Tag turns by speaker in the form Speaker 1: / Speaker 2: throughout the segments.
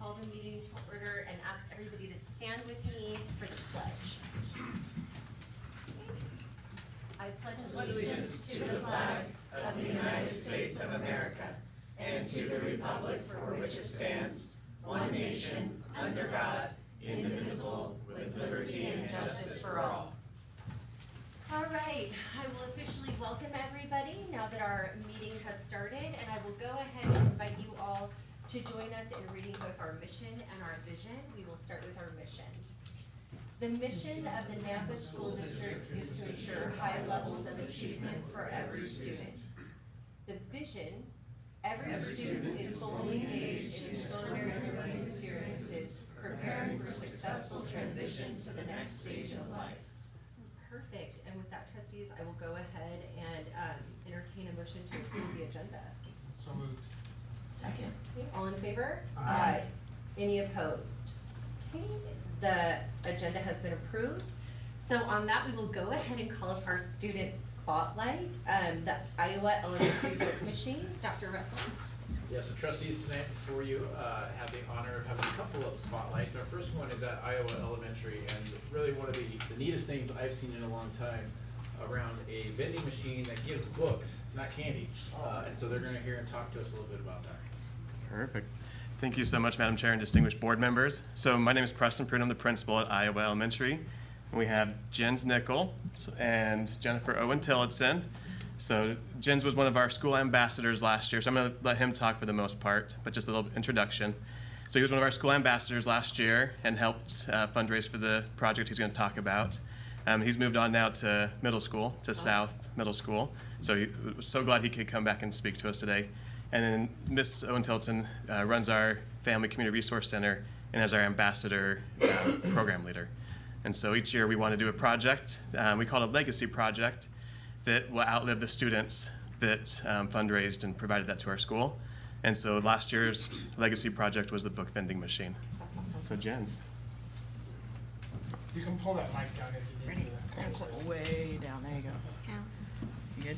Speaker 1: call the meeting to order and ask everybody to stand with me for the pledge. I pledge
Speaker 2: allegiance to the flag of the United States of America and to the republic for which it stands, one nation, under God, indivisible, with liberty and justice for all.
Speaker 1: All right, I will officially welcome everybody now that our meeting has started, and I will go ahead and invite you all to join us in reading both our mission and our vision. We will start with our mission. The mission of the Nampa School District is to ensure high levels of achievement for every student. The vision, every student is fully engaged in extraordinary learning experiences, preparing for successful transition to the next stage of life. Perfect. And with that, trustees, I will go ahead and entertain a motion to approve the agenda.
Speaker 3: So moved.
Speaker 2: Second.
Speaker 1: Okay, all in favor?
Speaker 3: Aye.
Speaker 1: Any opposed? Okay, the agenda has been approved. So on that, we will go ahead and call up our student spotlight, the Iowa Elementary Book Machine. Dr. Russell.
Speaker 4: Yes, the trustees tonight before you have the honor of having a couple of spotlights. Our first one is at Iowa Elementary, and really one of the neatest things I've seen in a long time around a vending machine that gives books, not candy. And so they're going to hear and talk to us a little bit about that.
Speaker 5: Perfect. Thank you so much, Madam Chair and distinguished board members. So my name is Preston Prude. I'm the principal at Iowa Elementary. And we have Jens Nickel and Jennifer Owen Tillotson. So Jens was one of our school ambassadors last year, so I'm going to let him talk for the most part, but just a little introduction. So he was one of our school ambassadors last year and helped fundraise for the project he's going to talk about. He's moved on now to middle school, to South Middle School. So he was so glad he could come back and speak to us today. And then Ms. Owen Tillotson runs our Family Community Resource Center and is our ambassador program leader. And so each year we want to do a project. We call it a legacy project that will outlive the students that fundraised and provided that to our school. And so last year's legacy project was the book vending machine. So Jens.
Speaker 3: You can pull that mic down if you need
Speaker 2: Ready?
Speaker 3: to.
Speaker 2: Way down. There you go. You good?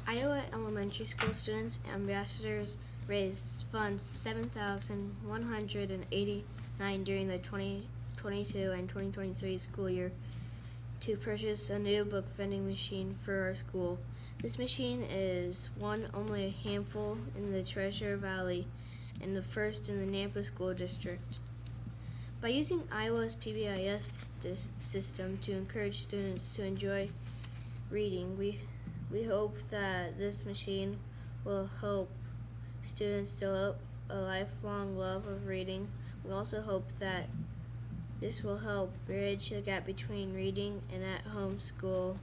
Speaker 6: Iowa Elementary School students and ambassadors raised funds $7,189 during the 2022 and 2023 school year to purchase a new book vending machine for our school. This machine is one only a handful in the Treasure Valley and the first in the Nampa School District. By using Iowa's PBIS system to encourage students to enjoy reading, we hope that this machine will help students develop a lifelong love of reading. We also hope that this will help bridge the gap between reading and at-home school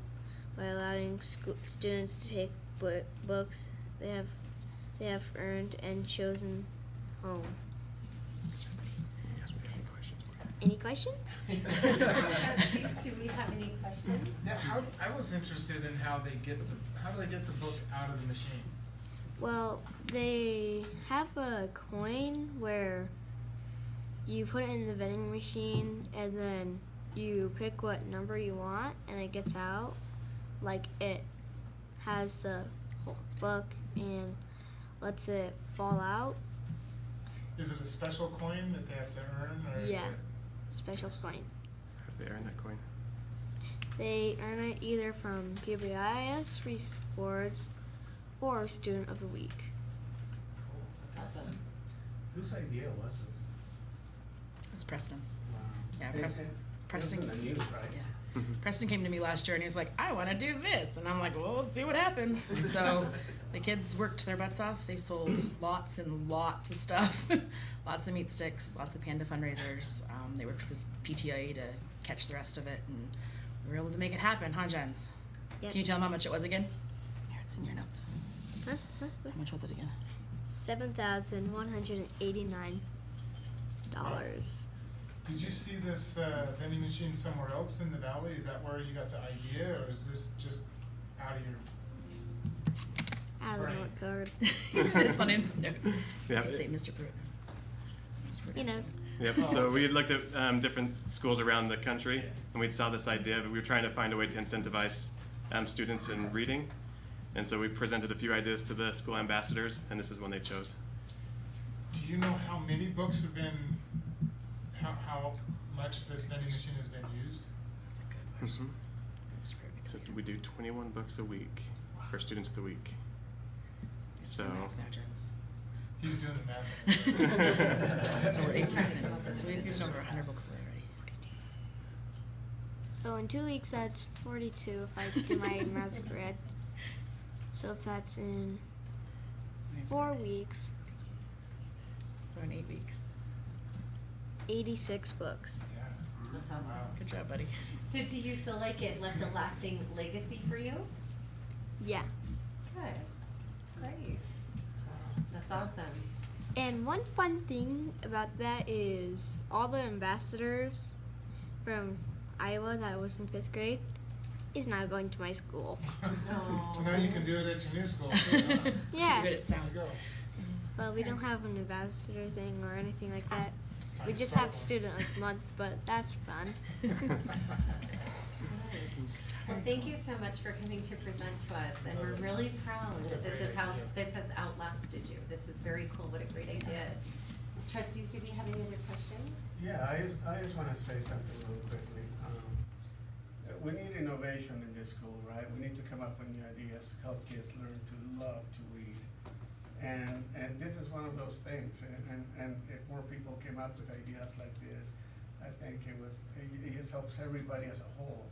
Speaker 6: by allowing students to take books they have earned and chosen home. Any questions?
Speaker 1: Trustees, do we have any questions?
Speaker 3: Yeah, I was interested in how do they get the book out of the machine?
Speaker 6: Well, they have a coin where you put it in the vending machine and then you pick what number you want and it gets out. Like it has the book and lets it fall out.
Speaker 3: Is it a special coin that they have to earn? Or
Speaker 6: Yeah,
Speaker 3: is it...
Speaker 6: special coin.
Speaker 5: How do they earn that coin?
Speaker 6: They earn it either from PBIS rewards or Student of the Week.
Speaker 2: That's awesome.
Speaker 7: Whose idea was this?
Speaker 2: It's Preston's.
Speaker 7: Wow.
Speaker 2: Yeah,
Speaker 7: And-
Speaker 2: Preston.
Speaker 7: and
Speaker 2: Preston.
Speaker 7: It was in the news, right?
Speaker 2: Yeah. Preston came to me last year and he's like, I want to do this. And I'm like, well, let's see what happens. And so the kids worked their butts off. They sold lots and lots of stuff, lots of meat sticks, lots of panda fundraisers. They worked with this PTA to catch the rest of it. And we were able to make it happen, huh, Jens?
Speaker 6: Yep.
Speaker 2: Can you tell them how much it was again? Here, it's in your notes.
Speaker 6: Huh?
Speaker 2: How much was it again?
Speaker 6: $7,189.
Speaker 3: Did you see this vending machine somewhere else in the valley? Is that where you got the idea, or is this just out of your...
Speaker 6: Out of the
Speaker 3: Right.
Speaker 6: note card.
Speaker 2: It's on his notes.
Speaker 5: Yeah.
Speaker 2: Say Mr. Pruitt knows. Mr. Pruitt
Speaker 6: He
Speaker 2: knows.
Speaker 6: knows.
Speaker 5: Yep. So we had looked at different schools around the country, and we saw this idea, but we were trying to find a way to incentivize students in reading. And so we presented a few ideas to the school ambassadors, and this is one they chose.
Speaker 3: Do you know how many books have been, how much this vending machine has been used?
Speaker 2: That's a good question. That's a very good
Speaker 5: So
Speaker 2: idea.
Speaker 5: we do 21 books a week for students of the week. So,
Speaker 2: Math now, Jens.
Speaker 3: He's doing the math.
Speaker 2: So we're 8 weeks in. So we've given over 100 books away already.
Speaker 6: So in 2 weeks, that's 42 if I do my math correct. So if that's in 4 weeks,
Speaker 2: So in 8 weeks.
Speaker 6: 86 books.
Speaker 3: Yeah.
Speaker 1: That's awesome.
Speaker 3: Wow.
Speaker 2: Good job, buddy.
Speaker 1: So do you feel like it left a lasting legacy for you?
Speaker 6: Yeah.
Speaker 1: Good. Great. That's awesome.
Speaker 6: And one fun thing about that is all the ambassadors from Iowa that was in 5th grade is now going to my school.
Speaker 1: Aw.
Speaker 3: So now you can do it at your new school.
Speaker 6: Yeah.
Speaker 2: Good at sound.
Speaker 3: There you go.
Speaker 6: Well, we don't have an ambassador thing or anything like that. We just have student of the month, but that's fun.
Speaker 1: Well, thank you so much for coming to present to us, and we're really proud that this is how this has outlasted you. This is very cool. What a great idea. Trustees, do we have any other questions?
Speaker 7: Yeah, I just wanna say something really quickly. We need innovation in this school, right? We need to come up with new ideas to help kids learn to love to read. And this is one of those things, and if more people came up with ideas like this, I think it just helps everybody as a whole.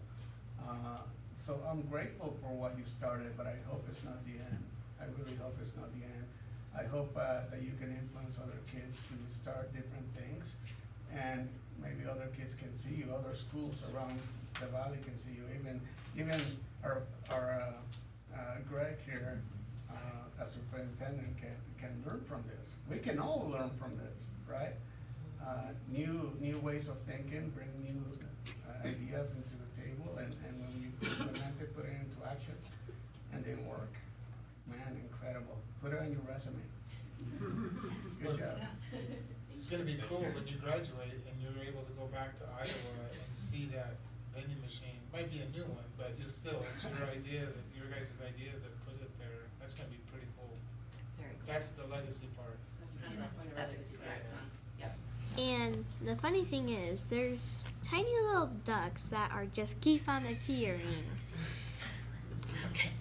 Speaker 7: So I'm grateful for what you started, but I hope it's not the end. I really hope it's not the end. I hope that you can influence other kids to start different things, and maybe other kids can see you, other schools around the valley can see you, even our Greg here, as superintendent can learn from this. We can all learn from this, right? New ways of thinking, bring new ideas into the table, and when we implement it, put it into action, and they work. Man, incredible. Put it on your resume. Good job.
Speaker 3: It's gonna be cool when you graduate and you're able to go back to Iowa and see that vending machine. Might be a new one, but you still, it's your idea, that your guys' ideas that put it there. That's gonna be pretty cool.
Speaker 1: Very cool.
Speaker 3: That's the legacy part.
Speaker 1: That's exactly. Yep.
Speaker 6: And the funny thing is, there's tiny little ducks that are just keep on appearing.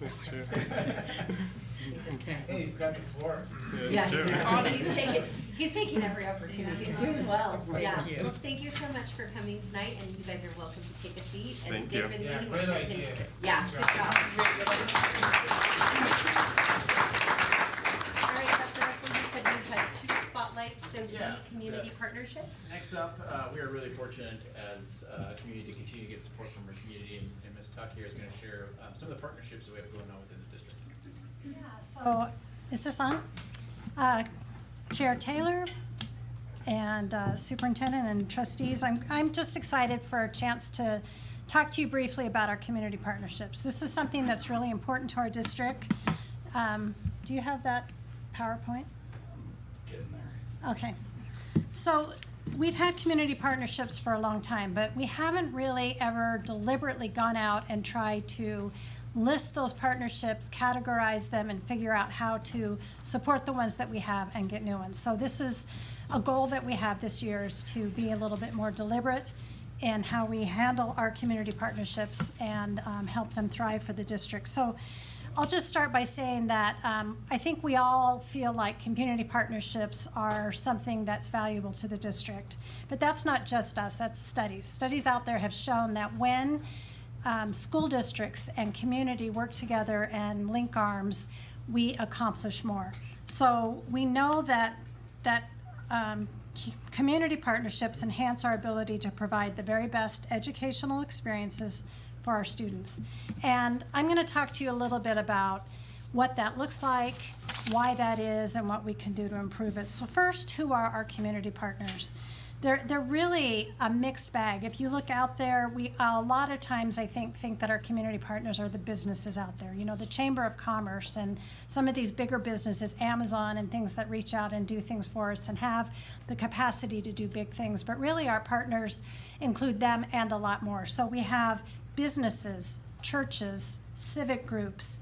Speaker 5: that's true.
Speaker 2: Okay.
Speaker 3: Hey, he's got the floor.
Speaker 1: Yeah,
Speaker 5: Sure.
Speaker 1: he's taking every opportunity. He's doing well.
Speaker 2: Thank
Speaker 1: Yeah.
Speaker 2: you.
Speaker 1: Well, thank you so much for coming tonight, and you guys are welcome to take a seat and
Speaker 5: Thank
Speaker 1: stay
Speaker 5: you.
Speaker 1: for the
Speaker 3: Yeah,
Speaker 1: meeting.
Speaker 3: great
Speaker 1: You can-
Speaker 3: idea.
Speaker 1: Yeah,
Speaker 3: Good
Speaker 1: good
Speaker 3: job.
Speaker 1: job. All right, Dr. Russell, you said we had 2 spotlights, so
Speaker 4: Yeah,
Speaker 1: the community
Speaker 4: that's-
Speaker 1: partnership?
Speaker 4: Next up, we are really fortunate as a community to continue to get support from our community, and Ms. Tuck here is gonna share some of the partnerships that we have going on within the district.
Speaker 8: So, is this on? Chair Taylor and Superintendent and Trustees, I'm just excited for a chance to talk to you briefly about our community partnerships. This is something that's really important to our district. Do you have that PowerPoint?
Speaker 4: Get in there.
Speaker 8: Okay. So we've had community partnerships for a long time, but we haven't really ever deliberately gone out and tried to list those partnerships, categorize them, and figure out how to support the ones that we have and get new ones. So this is a goal that we have this year, is to be a little bit more deliberate in how we handle our community partnerships and help them thrive for the district. So I'll just start by saying that I think we all feel like community partnerships are something that's valuable to the district. But that's not just us, that's studies. Studies out there have shown that when school districts and community work together and link arms, we accomplish more. So we know that community partnerships enhance our ability to provide the very best educational experiences for our students. And I'm going to talk to you a little bit about what that looks like, why that is, and what we can do to improve it. So first, who are our community partners? They're really a mixed bag. If you look out there, we a lot of times I think that our community partners are the businesses out there. You know, the Chamber of Commerce and some of these bigger businesses, Amazon and things that reach out and do things for us and have the capacity to do big things. But really our partners include them and a lot more. So we have businesses, churches, civic groups,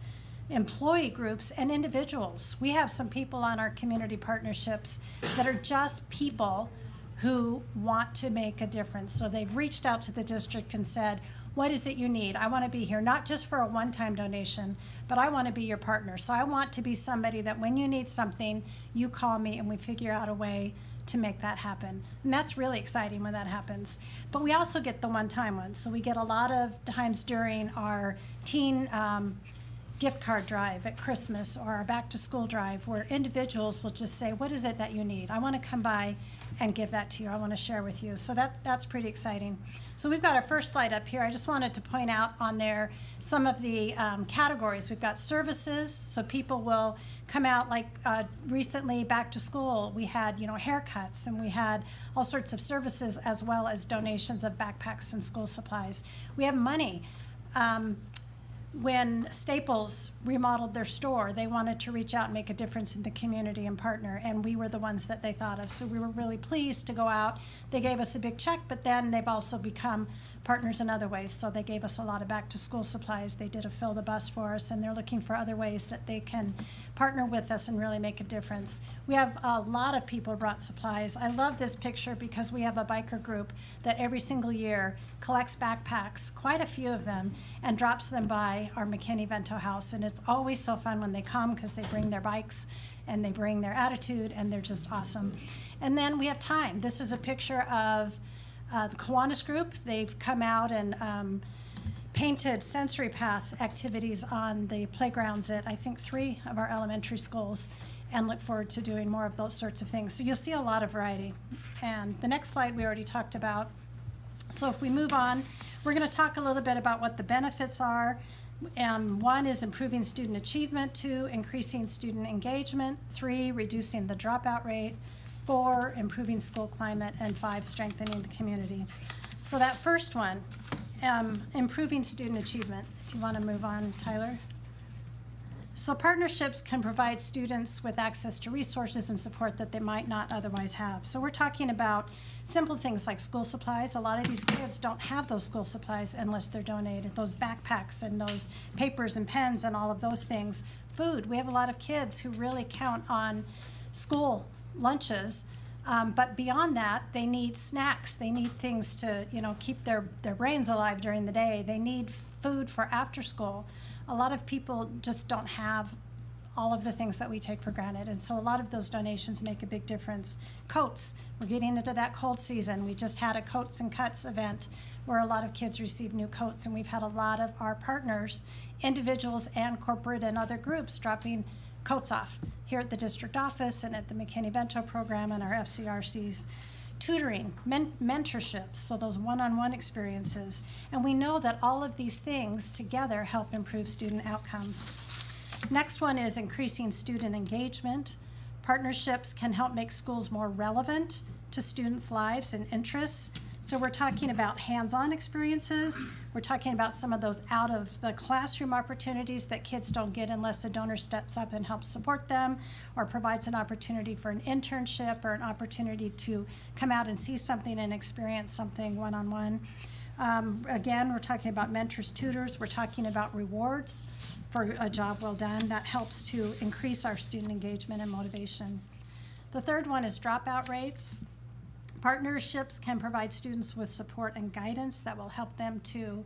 Speaker 8: employee groups, and individuals. We have some people on our community partnerships that are just people who want to make a difference. So they've reached out to the district and said, what is it you need? I want to be here, not just for a one-time donation, but I want to be your partner. So I want to be somebody that when you need something, you call me and we figure out a way to make that happen. And that's really exciting when that happens. But we also get the one-time ones. So we get a lot of times during our teen gift card drive at Christmas or our back-to-school drive where individuals will just say, what is it that you need? I want to come by and give that to you. I want to share with you. So that's pretty exciting. So we've got our first slide up here. I just wanted to point out on there some of the categories. We've got services, so people will come out like recently back to school. We had, haircuts, and we had all sorts of services as well as donations of backpacks and school supplies. We have money. When Staples remodeled their store, they wanted to reach out and make a difference in the community and partner, and we were the ones that they thought of. So we were really pleased to go out. They gave us a big check, but then they've also become partners in other ways. So they gave us a lot of back-to-school supplies. They did a fill the bus for us, and they're looking for other ways that they can partner with us and really make a difference. We have a lot of people brought supplies. I love this picture because we have a biker group that every single year collects backpacks, quite a few of them, and drops them by our McKinney-Vento house. And it's always so fun when they come because they bring their bikes and they bring their attitude, and they're just awesome. And then we have time. This is a picture of the Kiwanis group. They've come out and painted sensory path activities on the playgrounds at, I think, 3 of our elementary schools, and look forward to doing more of those sorts of things. So you'll see a lot of variety. And the next slide we already talked about. So if we move on, we're going to talk a little bit about what the benefits are. 1 is improving student achievement, 2, increasing student engagement, 3, reducing the dropout rate, 4, improving school climate, and 5, strengthening the community. So that first one, improving student achievement. If you want to move on, Tyler. So partnerships can provide students with access to resources and support that they might not otherwise have. So we're talking about simple things like school supplies. A lot of these kids don't have those school supplies unless they're donated. Those backpacks and those papers and pens and all of those things. Food. We have a lot of kids who really count on school lunches. But beyond that, they need snacks. They need things to, keep their brains alive during the day. They need food for after school. A lot of people just don't have all of the things that we take for granted. And so a lot of those donations make a big difference. Coats. We're getting into that cold season. We just had a Coats and Cuts event where a lot of kids received new coats, and we've had a lot of our partners, individuals and corporate and other groups, dropping coats off here at the district office and at the McKinney-Vento program and our FCRCs. Tutoring, mentorships, so those one-on-one experiences. And we know that all of these things together help improve student outcomes. Next one is increasing student engagement. Partnerships can help make schools more relevant to students' lives and interests. So we're talking about hands-on experiences. We're talking about some of those out of the classroom opportunities that kids don't get unless a donor steps up and helps support them or provides an opportunity for an internship or an opportunity to come out and see something and experience something one-on-one. Again, we're talking about mentors, tutors. We're talking about rewards for a job well done. That helps to increase our student engagement and motivation. The third one is dropout rates. Partnerships can provide students with support and guidance that will help them to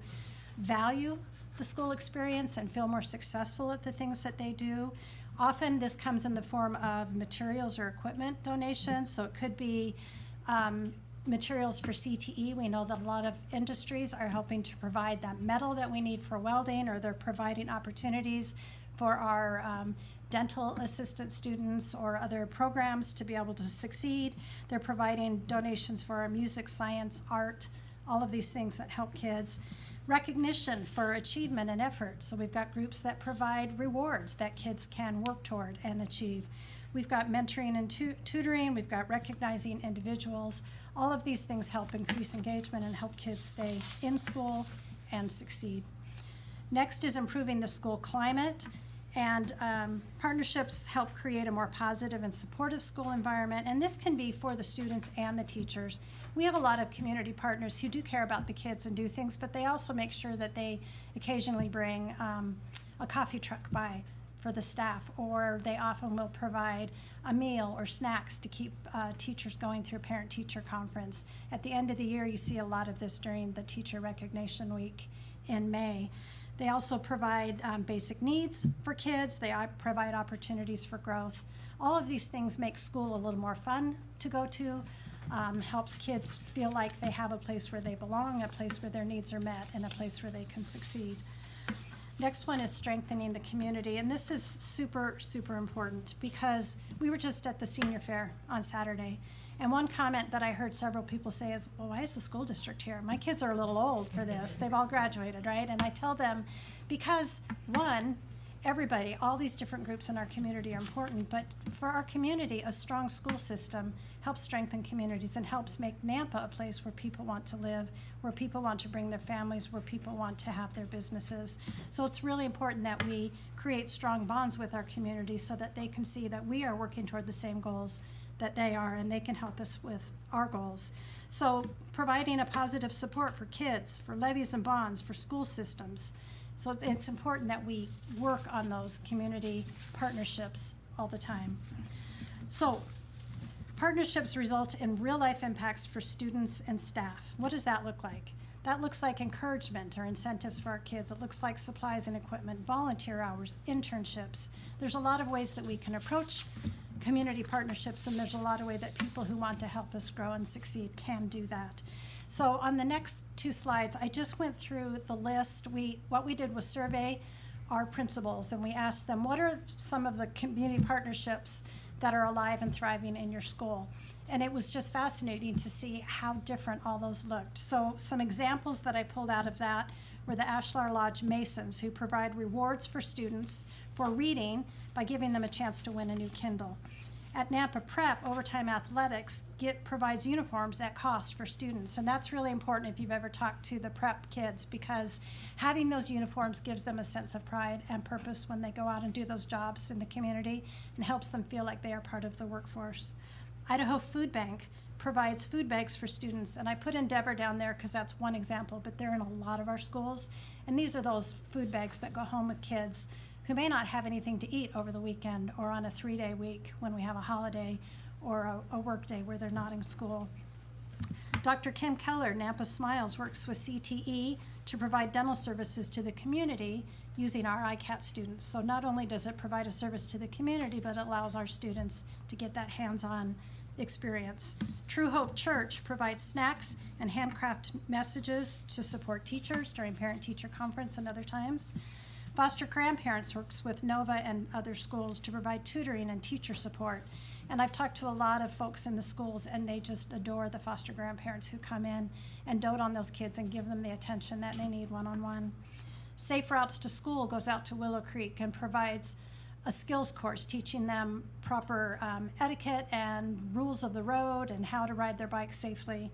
Speaker 8: value the school experience and feel more successful at the things that they do. Often this comes in the form of materials or equipment donations, so it could be materials for CTE. We know that a lot of industries are helping to provide that metal that we need for welding, or they're providing opportunities for our dental assistant students or other programs to be able to succeed. They're providing donations for our music, science, art, all of these things that help kids. Recognition for achievement and effort. So we've got groups that provide rewards that kids can work toward and achieve. We've got mentoring and tutoring. We've got recognizing individuals. All of these things help increase engagement and help kids stay in school and succeed. Next is improving the school climate. And partnerships help create a more positive and supportive school environment, and this can be for the students and the teachers. We have a lot of community partners who do care about the kids and do things, but they also make sure that they occasionally bring a coffee truck by for the staff, or they often will provide a meal or snacks to keep teachers going through parent-teacher conference. At the end of the year, you see a lot of this during the Teacher Recognition Week in May. They also provide basic needs for kids. They provide opportunities for growth. All of these things make school a little more fun to go to, helps kids feel like they have a place where they belong, a place where their needs are met, and a place where they can succeed. Next one is strengthening the community, and this is super, super important because we were just at the senior fair on Saturday, and one comment that I heard several people say is, well, why is the school district here? My kids are a little old for this. They've all graduated, right? And I tell them, because one, everybody, all these different groups in our community are important, but for our community, a strong school system helps strengthen communities and helps make Nampa a place where people want to live, where people want to bring their families, where people want to have their businesses. So it's really important that we create strong bonds with our community so that they can see that we are working toward the same goals that they are, and they can help us with our goals. So providing a positive support for kids, for levies and bonds, for school systems. So it's important that we work on those community partnerships all the time. So partnerships result in real-life impacts for students and staff. What does that look like? That looks like encouragement or incentives for our kids. It looks like supplies and equipment, volunteer hours, internships. There's a lot of ways that we can approach community partnerships, and there's a lot of ways that people who want to help us grow and succeed can do that. So on the next two slides, I just went through the list. What we did was survey our principals, and we asked them, what are some of the community partnerships that are alive and thriving in your school? And it was just fascinating to see how different all those looked. So some examples that I pulled out of that were the Ashlar Lodge Masons, who provide rewards for students for reading by giving them a chance to win a new Kindle. At Nampa Prep, Overtime Athletics provides uniforms at cost for students, and that's really important if you've ever talked to the prep kids, because having those uniforms gives them a sense of pride and purpose when they go out and do those jobs in the community, and helps them feel like they are part of the workforce. Idaho Food Bank provides food bags for students, and I put Endeavor down there because that's one example, but they're in a lot of our schools, and these are those food bags that go home with kids who may not have anything to eat over the weekend or on a 3-day week when we have a holiday or a work day where they're not in school. Dr. Kim Keller, Nampa Smiles, works with CTE to provide dental services to the community using our ICAT students. So not only does it provide a service to the community, but it allows our students to get that hands-on experience. True Hope Church provides snacks and handcraft messages to support teachers during parent-teacher conference and other times. Foster Grandparents works with Nova and other schools to provide tutoring and teacher support. And I've talked to a lot of folks in the schools, and they just adore the foster grandparents who come in and dote on those kids and give them the attention that they need one-on-one. Safe Routes to School goes out to Willow Creek and provides a skills course teaching them proper etiquette and rules of the road and how to ride their bike safely.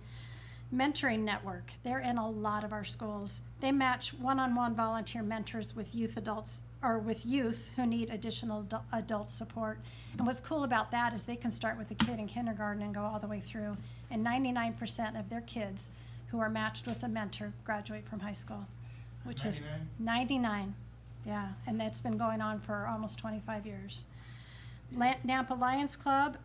Speaker 8: Mentoring Network, they're in a lot of our schools. They match one-on-one volunteer mentors with youth who need additional adult support. And what's cool about that is they can start with a kid in kindergarten and go all the way through. And 99% of their kids who are matched with a mentor graduate from high school, which
Speaker 3: 99?
Speaker 8: is 99. Yeah, and that's been going on for almost 25 years. Nampa Lions Club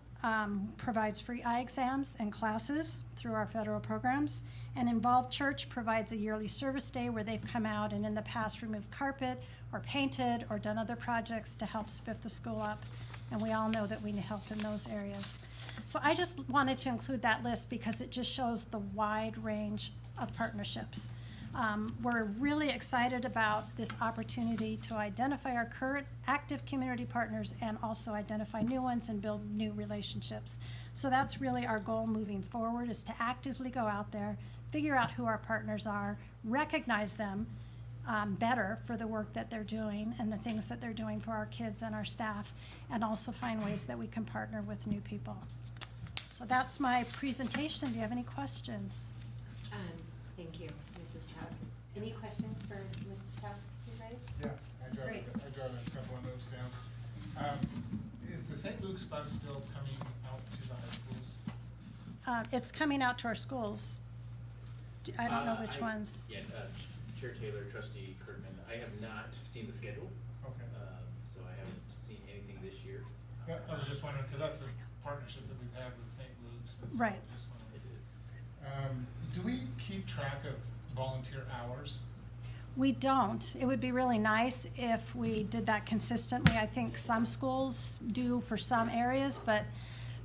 Speaker 8: provides free eye exams and classes through our federal programs. And Involved Church provides a yearly service day where they've come out and in the past removed carpet or painted or done other projects to help spiff the school up. And we all know that we need help in those areas. So I just wanted to include that list because it just shows the wide range of partnerships. We're really excited about this opportunity to identify our current active community partners and also identify new ones and build new relationships. So that's really our goal moving forward, is to actively go out there, figure out who our partners are, recognize them better for the work that they're doing and the things that they're doing for our kids and our staff, and also find ways that we can partner with new people. So that's my presentation. Do you have any questions?
Speaker 1: Thank you, Mrs. Tuck. Any questions for Mrs. Tuck, you guys?
Speaker 3: Yeah, I
Speaker 1: Great.
Speaker 3: jotted a couple of notes down. Is the St. Luke's bus still coming out to the high schools?
Speaker 8: It's coming out to our schools. I don't know which ones.
Speaker 4: Yeah, Chair Taylor, Trustee Kirkman, I have not seen the schedule,
Speaker 3: Okay.
Speaker 4: so I haven't
Speaker 3: I was just wondering, because that's a partnership that we've had with St. Luke's. And so
Speaker 8: Right.
Speaker 3: just wondering.
Speaker 4: It is.
Speaker 3: Do we keep track of volunteer hours?
Speaker 8: We don't. It would be really nice if we did that consistently. I think some schools do for some areas, but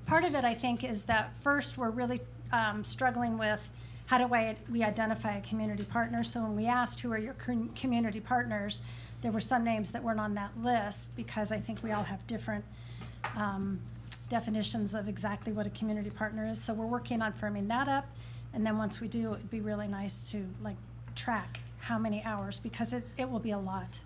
Speaker 8: part of it, I think, is that first, we're really struggling with how do we identify a community partner. So when we asked who are your community partners, there were some names that weren't on that list because I think we all have different definitions of exactly what a community partner is. So we're working on firming that up. And then once we do, it'd be really nice to track how many hours, because it will be a lot.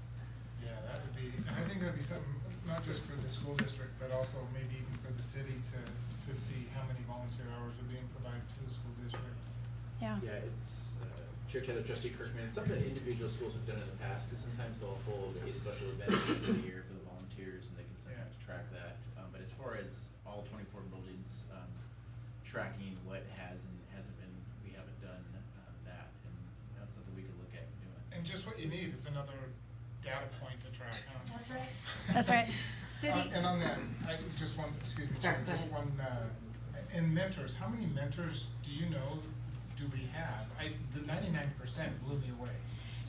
Speaker 3: Yeah, that would be, and I think that'd be something, not just for the school district, but also maybe even for the city to see how many volunteer hours are being provided to the school district.
Speaker 8: Yeah.
Speaker 4: Yeah, it's, Chair Taylor, Trustee Kirkman, it's something that individual schools have done in the past, because sometimes they'll hold a special event at the end of the year for the volunteers, and they can sometimes track that. But as far as all 24 buildings, tracking what has and hasn't been, we haven't done that, and that's something we could look at doing.
Speaker 3: And just what you need is another data point to track, huh?
Speaker 1: That's right.
Speaker 8: That's right.
Speaker 1: So the-
Speaker 3: And on that, I just one, excuse me,
Speaker 1: Sorry,
Speaker 3: Chair,
Speaker 1: go
Speaker 3: just
Speaker 1: ahead.
Speaker 3: one, in mentors, how many mentors do you know do we have? The 99% blew me away.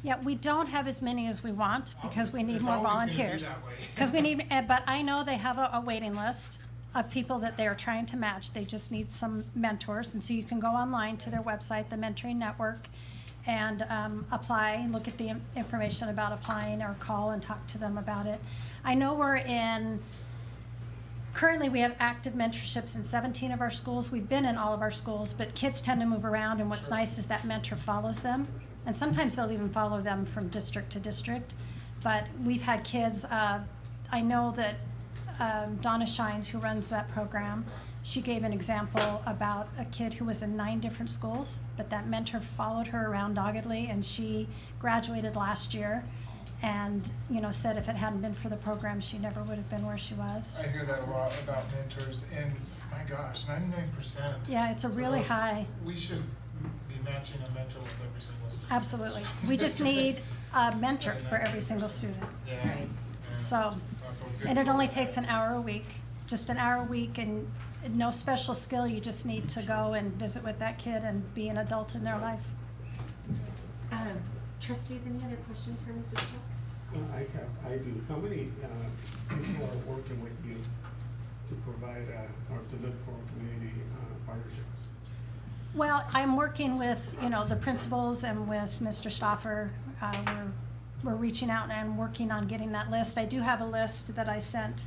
Speaker 8: Yeah, we don't have as many as we want because we need
Speaker 3: It's
Speaker 8: more
Speaker 3: always gonna be
Speaker 8: volunteers.
Speaker 3: that way.
Speaker 8: Because we need, but I know they have a waiting list of people that they are trying to match. They just need some mentors. And so you can go online to their website, the Mentoring Network, and apply, look at the information about applying, or call and talk to them about it. I know currently we have active mentorships in 17 of our schools. We've been in all of our schools, but kids tend to move around, and what's nice is that mentor follows them. And sometimes they'll even follow them from district to district. But we've had kids, I know that Donna Shines, who runs that program, she gave an example about a kid who was in 9 different schools, but that mentor followed her around doggedly, and she graduated last year, and said if it hadn't been for the program, she never would have been where she was.
Speaker 3: I hear that a lot about mentors, and my gosh, 99%.
Speaker 8: Yeah, it's a really
Speaker 3: Those-
Speaker 8: high.
Speaker 3: We should be matching a mentor with every single student.
Speaker 8: Absolutely. We just need a mentor for every single
Speaker 3: 99%.
Speaker 8: student.
Speaker 3: Yeah.
Speaker 1: Right.
Speaker 3: Yeah.
Speaker 8: So,
Speaker 3: That's all good.
Speaker 8: and it only takes an hour a week, just an hour a week, and no special skill. You just need to go and visit with that kid and be an adult in their life.
Speaker 1: Trustees, any other questions for Mrs. Chuck?
Speaker 7: I do. How many people are working with you to provide or to look for community partnerships?
Speaker 8: Well, I'm working with, the principals and with Mr. Stoffer. We're reaching out and working on getting that list. I do have a list that I sent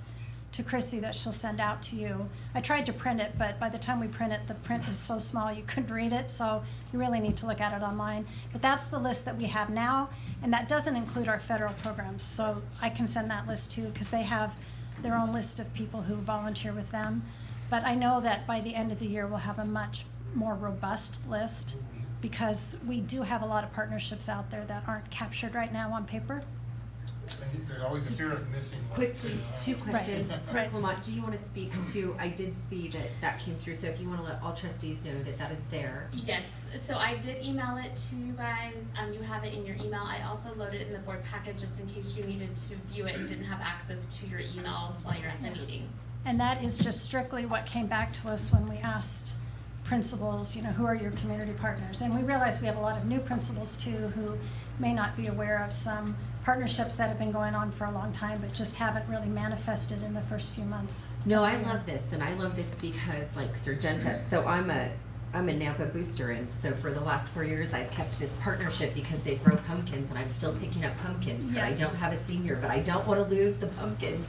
Speaker 8: to Chrissy that she'll send out to you. I tried to print it, but by the time we print it, the print is so small you couldn't read it, so you really need to look at it online. But that's the list that we have now, and that doesn't include our federal programs. So I can send that list too, because they have their own list of people who volunteer with them. But I know that by the end of the year, we'll have a much more robust list, because we do have a lot of partnerships out there that aren't captured right now on paper.
Speaker 3: And there's always the fear of missing one.
Speaker 1: Quickly,
Speaker 3: too.
Speaker 1: 2 questions.
Speaker 8: Right.
Speaker 1: Clerk Lamont, do you want to speak to, I did see that came through, so if you want to let all trustees know that is there.
Speaker 9: Yes, so I did email it to you guys. You have it in your email. I also loaded it in the board packet just in case you needed to view it and didn't have access to your email while you're at the meeting.
Speaker 8: And that is just strictly what came back to us when we asked principals, who are your community partners? And we realize we have a lot of new principals too who may not be aware of some partnerships that have been going on for a long time but just haven't really manifested in the first few months.
Speaker 1: No, I love this, and I love this because, like Sergenta, so I'm a Nampa booster, and so for the last 4 years, I've kept this partnership because they grow pumpkins, and I'm still picking up pumpkins, but I
Speaker 8: Yes.
Speaker 1: don't have a senior, but I don't want to lose the pumpkins.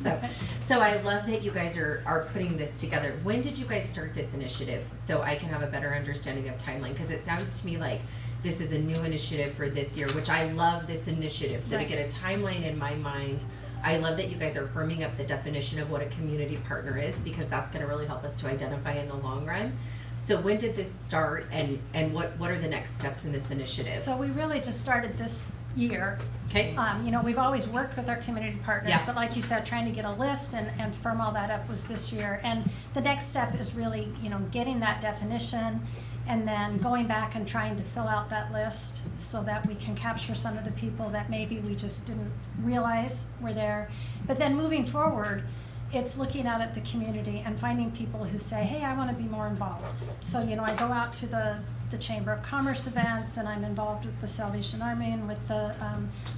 Speaker 1: So I love that you guys are putting this together. When did you guys start this initiative, so I can have a better understanding of timeline? Because it sounds to me like this is a new initiative for this year, which I love this initiative. So
Speaker 8: Right.
Speaker 1: to get a timeline in my mind, I love that you guys are firming up the definition of what a community partner is, because that's going to really help us to identify in the long run. So when did this start, and what are the next steps in this initiative?
Speaker 8: So we really just started this year.
Speaker 1: Okay.
Speaker 8: We've always worked with our community partners,
Speaker 1: Yeah.
Speaker 8: but like you said, trying to get a list and firm all that up was this year. And the next step is really, getting that definition and then going back and trying to fill out that list so that we can capture some of the people that maybe we just didn't realize were there. But then moving forward, it's looking out at the community and finding people who say, hey, I want to be more involved. So, you know, I go out to the Chamber of Commerce events, and I'm involved with the Salvation Army and with the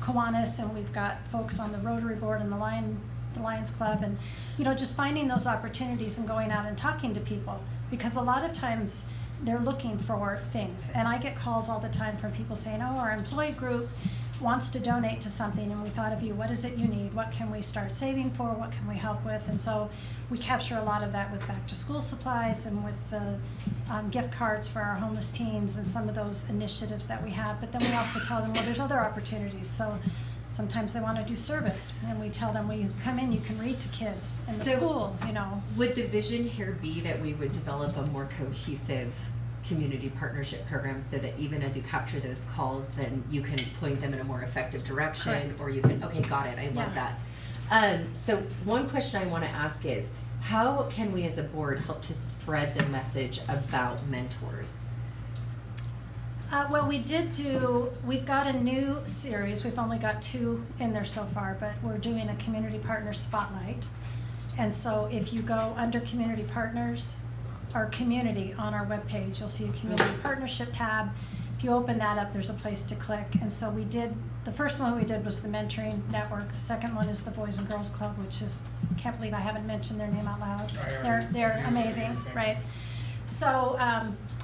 Speaker 8: Kiwanis, and we've got folks on the Rotary Board and the Lions Club, and, you know, just finding those opportunities and going out and talking to people, because a lot of times they're looking for things. And I get calls all the time from people saying, oh, our employee group wants to donate to something, and we thought of you. What is it you need? What can we start saving for? What can we help with? And so we capture a lot of that with back to school supplies and with the gift cards for our homeless teens and some of those initiatives that we have. But then we also tell them, well, there's other opportunities. So sometimes they want to do service, and we tell them, well, you come in, you can read to kids in the
Speaker 1: So-
Speaker 8: school, you know.
Speaker 1: Would the vision here be that we would develop a more cohesive community partnership program, so that even as you capture those calls, then you can point them in a more effective direction?
Speaker 8: Correct.
Speaker 1: Or you can, okay, got it, I love
Speaker 8: Yeah.
Speaker 1: that. So one question I want to ask is, how can we as a board help to spread the message about mentors?
Speaker 8: Well, we've got a new series. We've only got 2 in there so far, but we're doing a community partner spotlight. And so if you go under community partners, or community on our webpage, you'll see a community partnership tab. If you open that up, there's a place to click. And so the first one we did was the Mentoring Network. The second one is the Boys and Girls Club, which is, can't believe I haven't mentioned their name out loud. They're amazing, right? So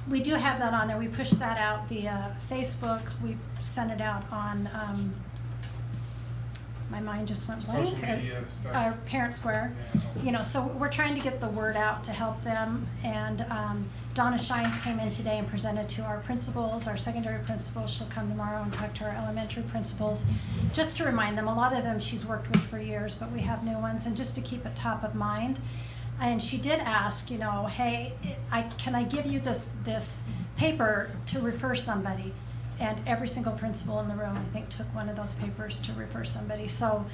Speaker 8: we do have that on there. We push that out via Facebook. We send it out on, my mind just went blank.
Speaker 3: Social media stuff.
Speaker 8: Parent Square.
Speaker 3: Yeah.
Speaker 8: You know, so we're trying to get the word out to help them. And Donna Shines came in today and presented to our principals, our secondary principals. She'll come tomorrow and talk to our elementary principals, just to remind them. A lot of them she's worked with for years, but we have new ones, and just to keep it top of mind. And she did ask, you know, hey, can I give you this paper to refer somebody? And every single principal in the room, I think, took one of those papers to refer somebody. So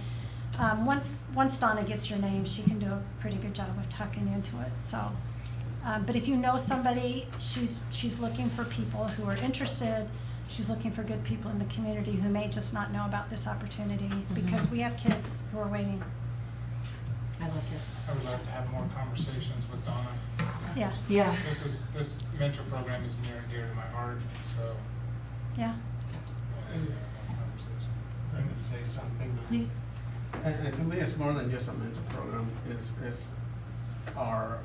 Speaker 8: once Donna gets your name, she can do a pretty good job of tucking you into it. So, but if you know somebody, she's looking for people who are interested. She's looking for good people in the community who may just not know about this opportunity, because we have kids who are waiting.
Speaker 1: I love this.
Speaker 3: I would like to have more conversations with Donna.
Speaker 8: Yeah,
Speaker 1: Yeah.
Speaker 3: This mentor program is near and dear to my heart, so.
Speaker 8: yeah.
Speaker 3: I think we have more conversation.
Speaker 7: I would say something.
Speaker 1: Please.
Speaker 7: And to me, it's more than just a mentor program. It's our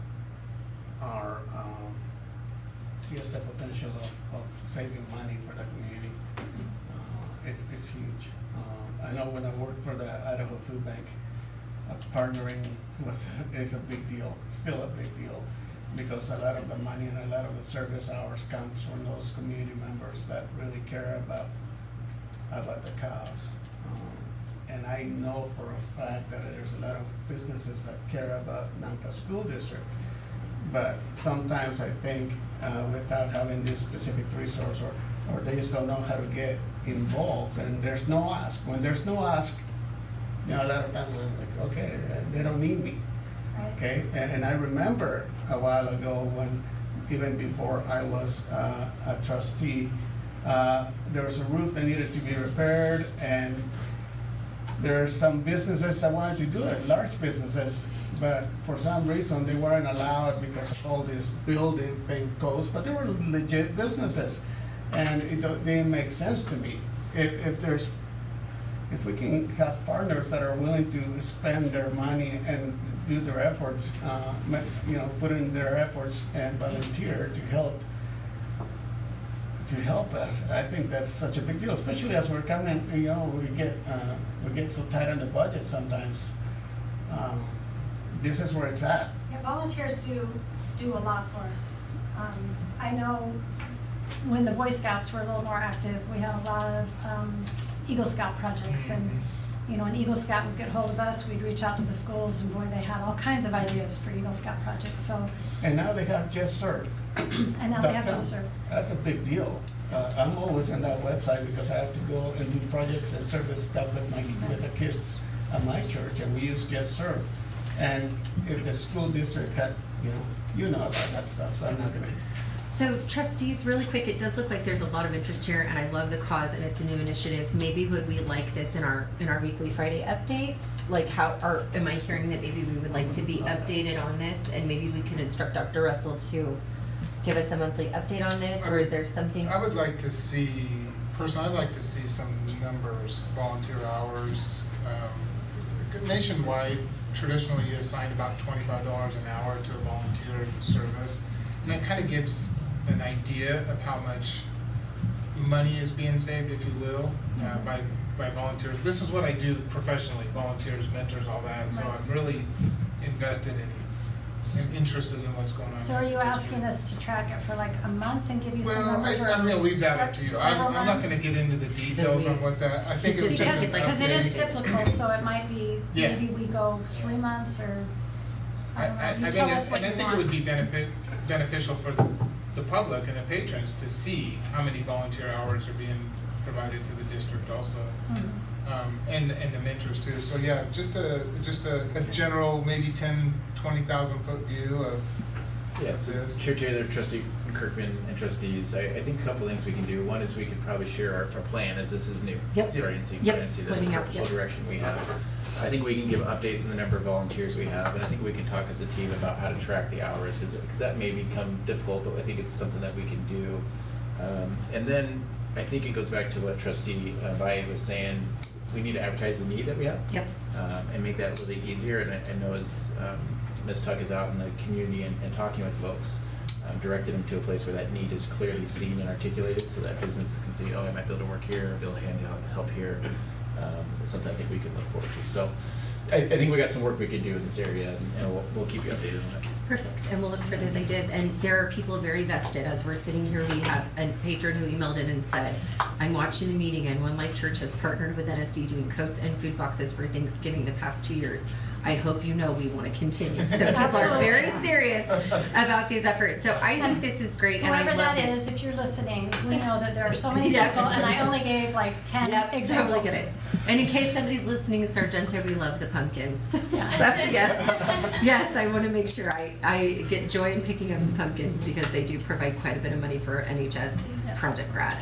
Speaker 7: here's the potential of saving money for the community. It's huge. I know when I worked for the Idaho Food Bank, partnering it's a big deal. Still a big deal, because a lot of the money and a lot of the service hours comes from those community members that really care about the cause. And I know for a fact that there's a lot of businesses that care about Nampa School District. But sometimes I think without having this specific resource, or they just don't know how to get involved, and there's no ask. When there's no ask, you know, a lot of times I'm like, okay, they don't need me.
Speaker 8: Right.
Speaker 7: Okay, and I remember a while ago when, even before I was a trustee, there was a roof that needed to be repaired, and there are some businesses that wanted to do it, large businesses, but for some reason they weren't allowed because of all this building thing codes, but they were legit businesses, and it didn't make sense to me. If we can have partners that are willing to spend their money and do their efforts, put in their efforts and volunteer to help us, I think that's such a big deal, especially as we're coming, we get so tight on the budget sometimes. This is where it's at.
Speaker 8: Yeah, volunteers do a lot for us. I know when the Boy Scouts were a little more active, we had a lot of Eagle Scout projects, and an Eagle Scout would get hold of us, we'd reach out to the schools, and boy, they had all kinds of ideas for Eagle Scout projects, so.
Speaker 7: And now they have Just Serve.
Speaker 8: And now they have Just Serve.
Speaker 7: That's a big deal. I'm always on that website because I have to go and do projects and service stuff with the kids at my church, and we use Just Serve. And if the school district had, you know about that stuff, so I'm not gonna.
Speaker 1: So trustees, really quick, it does look like there's a lot of interest here, and I love the cause, and it's a new initiative. Maybe would we like this in our weekly Friday updates? Like how, or am I hearing that maybe we would like to be updated on this, and maybe we can instruct Dr. Russell to give us a monthly update on this, or is there something?
Speaker 3: I would like to see, personally, I'd like to see some numbers, volunteer hours. Nationwide, traditionally you assign about $25 an hour to a volunteer service, and that kind of gives an idea of how much money is being saved, if you will, by volunteers. This is what I do professionally, volunteers, mentors, all that, so I'm really invested in and interested in what's going on.
Speaker 8: So are you asking us to track it for like a month and give you some
Speaker 3: Well,
Speaker 8: numbers?
Speaker 3: I'm gonna leave that up to you.
Speaker 8: several
Speaker 3: I'm not gonna
Speaker 8: months?
Speaker 3: get into the details on what that, I think
Speaker 1: It's
Speaker 3: it's
Speaker 1: just
Speaker 3: just an
Speaker 8: Because it is
Speaker 3: update.
Speaker 8: cyclical, so it might be,
Speaker 3: Yeah.
Speaker 8: maybe we go 3 months or, I don't know,
Speaker 3: I
Speaker 8: you
Speaker 3: think
Speaker 8: tell
Speaker 3: it's,
Speaker 8: us what
Speaker 3: and I
Speaker 8: you
Speaker 3: think it would
Speaker 8: want.
Speaker 3: be beneficial for the public and the patrons to see how many volunteer hours are being provided to the district also.
Speaker 8: Mhm.
Speaker 3: And the mentors too, so yeah, just a general, maybe 20,000 foot view of
Speaker 4: Yeah, so
Speaker 3: this.
Speaker 4: Chair Taylor, Trustee Kirkman, and trustees, I think a couple things we can do. One is we could probably share our plan, as this is new.
Speaker 1: Yep.
Speaker 4: Starting to see,
Speaker 1: Yep.
Speaker 4: kind of see the
Speaker 1: Pointing out,
Speaker 4: full
Speaker 1: yep.
Speaker 4: direction we have. I think we can give updates on the number of volunteers we have, and I think we can talk as a team about how to track the hours, because that may become difficult, but I think it's something that we can do. And then, I think it goes back to what Trustee Baye was saying, we need to advertise the need that we have.
Speaker 1: Yep.
Speaker 4: And make that really easier, and I know as Ms. Tuck is out in the community and talking with folks, directed them to a place where that need is clearly seen and articulated, so that businesses can see, oh, I might be able to work here, or be able to hand out help here. It's something I think we can look forward to. So I think we got some work we could do in this area, and we'll keep you updated on it.
Speaker 1: Perfect, and we'll look for those ideas, and there are people very vested. As we're sitting here, we have a patron who emailed in and said, I'm watching the meeting, and One Life Church has partnered with NSD doing coats and food boxes for Thanksgiving the past 2 years. I hope you know we want to continue. So people are
Speaker 8: Absolutely.
Speaker 1: very serious about these efforts. So I think this is great, and I
Speaker 8: Whoever
Speaker 1: love
Speaker 8: that
Speaker 1: this.
Speaker 8: is, if you're listening, we know that there are so many
Speaker 1: Yeah.
Speaker 8: people, and I only gave like 10
Speaker 1: Yep,
Speaker 8: examples.
Speaker 1: totally get it. And in case somebody's listening, Sargento, we love the pumpkins.
Speaker 8: Yeah.
Speaker 1: So, yes, I want to make sure I get joy in picking up the pumpkins because they do provide quite a bit of money for NHS Project Grad.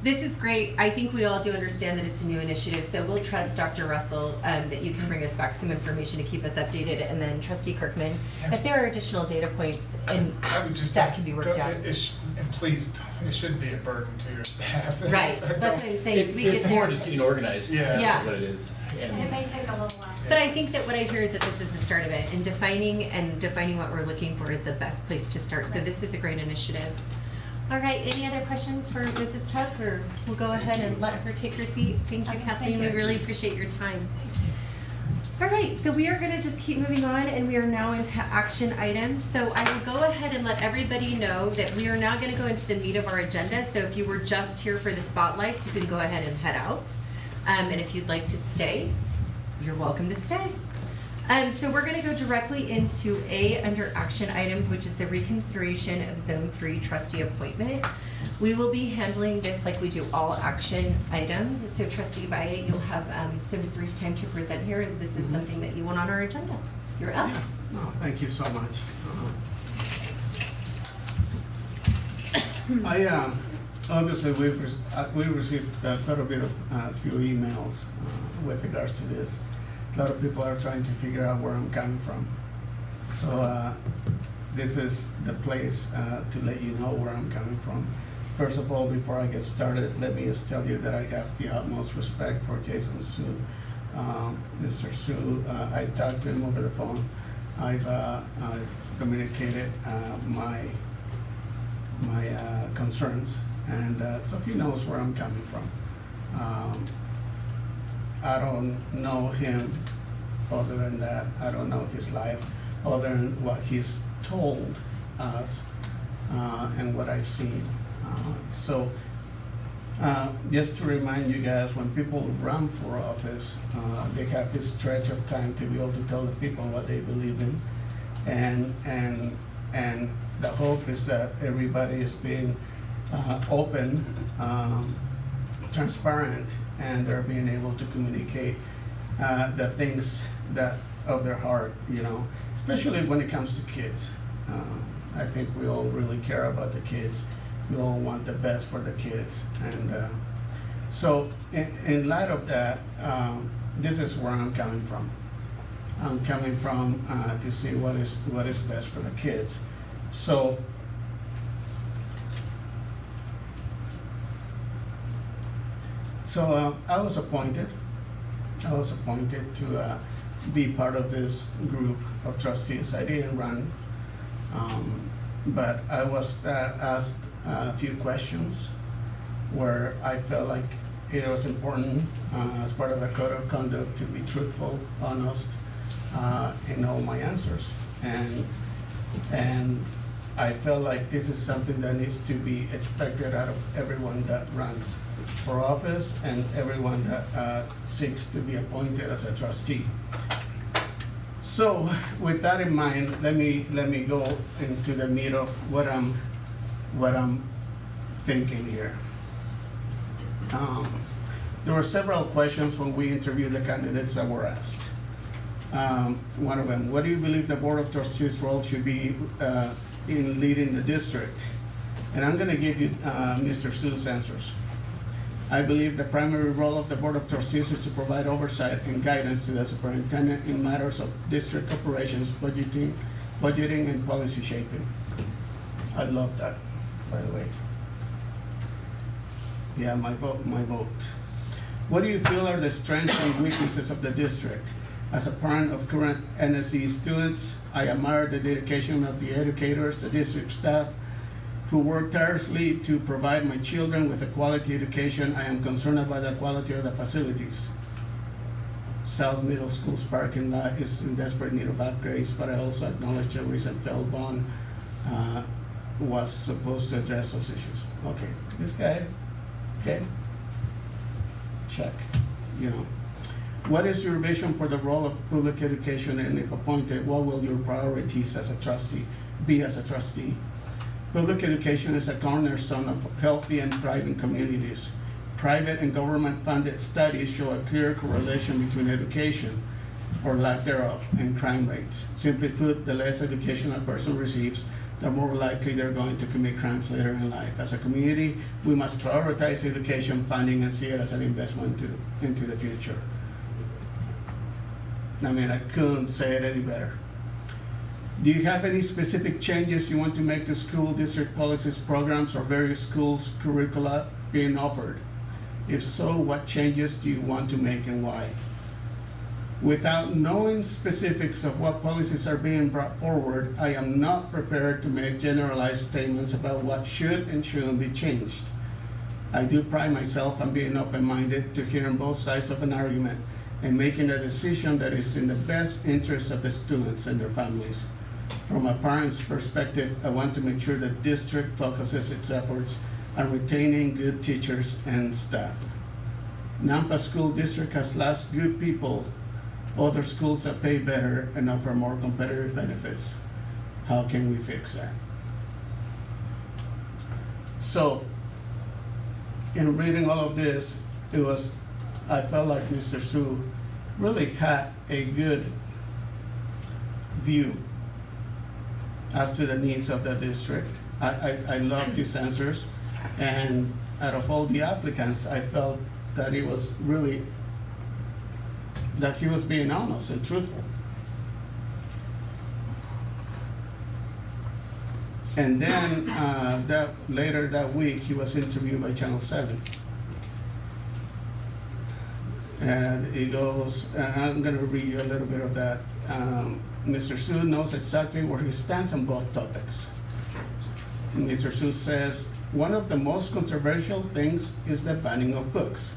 Speaker 1: This is great. I think we all do understand that it's a new initiative, so we'll trust Dr. Russell that you can bring us back some information to keep us updated, and then Trustee Kirkman, if there are additional data points, and
Speaker 3: I would just.
Speaker 1: that can be worked out.
Speaker 3: And please, it shouldn't be a burden to your staff.
Speaker 1: Right, that's what I'm saying, is we get
Speaker 4: It's more
Speaker 1: there.
Speaker 4: just getting organized,
Speaker 3: Yeah.
Speaker 1: Yeah.
Speaker 4: is what it is. And
Speaker 8: It may take a little while.
Speaker 1: But I think that what I hear is that this is the start of it, and defining what we're looking for is the best place to start. So this is a great initiative. All right, any other questions for Mrs. Tuck, or we'll go ahead and let her take her seat? Thank you, Kathleen, we really appreciate your time. All right, so we are gonna just keep moving on, and we are now into action items. So I will go ahead and let everybody know that we are now gonna go into the meat of our agenda. So if you were just here for the spotlights, you can go ahead and head out. And if you'd like to stay, you're welcome to stay. So we're gonna go directly into A under action items, which is the reconsideration of Zone 3 trustee appointment. We will be handling this like we do all action items. So Trustee Baye, you'll have some brief time to present here, as this is something that you want on our agenda. You're up.
Speaker 7: No, thank you so much. Obviously, we received quite a bit of, few emails with regards to this. A lot of people are trying to figure out where I'm coming from. So this is the place to let you know where I'm coming from. First of all, before I get started, let me just tell you that I have the utmost respect for Jason Su. Mr. Su, I talked to him over the phone. I've communicated my concerns, and so he knows where I'm coming from. I don't know him other than that. I don't know his life other than what he's told us and what I've seen. So just to remind you guys, when people run for office, they have this stretch of time to be able to tell the people what they believe in, and the hope is that everybody is being open, transparent, and they're being able to communicate the things that of their heart, you know, especially when it comes to kids. I think we all really care about the kids. We all want the best for the kids. And so in light of that, this is where I'm coming from. I'm coming from to see what is best for the kids. So I was appointed to be part of this group of trustees. I didn't run, but I was asked a few questions where I felt like it was important as part of the code of conduct to be truthful, honest in all my answers. And I felt like this is something that needs to be expected out of everyone that runs for office and everyone that seeks to be appointed as a trustee. So with that in mind, let me go into the meat of what I'm thinking here. There were several questions when we interviewed the candidates that were asked. One of them, what do you believe the Board of Trustees' role should be in leading the district? And I'm gonna give you Mr. Su's answers. I believe the primary role of the Board of Trustees is to provide oversight and guidance to the superintendent in matters of district operations, budgeting and policy shaping. I love that, by the way. Yeah, my vote. What do you feel are the strengths and weaknesses of the district? As a parent of current NSE students, I admire the dedication of the educators, the district staff, who work tirelessly to provide my children with a quality education. I am concerned about the quality of the facilities. South Middle School's parking lot is in desperate need of upgrades, but I also acknowledge the recent failed bond was supposed to address those issues. Okay, this guy, okay, check, you know. What is your vision for the role of public education, and if appointed, what will your priorities as a trustee be as a trustee? Public education is a cornerstone of healthy and thriving communities. Private and government-funded studies show a clear correlation between education, or lack thereof, and crime rates. Simply put, the less education a person receives, the more likely they're going to commit crimes later in life. As a community, we must prioritize education funding and see it as an investment into the future. I mean, I couldn't say it any better. Do you have any specific changes you want to make to school district policies, programs, or various schools' curricula being offered? If so, what changes do you want to make and why? Without knowing specifics of what policies are being brought forward, I am not prepared to make generalized statements about what should and shouldn't be changed. I do pride myself on being open-minded to hearing both sides of an argument and making a decision that is in the best interest of the students and their families. From a parent's perspective, I want to make sure the district focuses its efforts on retaining good teachers and staff. Nampa School District has lost good people. Other schools that pay better and offer more competitive benefits. How can we fix that? So, in reading all of this, I felt like Mr. Su really had a good view as to the needs of the district. I loved his answers, and out of all the applicants, I felt that he was being honest and truthful. And then later that week, he was interviewed by Channel 7. And he goes, and I'm gonna read you a little bit of that. Mr. Su knows exactly where he stands on both topics. Mr. Su says, one of the most controversial things is the banning of books.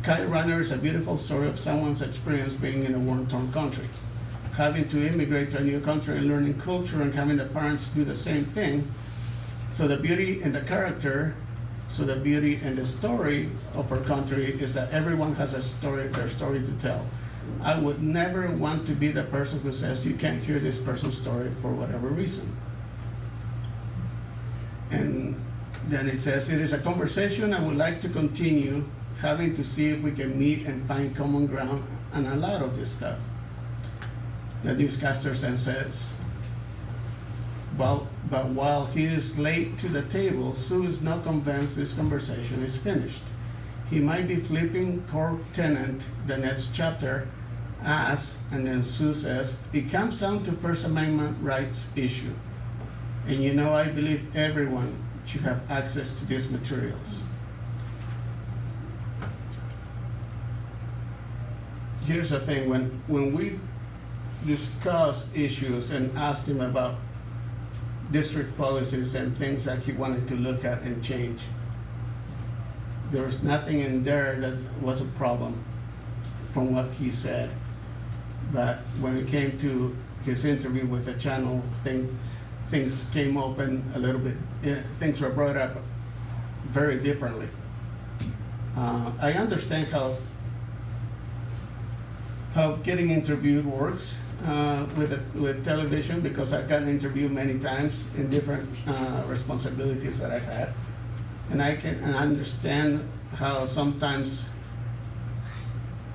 Speaker 7: Kite Runner is a beautiful story of someone's experience being in a war-torn country. Having to immigrate to a new country and learning culture and having the parents do the same thing. So the beauty and the character, so the beauty and the story of our country is that everyone has a story, their story to tell. I would never want to be the person who says you can't hear this person's story for whatever reason. And then it says, it is a conversation I would like to continue having to see if we can meet and find common ground on a lot of this stuff. The newscaster then says, well, but while he is late to the table, Sue is not convinced this conversation is finished. He might be flipping court tenant the next chapter as, and then Sue says, it comes down to First Amendment rights issue. And you know, I believe everyone should have access to these materials. Here's the thing, when we discussed issues and asked him about district policies and things that he wanted to look at and change, there was nothing in there that was a problem from what he said. But when it came to his interview with the channel thing, things came open a little bit, things were brought up very differently. I understand how getting interviewed works with television, because I've gotten interviewed many times in different responsibilities that I've had. And I can understand how sometimes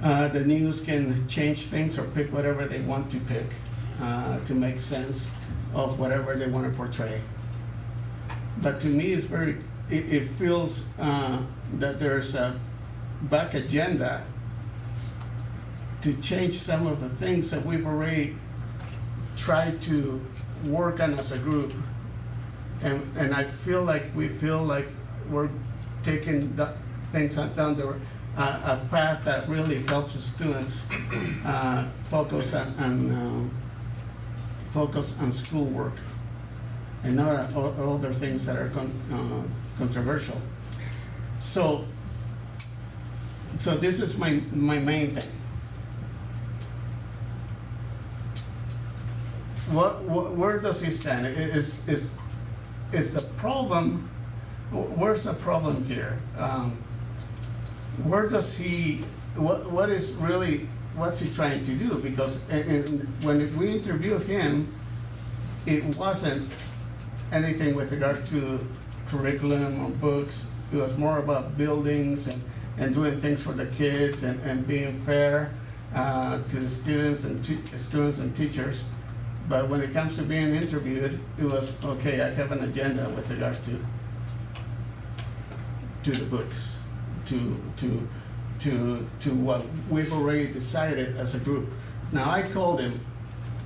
Speaker 7: the news can change things or pick whatever they want to pick to make sense of whatever they want to portray. But to me, it's it feels that there's a back agenda to change some of the things that we've already tried to work on as a group. And I feel like we're taking things down a path that really helps the students focus on schoolwork and not other things that are controversial. So this is my main thing. Where does he stand? Is the problem? Where's the problem here? Where does he? What's he trying to do? Because when we interviewed him, it wasn't anything with regards to curriculum or books. It was more about buildings and doing things for the kids and being fair to the students and teachers. But when it comes to being interviewed, it was, okay, I have an agenda with regards to the books, to what we've already decided as a group. Now, I called him,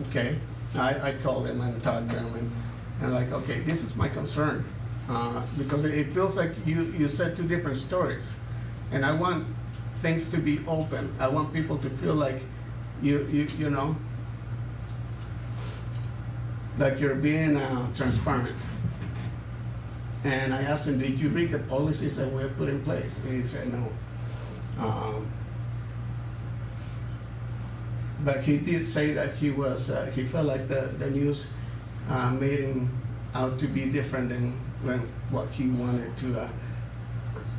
Speaker 7: okay? I called him and talked to him and like, okay, this is my concern. Because it feels like you said two different stories. And I want things to be open. I want people to feel like you know, like you're being transparent. And I asked him, did you read the policies that we have put in place? And he said no. But he did say that he felt like the news made him out to be different than what he wanted to,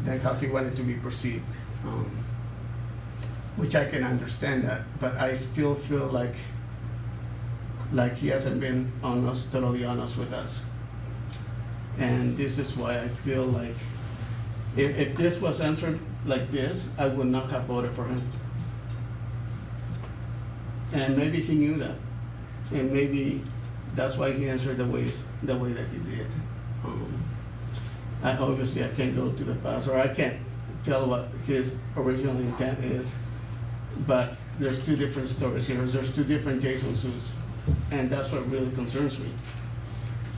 Speaker 7: than how he wanted to be perceived. Which I can understand that, but I still feel like he hasn't been totally honest with us. And this is why I feel like if this was answered like this, I would not have voted for him. And maybe he knew that. And maybe that's why he answered the way that he did. Obviously I can't go to the past, or I can't tell what his original intent is, but there's two different stories here. There's two different Jason Sues. And that's what really concerns me.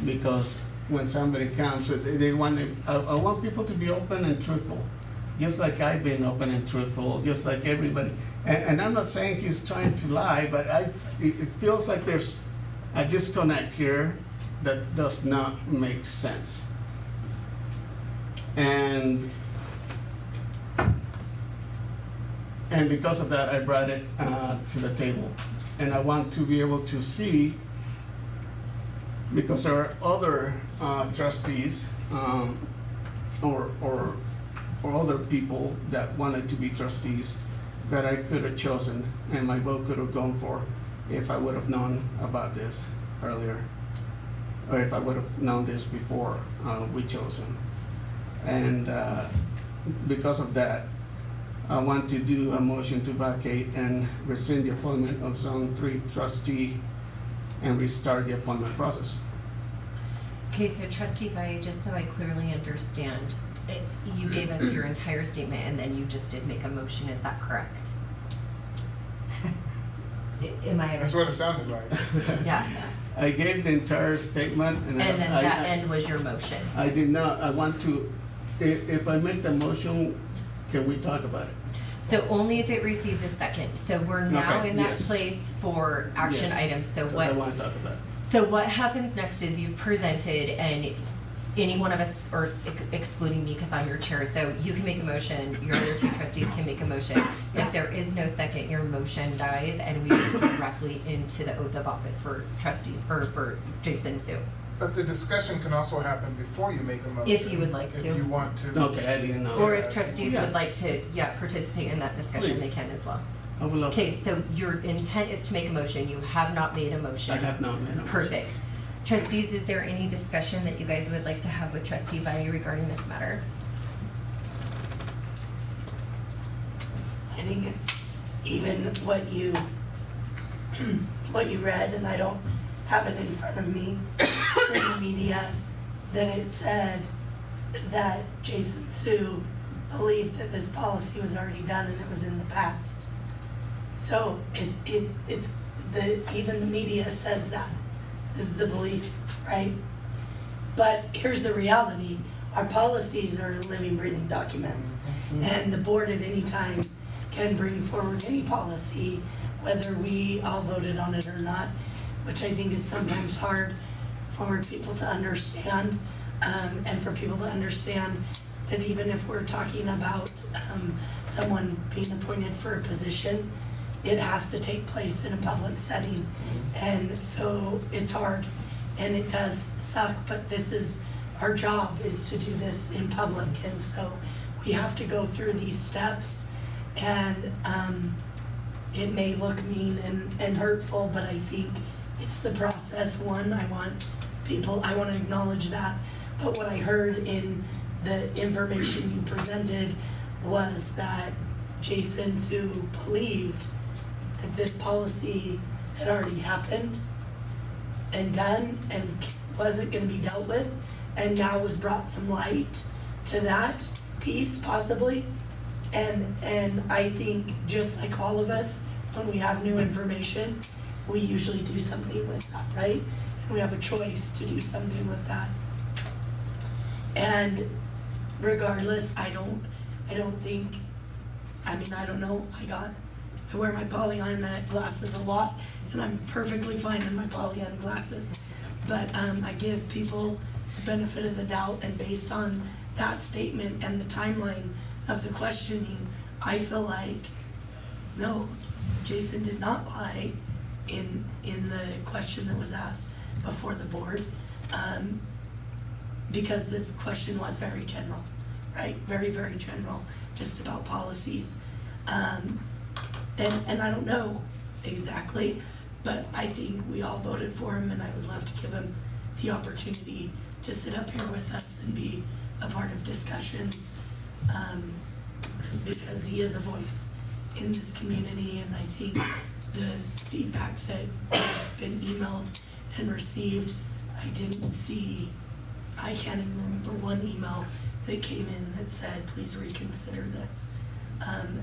Speaker 7: Because when somebody comes, I want people to be open and truthful. Just like I've been open and truthful, just like everybody. And I'm not saying he's trying to lie, but it feels like there's a disconnect here that does not make sense. And because of that, I brought it to the table. And I want to be able to see, because there are other trustees or other people that wanted to be trustees that I could have chosen, and my vote could have gone for if I would have known about this earlier, or if I would have known this before we chose him. And because of that, I want to do a motion to vacate and rescind the appointment of Zone 3 trustee and restart the appointment process.
Speaker 1: Okay, so trustee Valle, just so I clearly understand, you gave us your entire statement and then you just did make a motion, is that correct? Am I
Speaker 3: That's what it
Speaker 1: understanding?
Speaker 3: sounded like.
Speaker 1: Yeah,
Speaker 7: I gave the entire statement and.
Speaker 1: and then
Speaker 7: I-
Speaker 1: that end was your motion.
Speaker 7: I did not, I want to, if I make the motion, can we talk about it?
Speaker 1: So only if it receives a second, so we're now
Speaker 7: Okay,
Speaker 1: in that
Speaker 7: yes.
Speaker 1: place for action
Speaker 7: Yes,
Speaker 1: items, so
Speaker 7: Because I
Speaker 1: what?
Speaker 7: want to talk about it.
Speaker 1: So what happens next is you've presented and any one of us, or excluding me because I'm your chair, so you can make a motion, your other two trustees can make a motion. If there is no second, your motion dies and we go directly into the oath of office for trustee, or for Jason Sue.
Speaker 3: But the discussion can also happen before you make a motion.
Speaker 1: If you would like to.
Speaker 3: If you want to.
Speaker 7: Okay, I didn't know.
Speaker 1: Or if trustees
Speaker 7: Yeah.
Speaker 1: would like to, participate in that discussion,
Speaker 7: Please.
Speaker 1: they can as well.
Speaker 7: I will.
Speaker 1: Okay, so your intent is to make a motion, you have not made a motion.
Speaker 7: I have not made a motion.
Speaker 1: Perfect. Trustees, is there any discussion that you guys would like to have with trustee Valle regarding this matter?
Speaker 10: I think it's even what you read, and I don't have it in front of me, in the media, that it said that Jason Sue believed that this policy was already done and it was in the past. So it's even the media says that is the belief, right? But here's the reality, our policies are living, breathing documents. And the board at any time can bring forward any policy, whether we all voted on it or not, which I think is sometimes hard for people to understand, and for people to understand that even if we're talking about someone being appointed for a position, it has to take place in a public setting. And so it's hard and it does suck, but this is, our job is to do this in public. And so we have to go through these steps, and it may look mean and hurtful, but I think it's the process. One, I want to acknowledge that. But what I heard in the information you presented was that Jason Sue believed that this policy had already happened and done and wasn't gonna be dealt with, and now was brought some light to that piece possibly. And I think just like all of us, when we have new information, we usually do something with that, right? And we have a choice to do something with that. And regardless, I don't think, I don't know, I wear my Pollyanna glasses a lot, and I'm perfectly fine in my Pollyanna glasses. But I give people the benefit of the doubt, and based on that statement and the timeline of the questioning, I feel like, no, Jason did not lie in the question that was asked before the board, because the question was very general, right? Very, very general, just about policies. And I don't know exactly, but I think we all voted for him, and I would love to give him the opportunity to sit up here with us and be a part of discussions, because he is a voice in this community, and I think the feedback that have been emailed and received, I can't even remember one email that came in that said, please reconsider this.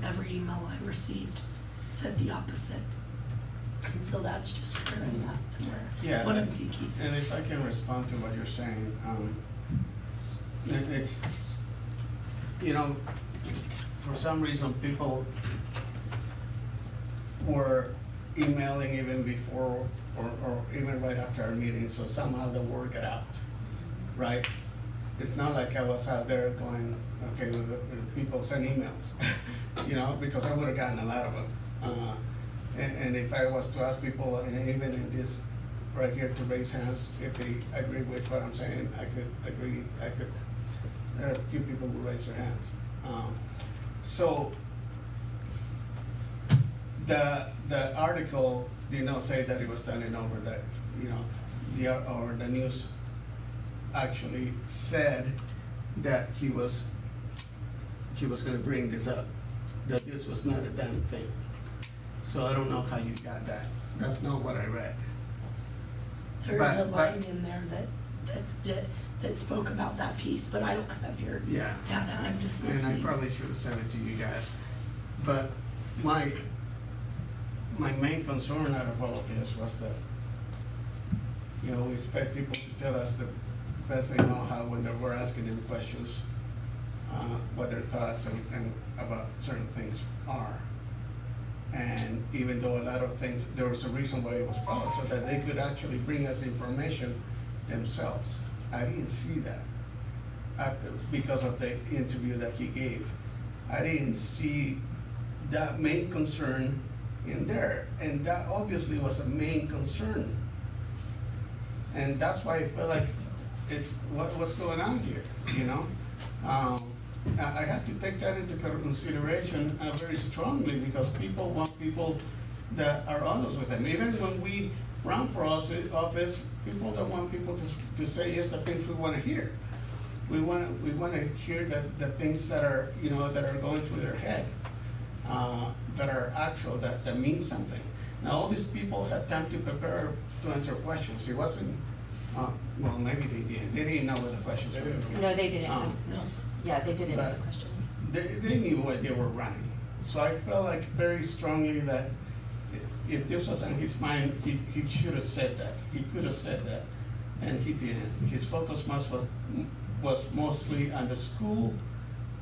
Speaker 10: Every email I received said the opposite. And so that's just where I'm at and
Speaker 7: Yeah,
Speaker 10: what I'm thinking.
Speaker 7: and if I can respond to what you're saying, it's, for some reason, people were emailing even before or even right after our meeting, so somehow the word got out, right? It's not like I was out there going, okay, people send emails, because I would have gotten a lot of them. And if I was to ask people, and even in this right here, to raise hands, if they agree with what I'm saying, I could agree, there are a few people who raise their hands. So the article did not say that it was turning over that, the news actually said that he was gonna bring this up, that this was not a damn thing. So I don't know how you got that. That's not what I read.
Speaker 10: There is a
Speaker 7: But-
Speaker 10: line in there that that spoke about that piece, but I don't have your
Speaker 7: Yeah.
Speaker 10: data, I'm just
Speaker 7: And I
Speaker 10: listening.
Speaker 7: probably should have sent it to you guys. But my main concern out of all of this was that, you know, we expect people to tell us the best they know how when we're asking them questions, what their thoughts and about certain things are. And even though a lot of things, there was a reason why it was brought, so that they could actually bring us information themselves. I didn't see that because of the interview that he gave. I didn't see that main concern in there, and that obviously was a main concern. And that's why I feel like it's, what's going on here, you know? I have to take that into consideration very strongly, because people want people that are honest with them. Even when we run for office, people don't want people to say yes the things we want to hear. We want to hear the things that are, you know, that are going through their head, that are actual, that mean something. Now, all these people had time to prepare to answer questions. It wasn't, well, maybe they didn't. They didn't know what the questions were.
Speaker 1: No, they didn't.
Speaker 10: No.
Speaker 1: Yeah, they didn't know
Speaker 7: But
Speaker 1: the questions.
Speaker 7: they knew what they were running. So I felt like very strongly that if this was on his mind, he should have said that. He could have said that, and he didn't. His focus was mostly on the school,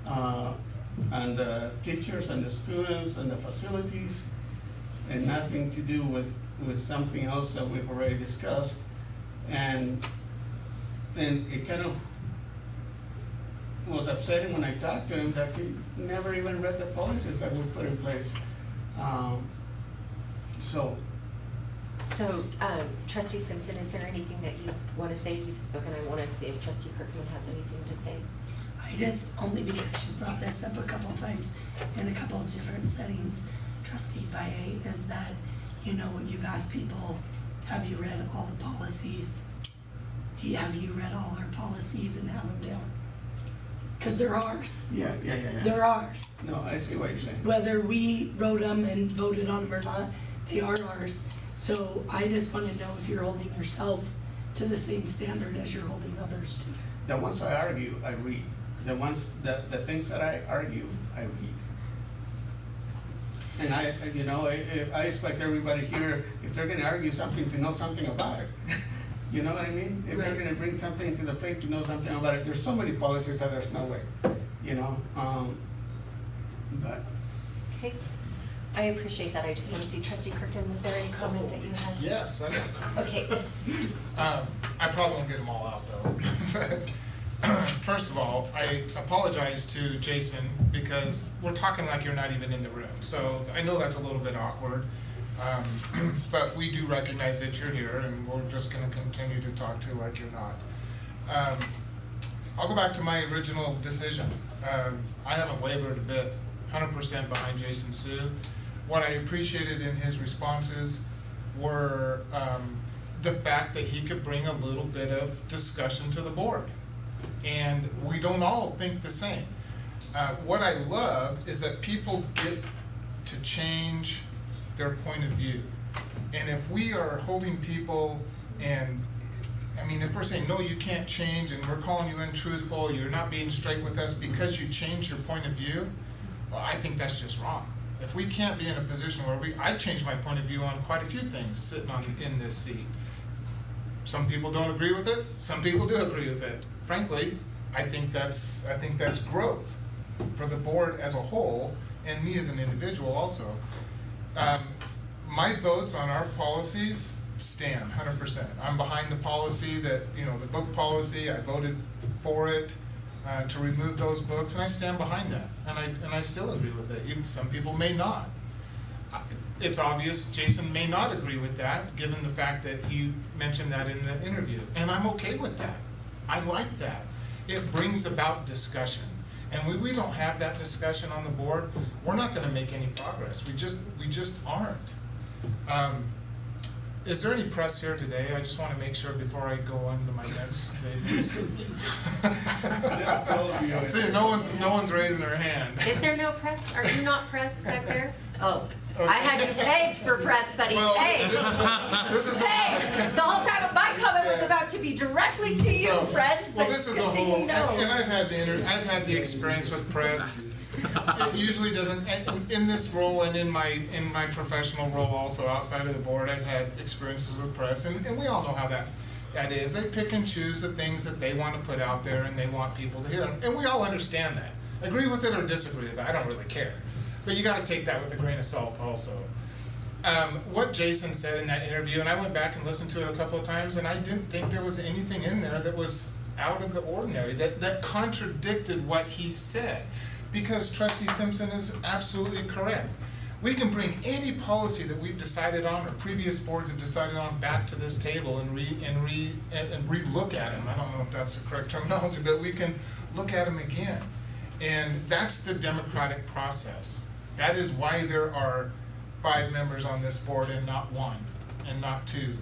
Speaker 7: and the teachers and the students and the facilities, and nothing to do with something else that we've already discussed. And it kind of was upsetting when I talked to him that he never even read the policies that we put in place.
Speaker 1: So, Trustee Simpson, is there anything that you want to say? You've spoken. I want to see if Trustee Kirkman has anything to say.
Speaker 10: I just, only because you brought this up a couple times in a couple of different settings, Trustee Valle, is that, you know, you've asked people, have you read all the policies? Have you read all our policies and have them down? Because they're ours.
Speaker 7: Yeah.
Speaker 10: They're ours.
Speaker 7: No, I see what you're saying.
Speaker 10: Whether we wrote them and voted on them or not, they are ours. So I just want to know if you're holding yourself to the same standard as you're holding others to.
Speaker 7: The ones I argue, I read. The things that I argue, I read. And I expect everybody here, if they're gonna argue something, to know something about it. You know what I mean? If they're
Speaker 10: Right.
Speaker 7: gonna bring something to the plate, to know something about it. There's so many policies that there's no way, you know? But
Speaker 1: Okay. I appreciate that. I just want to see Trustee Kirkman. Was there any comment that you had?
Speaker 3: Yes, I know.
Speaker 1: Okay.
Speaker 3: I probably won't get them all out, though. First of all, I apologize to Jason, because we're talking like you're not even in the room. So I know that's a little bit awkward, but we do recognize that you're here, and we're just gonna continue to talk to you like you're not. I'll go back to my original decision. I haven't wavered a bit, 100% behind Jason Sue. What I appreciated in his responses were the fact that he could bring a little bit of discussion to the board. And we don't all think the same. What I love is that people get to change their point of view. And if we are holding people and, I mean, if we're saying, no, you can't change, and we're calling you untruthful, you're not being straight with us because you changed your point of view, well, I think that's just wrong. If we can't be in a position where I've changed my point of view on quite a few things sitting in this seat. Some people don't agree with it, some people do agree with it. Frankly, I think that's growth for the board as a whole, and me as an individual also. My votes on our policies stand 100%. I'm behind the policy that, you know, the book policy, I voted for it, to remove those books, and I stand behind that, and I still agree with it. Even some people may not. It's obvious Jason may not agree with that, given the fact that he mentioned that in the interview, and I'm okay with that. I like that. It brings about discussion, and we don't have that discussion on the board, we're not going to make any progress. We just aren't. Is there any press here today? I just want to make sure before I go on to my next statement. See, no one's raising their hand.
Speaker 1: Is there no press? Are you not pressed back there? Oh, okay. I had you pegged for press, buddy.
Speaker 3: Well,
Speaker 1: Hey,
Speaker 3: this is
Speaker 1: hey, the whole time my comment was about to be directly to you,
Speaker 3: So,
Speaker 1: friend,
Speaker 3: well,
Speaker 1: but
Speaker 3: this is a
Speaker 1: good thing
Speaker 3: whole,
Speaker 1: you know.
Speaker 3: and I've had the experience with press. It usually doesn't, in this role and in my professional role also outside of the board, I've had experiences with press, and we all know how that is. They pick and choose the things that they want to put out there and they want people to hear, and we all understand that. Agree with it or disagree with it, I don't really care. But you gotta take that with a grain of salt also. What Jason said in that interview, and I went back and listened to it a couple of times, and I didn't think there was anything in there that was out of the ordinary, that contradicted what he said. Because Trustee Simpson is absolutely correct. We can bring any policy that we've decided on or previous boards have decided on back to this table and re-look at them. I don't know if that's the correct terminology, but we can look at them again. And that's the democratic process. That is why there are 5 members on this board and not 1 and not 2.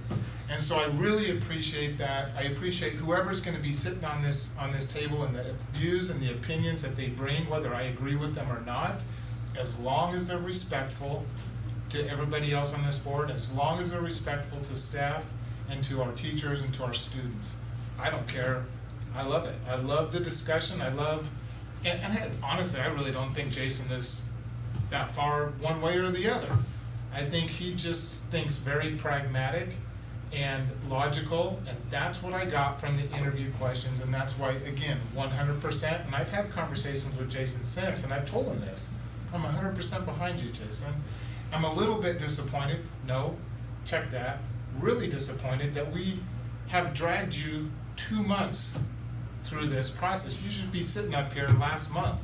Speaker 3: And so I really appreciate that. I appreciate whoever's gonna be sitting on this table and the views and the opinions that they bring, whether I agree with them or not, as long as they're respectful to everybody else on this board, as long as they're respectful to staff and to our teachers and to our students. I don't care. I love it. I love the discussion. And honestly, I really don't think Jason is that far one way or the other. I think he just thinks very pragmatic and logical, and that's what I got from the interview questions, and that's why, again, 100%, and I've had conversations with Jason since, and I've told him this, I'm 100% behind you, Jason. I'm a little bit disappointed, no, check that, really disappointed that we have dragged you 2 months through this process. You should be sitting up here last month.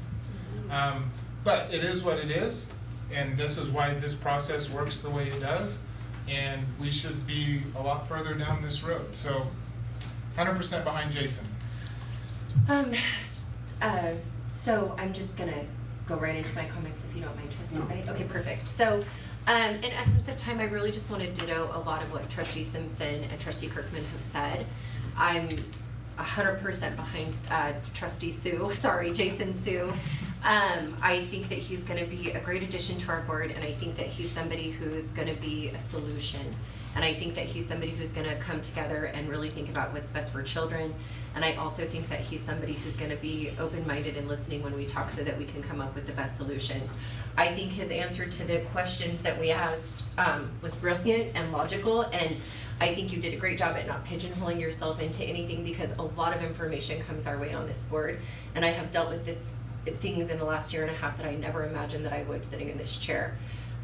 Speaker 3: But it is what it is, and this is why this process works the way it does, and we should be a lot further down this road. So 100% behind Jason.
Speaker 1: So I'm just gonna go right into my comments if you don't mind, Trustee White. Okay, perfect. So, in essence of time, I really just want to ditto a lot of what Trustee Simpson and Trustee Kirkman have said. I'm 100% behind Jason Sue. I think that he's gonna be a great addition to our board, and I think that he's somebody who's gonna be a solution. And I think that he's somebody who's gonna come together and really think about what's best for children. And I also think that he's somebody who's gonna be open-minded and listening when we talk so that we can come up with the best solutions. I think his answer to the questions that we asked was brilliant and logical, and I think you did a great job at not pigeonholing yourself into anything, because a lot of information comes our way on this board, and I have dealt with things in the last year and a half that I never imagined that I would sitting in this chair.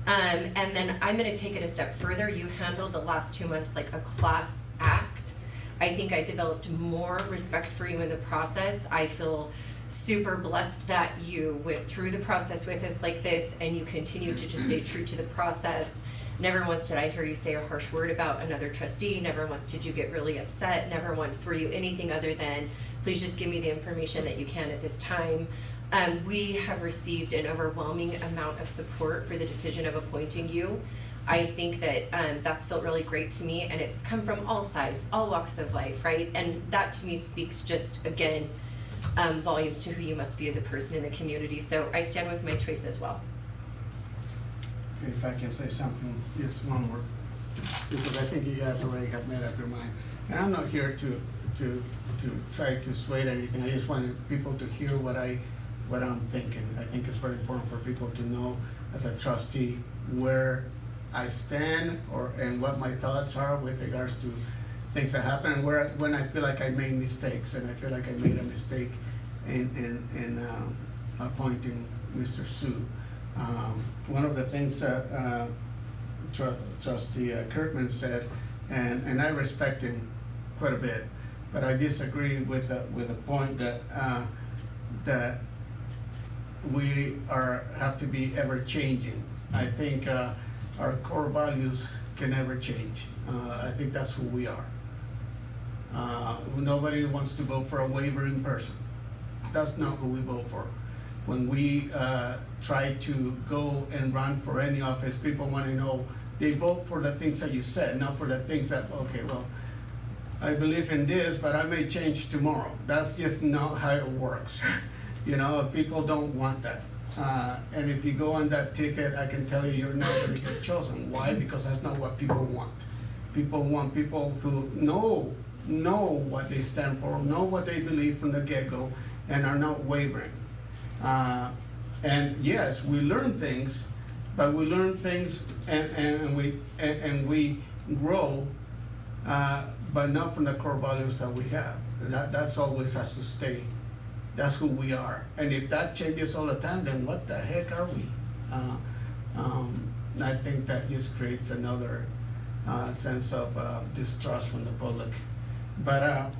Speaker 1: And then I'm gonna take it a step further. You handled the last 2 months like a class act. I think I developed more respect for you in the process. I feel super blessed that you went through the process with us like this, and you continue to just stay true to the process. Never once did I hear you say a harsh word about another trustee. Never once did you get really upset. Never once were you anything other than, please just give me the information that you can at this time. We have received an overwhelming amount of support for the decision of appointing you. I think that that's felt really great to me, and it's come from all sides, all walks of life, right? And that to me speaks just, again, volumes to who you must be as a person in the community. So I stand with my choice as well.
Speaker 7: If I can say something, just one word, because I think you guys already have made up your mind. And I'm not here to try to sway anything. I just wanted people to hear what I'm thinking. I think it's very important for people to know as a trustee where I stand and what my thoughts are with regards to things that happen, and when I feel like I made mistakes, and I feel like I made a mistake in appointing Mr. Sue. One of the things that Trustee Kirkman said, and I respect him quite a bit, but I disagree with the point that we have to be ever changing. I think our core values can never change. I think that's who we are. Nobody wants to vote for a wavering person. That's not who we vote for. When we try to go and run for any office, people want to know, they vote for the things that you said, not for the things that, okay, well, I believe in this, but I may change tomorrow. That's just not how it works. You know, people don't want that. And if you go on that ticket, I can tell you you're not going to get chosen. Why? Because that's not what people want. People want people who know know what they stand for, know what they believe from the get-go, and are not wavering. And yes, we learn things, but we learn things and we grow, but not from the core values that we have. That's always has to stay. That's who we are. And if that changes all the time, then what the heck are we? I think that just creates another sense of distrust from the public. But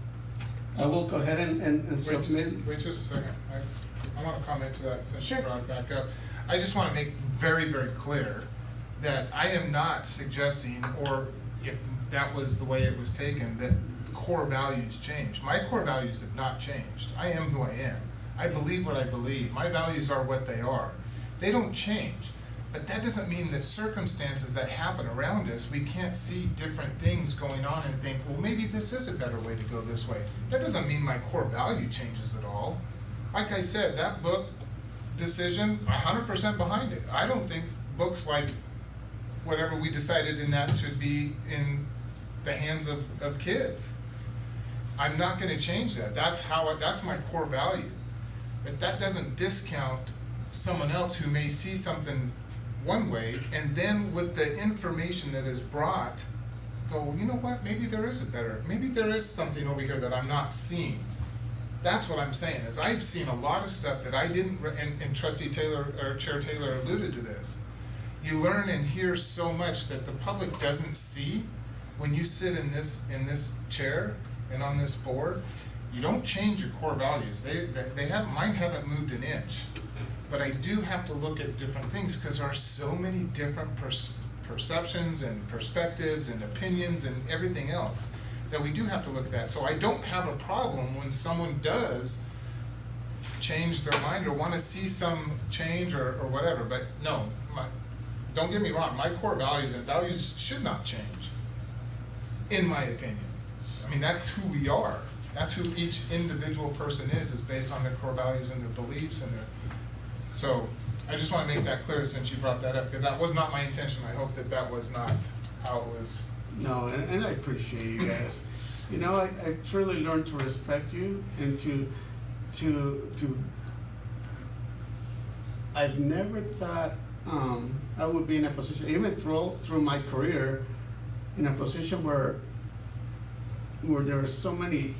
Speaker 7: I will go ahead and submit.
Speaker 3: Wait just a second. I want to comment to that since you
Speaker 6: Sure.
Speaker 3: brought it back up. I just want to make very, very clear that I am not suggesting, or if that was the way it was taken, that core values change. My core values have not changed. I am who I am. I believe what I believe. My values are what they are. They don't change. But that doesn't mean that circumstances that happen around us, we can't see different things going on and think, well, maybe this is a better way to go this way. That doesn't mean my core value changes at all. Like I said, that book decision, 100% behind it. I don't think books like whatever we decided in that should be in the hands of kids. I'm not gonna change that. That's my core value. But that doesn't discount someone else who may see something one way, and then with the information that is brought, go, well, you know what, maybe there is something over here that I'm not seeing. That's what I'm saying, is I've seen a lot of stuff that I didn't, and Trustee Taylor, or Chair Taylor alluded to this. You learn and hear so much that the public doesn't see when you sit in this chair and on this board. You don't change your core values. Mine haven't moved an inch. But I do have to look at different things because there are so many different perceptions and perspectives and opinions and everything else that we do have to look at that. So I don't have a problem when someone does change their mind or want to see some change or whatever. But no, don't get me wrong, my core values and values should not change, in my opinion. I mean, that's who we are. That's who each individual person is based on their core values and their beliefs and their. So I just want to make that clear since you brought that up, because that was not my intention. I hope that was not how it was.
Speaker 7: No, and I appreciate you guys. You know, I truly learned to respect you and to I've never thought I would be in a position, even through my career, in a position where there are so many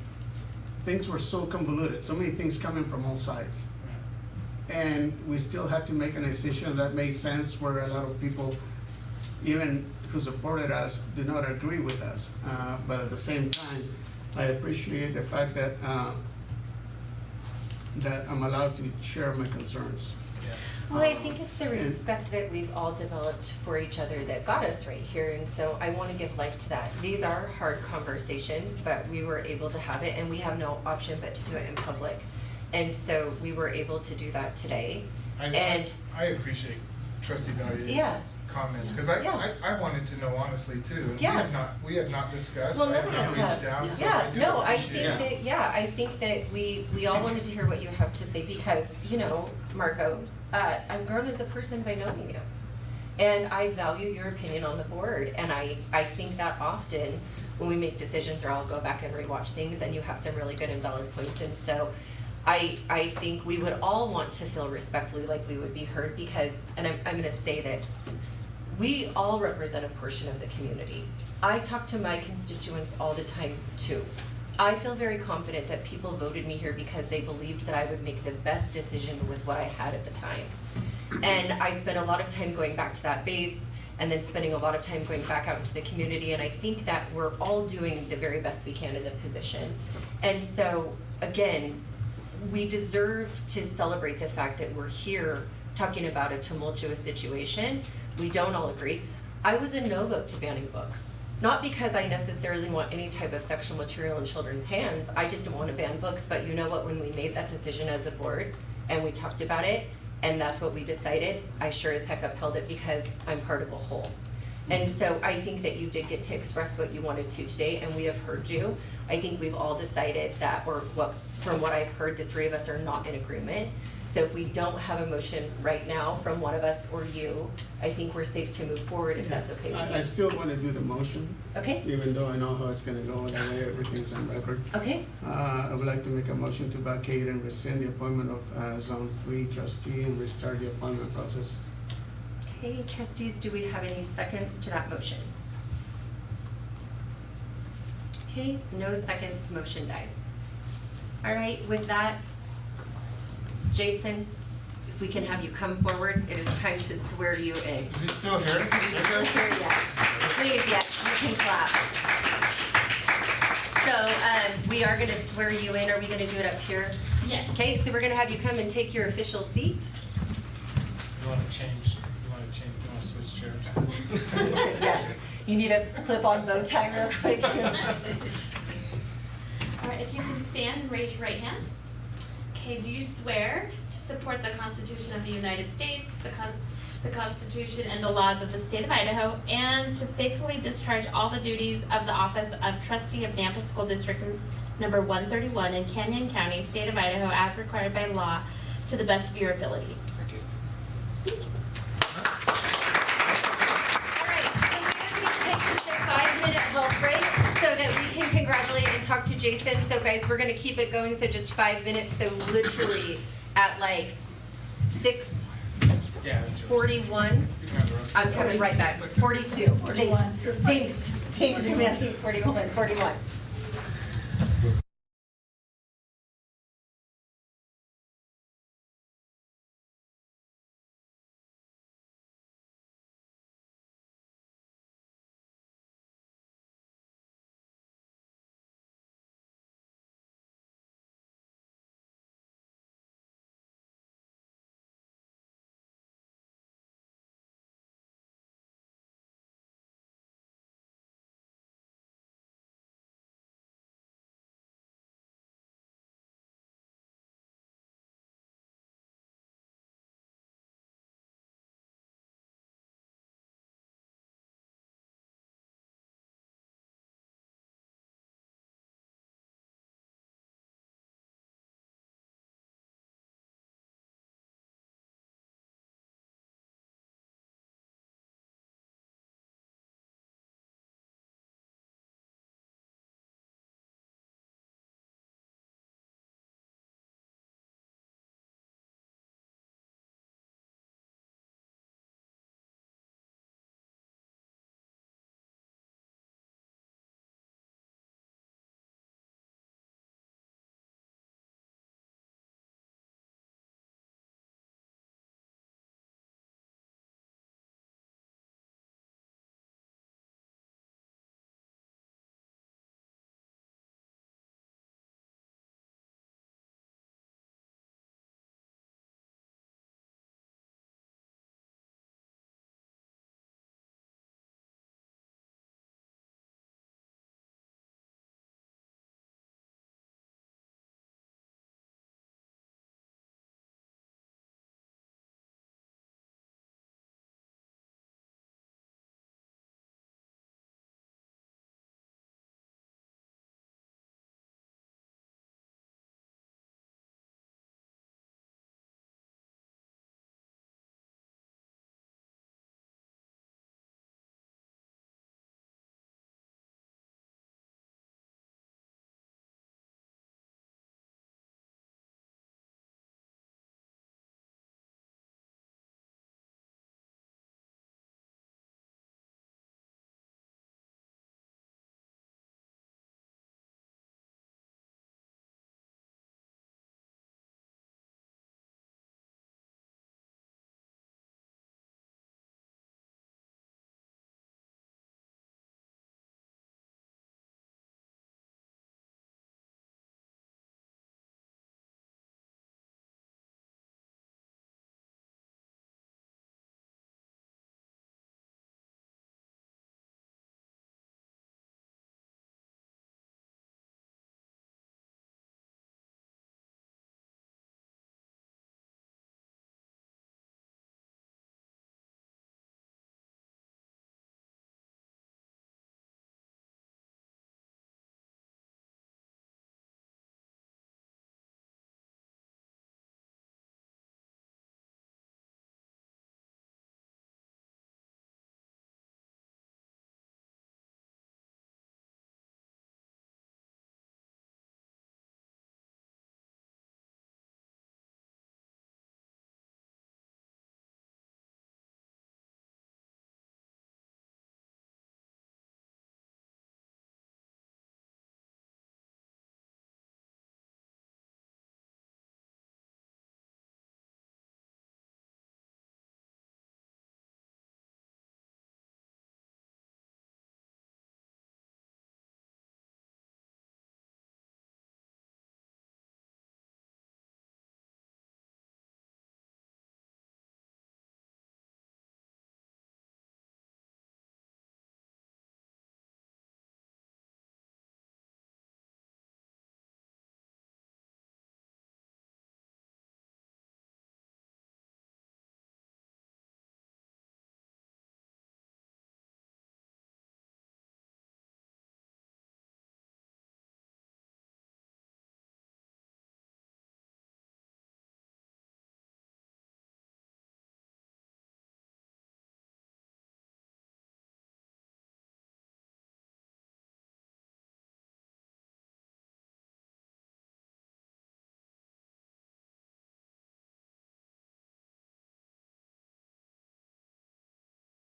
Speaker 7: things were so convoluted, so many things coming from all sides. And we still had to make a decision that made sense, where a lot of people, even who supported us, do not agree with us. But at the same time, I appreciate the fact that that I'm allowed to share my concerns.
Speaker 1: Well, I think it's the respect that we've all developed for each other that got us right here, and so I want to give life to that. These are hard conversations, but we were able to have it, and we have no option but to do it in public. And so we were able to do that today.
Speaker 3: I appreciate Trustee Dahlia's comments, because I wanted to know honestly too. And we have not discussed,
Speaker 1: well,
Speaker 3: I
Speaker 1: none
Speaker 3: have
Speaker 1: of
Speaker 3: not
Speaker 1: us
Speaker 3: reached
Speaker 1: have.
Speaker 3: out, so
Speaker 1: Yeah,
Speaker 3: I do
Speaker 1: no, I
Speaker 3: appreciate
Speaker 1: think
Speaker 3: it.
Speaker 1: that, I think that we all wanted to hear what you have to say, because, you know, Marco, I'm grown as a person by knowing you. And I value your opinion on the board, and I think that often when we make decisions, or I'll go back and rewatch things, and you have some really good and valid points, and so I think we would all want to feel respectfully like we would be heard, because, and I'm gonna say this, we all represent a portion of the community. I talk to my constituents all the time too. I feel very confident that people voted me here because they believed that I would make the best decision with what I had at the time. And I spent a lot of time going back to that base, and then spending a lot of time going back out into the community, and I think that we're all doing the very best we can in the position. And so, again, we deserve to celebrate the fact that we're here talking about a tumultuous situation. We don't all agree. I was a no vote to banning books. Not because I necessarily want any type of sexual material in children's hands, I just don't want to ban books, but you know what, when we made that decision as a board, and we talked about it, and that's what we decided, I sure as heck upheld it because I'm part of a whole. And so I think that you did get to express what you wanted to today, and we have heard you. I think we've all decided that, from what I've heard, the three of us are not in agreement. So if we don't have a motion right now from one of us or you, I think we're safe to move forward if that's okay with you.
Speaker 7: I still wanna do the motion,
Speaker 1: Okay,
Speaker 7: even though I know how it's gonna go, that way everything's on record.
Speaker 1: okay,
Speaker 7: I would like to make a motion to vacate and rescind the appointment of Zone 3 trustee and restart the appointment process.
Speaker 1: okay, trustees, do we have any seconds to that motion? Okay, no seconds, motion dies. All right, with that, Jason, if we can have you come forward, it is time to swear you in.
Speaker 3: Is he still here?
Speaker 1: He's still here, yes. Please, yes, you can clap. So, we are gonna swear you in. Are we gonna do it up here?
Speaker 9: Yes.
Speaker 1: Okay, so we're gonna have you come and take your official seat.
Speaker 3: You wanna switch chairs?
Speaker 1: Yeah, you need a clip-on bow tie real quick.
Speaker 9: All right, if you can stand and raise your right hand. Okay, do you swear to support the Constitution of the United States, the Constitution and the laws of the state of Idaho, and to faithfully discharge all the duties of the office of trustee of Nampa School District number 131 in Canyon County, state of Idaho, as required by law, to the best of your ability?
Speaker 1: All right, so we're gonna take just a 5-minute health break so that we can congratulate and talk to Jason. So guys, we're gonna keep it going, so just 5 minutes, so literally at like 6:41, I'm coming right back. 42.
Speaker 10: 41.
Speaker 1: Thanks, Mandy. 41.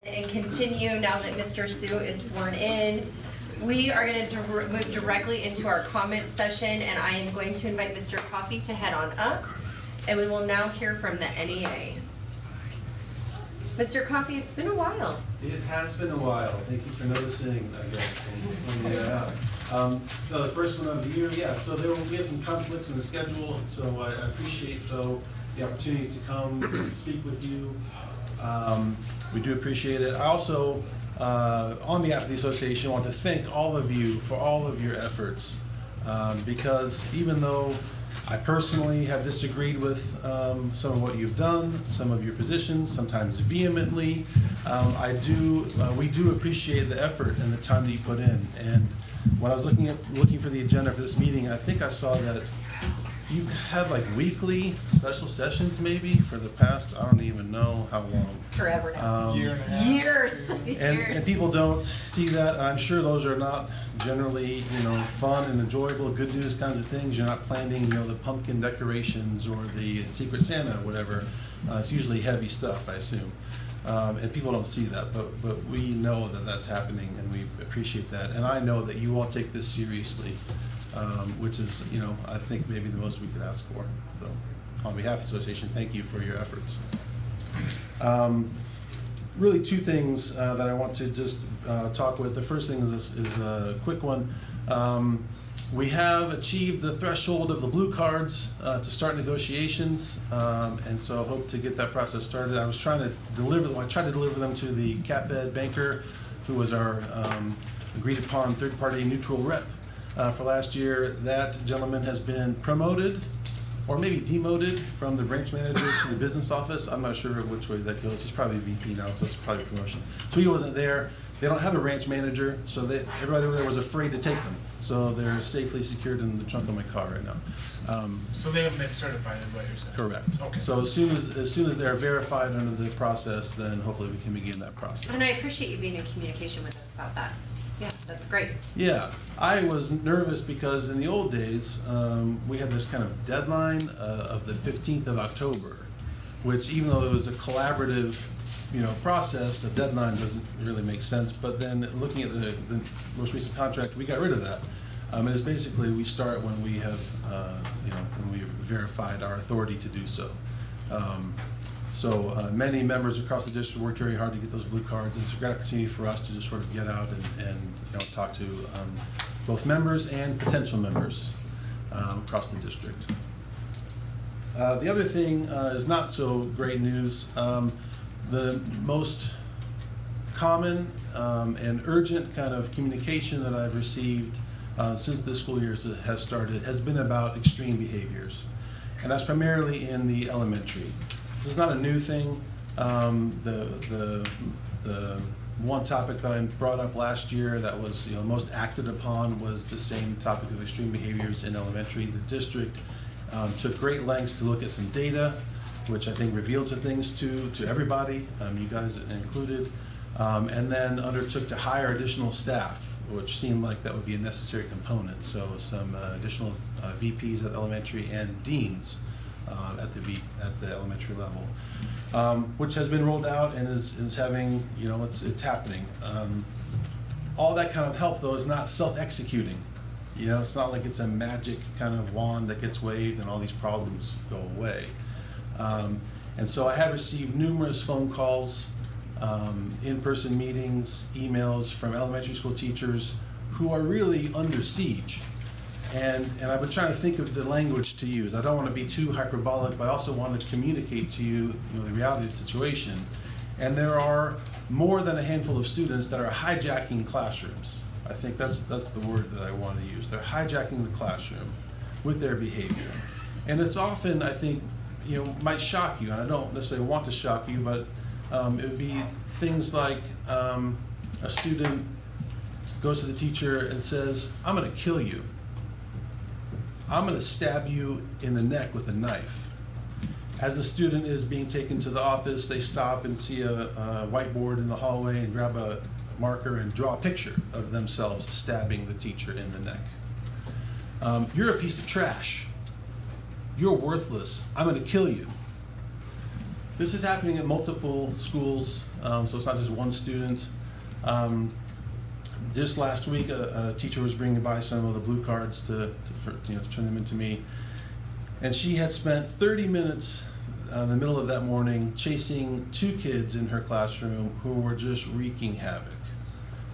Speaker 1: And continue now that Mr. Sue is sworn in. We are going to move directly into our comment session, and I am going to invite Mr. Coffey to head on up, and we will now hear from the NEA. Mr. Coffey, it's been a while.
Speaker 11: It has been a while. Thank you for noticing, I guess, and pointing that out. No, the first one of the year, yeah, so we had some conflicts in the schedule, so I appreciate, though, the opportunity to come and speak with you. We do appreciate it. I also, on behalf of the association, want to thank all of you for all of your efforts, because even though I personally have disagreed with some of what you've done, some of your positions, sometimes vehemently, we do appreciate the effort and the time that you put in. And when I was looking for the agenda for this meeting, I think I saw that you've had like weekly special sessions maybe for the past, I don't even know how long.
Speaker 1: Forever now.
Speaker 3: Year and a half.
Speaker 1: Years.
Speaker 11: And people don't see that, and I'm sure those are not generally, fun and enjoyable, good news kinds of things. You're not planning, the pumpkin decorations or the Secret Santa or whatever. It's usually heavy stuff, I assume. And people don't see that, but we know that that's happening, and we appreciate that. And I know that you all take this seriously, which is, I think maybe the most we could ask for. So on behalf of the association, thank you for your efforts. Really two things that I want to just talk with. The first thing is a quick one. We have achieved the threshold of the blue cards to start negotiations, and so I hope to get that process started. I tried to deliver them to the CapEd banker, who was our agreed upon third-party neutral rep for last year. That gentleman has been promoted, or maybe demoted, from the branch manager to the business office. I'm not sure which way that goes. He's probably VP now, so it's probably a promotion. So he wasn't there. They don't have a branch manager, so everybody over there was afraid to take them. So they're safely secured in the trunk of my car right now.
Speaker 3: So they haven't been certified, is what you're saying?
Speaker 11: Correct.
Speaker 3: Okay.
Speaker 11: So as soon as they're verified under the process, then hopefully we can begin that process.
Speaker 1: And I appreciate you being in communication with us about that. Yeah, that's great.
Speaker 11: Yeah, I was nervous because in the old days, we had this kind of deadline of the 15th of October, which even though it was a collaborative, process, the deadline doesn't really make sense. But then looking at the most recent contract, we got rid of that. And it's basically we start when we have, when we've verified our authority to do so. So many members across the district worked very hard to get those blue cards. It's a great opportunity for us to just sort of get out and talk to both members and potential members across the district. The other thing is not so great news. The most common and urgent kind of communication that I've received since this school year has started has been about extreme behaviors. And that's primarily in the elementary. This is not a new thing. The one topic that I brought up last year that was most acted upon was the same topic of extreme behaviors in elementary. The district took great lengths to look at some data, which I think revealed some things to everybody, you guys included, and then undertook to hire additional staff, which seemed like that would be a necessary component. So some additional VPs at the elementary and deans at the elementary level, which has been rolled out and is having, it's happening. All that kind of help, though, is not self-executing. It's not like it's a magic kind of wand that gets waved and all these problems go away. And so I have received numerous phone calls, in-person meetings, emails from elementary school teachers who are really under siege. And I've been trying to think of the language to use. I don't want to be too hyperbolic, but I also want to communicate to you, the reality of the situation. And there are more than a handful of students that are hijacking classrooms. I think that's the word that I want to use. They're hijacking the classroom with their behavior. And it's often, I think, might shock you, and I don't necessarily want to shock you, but it would be things like a student goes to the teacher and says, "I'm going to kill you. I'm going to stab you in the neck with a knife." As the student is being taken to the office, they stop and see a whiteboard in the hallway and grab a marker and draw a picture of themselves stabbing the teacher in the neck. "You're a piece of trash. You're worthless. I'm going to kill you." This is happening at multiple schools, so it's not just one student. Just last week, a teacher was bringing by some of the blue cards to turn them into me. And she had spent 30 minutes in the middle of that morning chasing 2 kids in her classroom who were just wreaking havoc,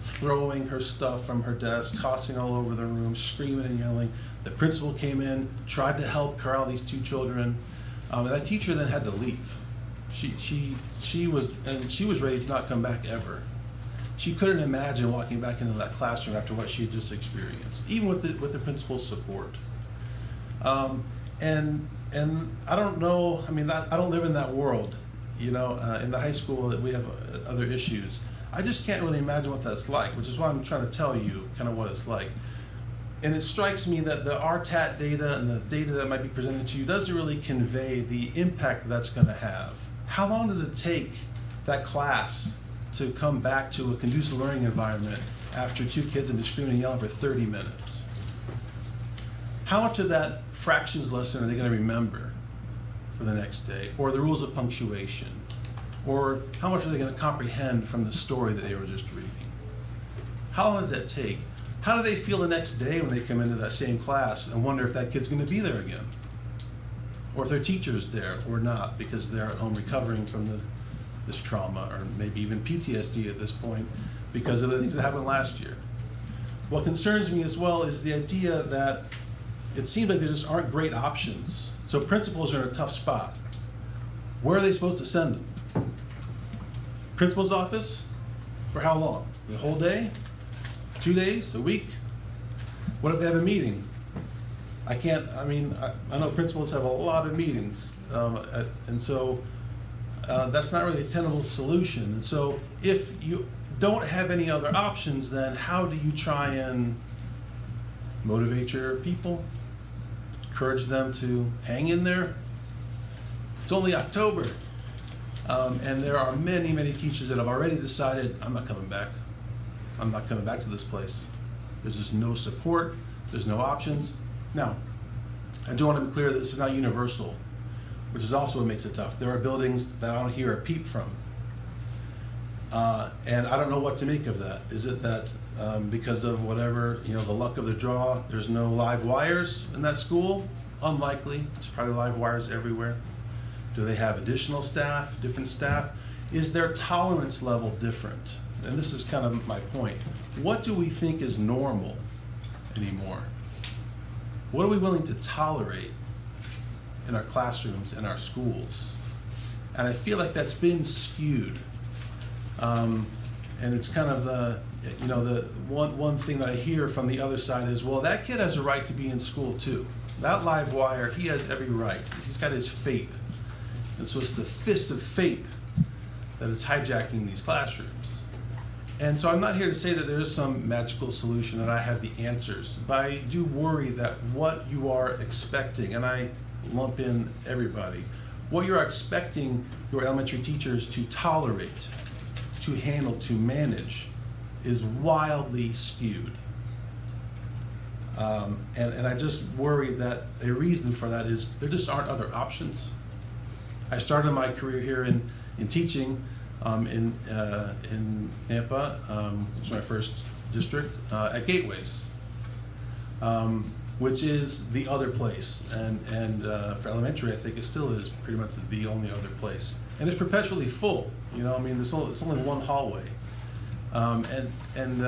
Speaker 11: throwing her stuff from her desk, tossing all over the room, screaming and yelling. The principal came in, tried to help corral these 2 children. And that teacher then had to leave. She was ready to not come back ever. She couldn't imagine walking back into that classroom after what she had just experienced, even with the principal's support. And I don't know. I mean, I don't live in that world. In the high school that we have other issues. I just can't really imagine what that's like, which is why I'm trying to tell you kind of what it's like. And it strikes me that the RTAT data and the data that might be presented to you doesn't really convey the impact that's going to have. How long does it take that class to come back to a conducive learning environment after 2 kids have been screaming and yelling for 30 minutes? How much of that fractions lesson are they going to remember for the next day? Or the rules of punctuation? Or how much are they going to comprehend from the story that they were just reading? How long does that take? How do they feel the next day when they come into that same class and wonder if that kid's going to be there again? Or if their teacher's there or not because they're at home recovering from this trauma, or maybe even PTSD at this point because of the things that happened last year. What concerns me as well is the idea that it seems like there just aren't great options. So principals are in a tough spot. Where are they supposed to send them? Principal's office? For how long? The whole day? 2 days? A week? What if they have a meeting? I know principals have a lot of meetings, and so that's not really a tenable solution. And so if you don't have any other options, then how do you try and motivate your people? Encourage them to hang in there? It's only October. And there are many, many teachers that have already decided, I'm not coming back. I'm not coming back to this place. There's just no support. There's no options. Now, I do want to be clear that this is not universal, which is also what makes it tough. There are buildings that I don't hear a peep from. And I don't know what to make of that. Is it that because of whatever, the luck of the draw, there's no live wires in that school? Unlikely. There's probably live wires everywhere. Do they have additional staff, different staff? Is their tolerance level different? And this is kind of my point. What do we think is normal anymore? What are we willing to tolerate in our classrooms and our schools? And I feel like that's been skewed. And it's kind of the one thing that I hear from the other side is, well, that kid has a right to be in school too. That live wire, he has every right. He's got his FAPE. And so it's the fist of FAPE that is hijacking these classrooms. And so I'm not here to say that there is some magical solution that I have the answers, but I do worry that what you are expecting, and I lump in everybody, what you are expecting your elementary teachers to tolerate, to handle, to manage, is wildly skewed. And I just worry that a reason for that is there just aren't other options. I started my career here in teaching in Nampa, which is my first district, at Gateways, which is the other place. And for elementary, I think it still is pretty much the only other place. And it's perpetually full. It's only one hallway. And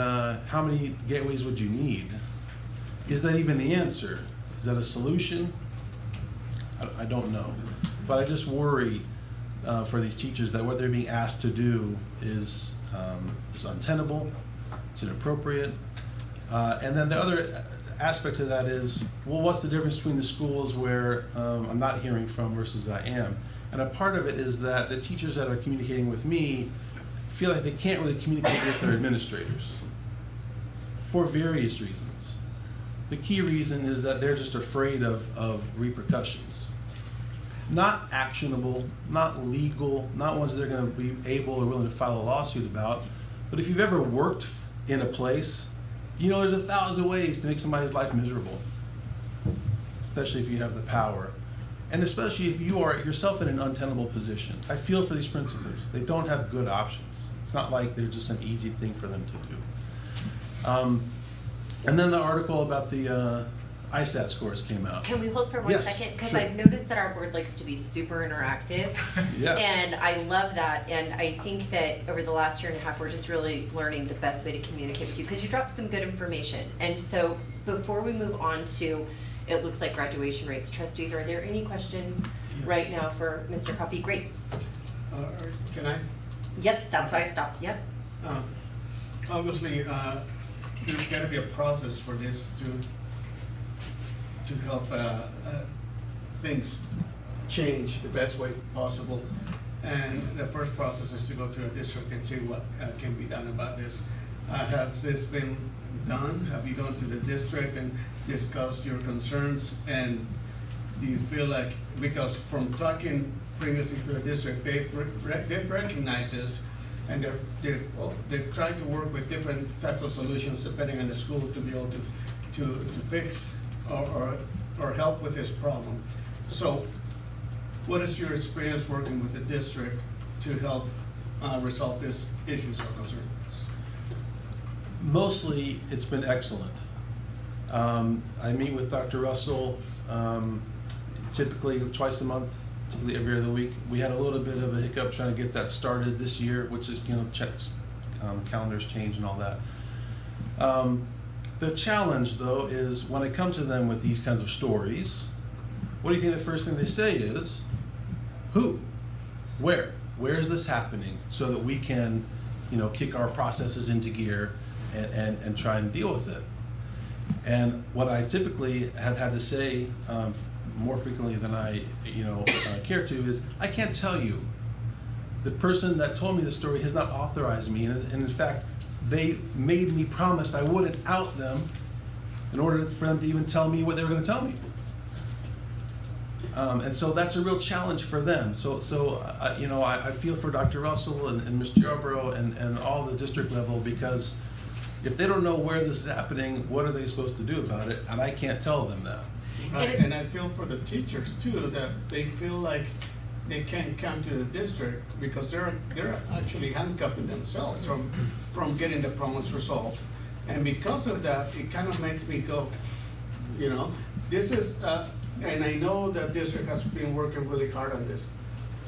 Speaker 11: how many gateways would you need? Is that even the answer? Is that a solution? I don't know. But I just worry for these teachers that what they're being asked to do is untenable, it's inappropriate. And then the other aspect of that is, well, what's the difference between the schools where I'm not hearing from versus I am? And a part of it is that the teachers that are communicating with me feel like they can't really communicate with their administrators for various reasons. The key reason is that they're just afraid of repercussions. Not actionable, not legal, not ones they're going to be able or willing to file a lawsuit about. But if you've ever worked in a place, there's 1,000 ways to make somebody's life miserable, especially if you have the power. And especially if you are yourself in an untenable position. I feel for these principals. They don't have good options. It's not like they're just an easy thing for them to do. And then the article about the ISAT scores came out.
Speaker 1: Can we hold for one
Speaker 11: Yes,
Speaker 1: second? Because
Speaker 11: sure.
Speaker 1: I've noticed that our board likes to be super interactive.
Speaker 11: Yeah.
Speaker 1: And I love that, and I think that over the last year and a half, we're just really learning the best way to communicate with you, because you dropped some good information. And so, before we move on to, it looks like graduation rates, trustees, are there any questions
Speaker 7: Yes.
Speaker 1: right now for Mr. Coffey? Great.
Speaker 7: Can I?
Speaker 1: Yep, that's why I stopped, yep.
Speaker 7: Obviously, there's gotta be a process for this to help things change the best way possible. And the first process is to go to a district and see what can be done about this. Has this been done? Have you gone to the district and discussed your concerns? And do you feel like, because from talking previously to the district, they've recognized this, and they've tried to work with different types of solutions depending on the school to be able to fix or help with this problem. So what is your experience working with the district to help resolve these issues or concerns?
Speaker 11: Mostly, it's been excellent. I meet with Dr. Russell typically twice a month, typically every other week. We had a little bit of a hiccup trying to get that started this year, which is, checks, calendars change and all that. The challenge, though, is when I come to them with these kinds of stories, what do you think the first thing they say is, who? Where? Where is this happening? So that we can, kick our processes into gear and try and deal with it. And what I typically have had to say more frequently than I care to is, I can't tell you. The person that told me the story has not authorized me, and in fact, they made me promise I wouldn't out them in order for them to even tell me what they were going to tell me. And so that's a real challenge for them. So I feel for Dr. Russell and Mr. Yarborough and all the district level, because if they don't know where this is happening, what are they supposed to do about it? And I can't tell them that.
Speaker 7: Right, and I feel for the teachers too, that they feel like they can't come to the district because they're actually handcuffing themselves from getting the problems resolved. And because of that, it kind of makes me go, this is, and I know that district has been working really hard on this.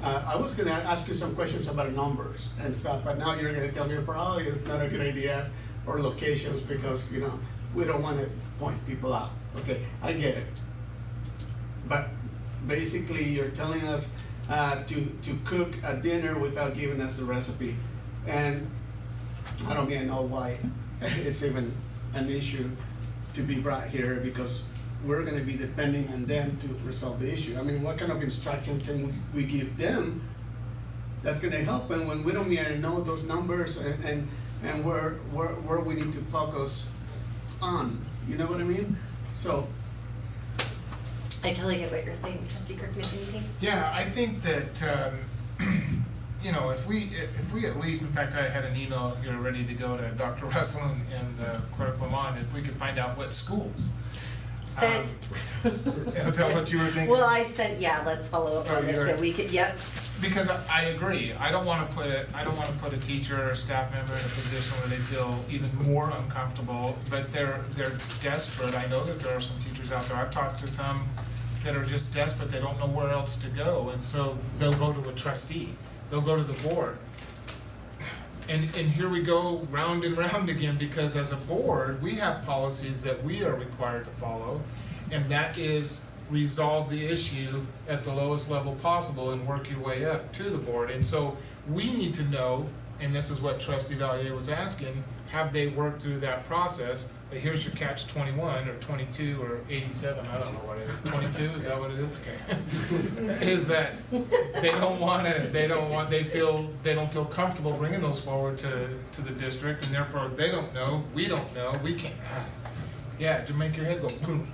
Speaker 7: I was gonna ask you some questions about numbers and stuff, but now you're gonna tell me probably it's not a good idea, or locations, because, we don't wanna point people out. Okay, I get it. But basically, you're telling us to cook a dinner without giving us the recipe. And I don't even know why it's even an issue to be brought here, because we're gonna be depending on them to resolve the issue. I mean, what kind of instruction can we give them that's gonna help them when we don't even know those numbers and where we need to focus on, you know what I mean? So,
Speaker 1: I totally get what you're saying. Trustee Kirkman, anything?
Speaker 3: Yeah, I think that, if we at least, in fact, I had an email here ready to go to Dr. Russell and Clerk Lamont, if we could find out what schools.
Speaker 1: Sent.
Speaker 3: Is that what you were thinking?
Speaker 1: Well, I said, yeah, let's follow up on this, so we could, yep.
Speaker 3: Because I agree, I don't wanna put a teacher or a staff member in a position where they feel even more uncomfortable, but they're desperate. I know that there are some teachers out there, I've talked to some that are just desperate, they don't know where else to go, and so they'll go to a trustee, they'll go to the board. And here we go round and round again, because as a board, we have policies that we are required to follow, and that is resolve the issue at the lowest level possible and work your way up to the board. And so we need to know, and this is what Trustee Valier was asking, have they worked through that process? But here's your catch 21 or 22 or 87, I don't know what it is. 22, is that what it is? Okay. Is that they don't feel comfortable bringing those forward to the district, and therefore they don't know, we don't know, we can't. Yeah, to make your head go boom.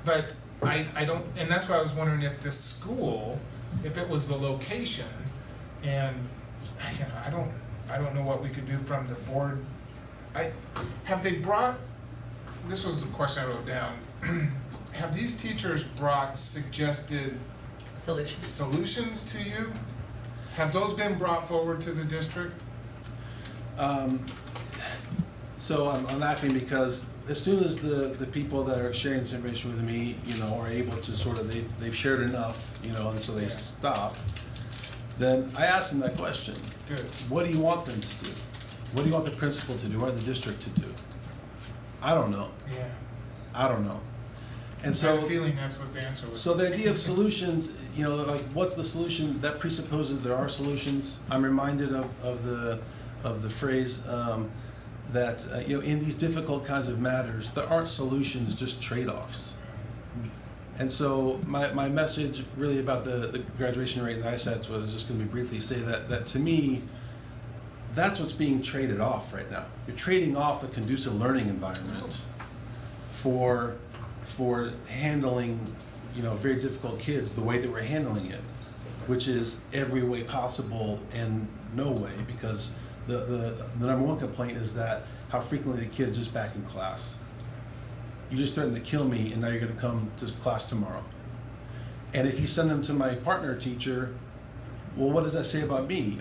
Speaker 3: But I don't, and that's why I was wondering if the school, if it was the location, and I don't know what we could do from the board. Have they brought, this was a question I wrote down, have these teachers brought suggested solutions to you? Have those been brought forward to the district?
Speaker 11: So I'm laughing because as soon as the people that are sharing this information with me, are able to sort of, they've shared enough, and so they
Speaker 3: Yeah.
Speaker 11: stop, then I ask them that question.
Speaker 3: Good.
Speaker 11: What do you want them to do? What do you want the principal to do or the district to do? I don't know.
Speaker 3: Yeah.
Speaker 11: I don't know. And
Speaker 3: I have
Speaker 11: so,
Speaker 3: a feeling that's what the answer was.
Speaker 11: so the idea of solutions, like what's the solution? That presupposes there are solutions. I'm reminded of the phrase that in these difficult kinds of matters, there aren't solutions, just trade-offs. And so my message really about the graduation rate and the ISATs was just going to be briefly say that to me, that's what's being traded off right now. You're trading off a conducive learning environment for handling, very difficult kids the way that we're handling it, which is every way possible and no way, because the number one complaint is that how frequently the kid's just back in class. You're just threatening to kill me, and now you're going to come to class tomorrow. And if you send them to my partner teacher, well, what does that say about me?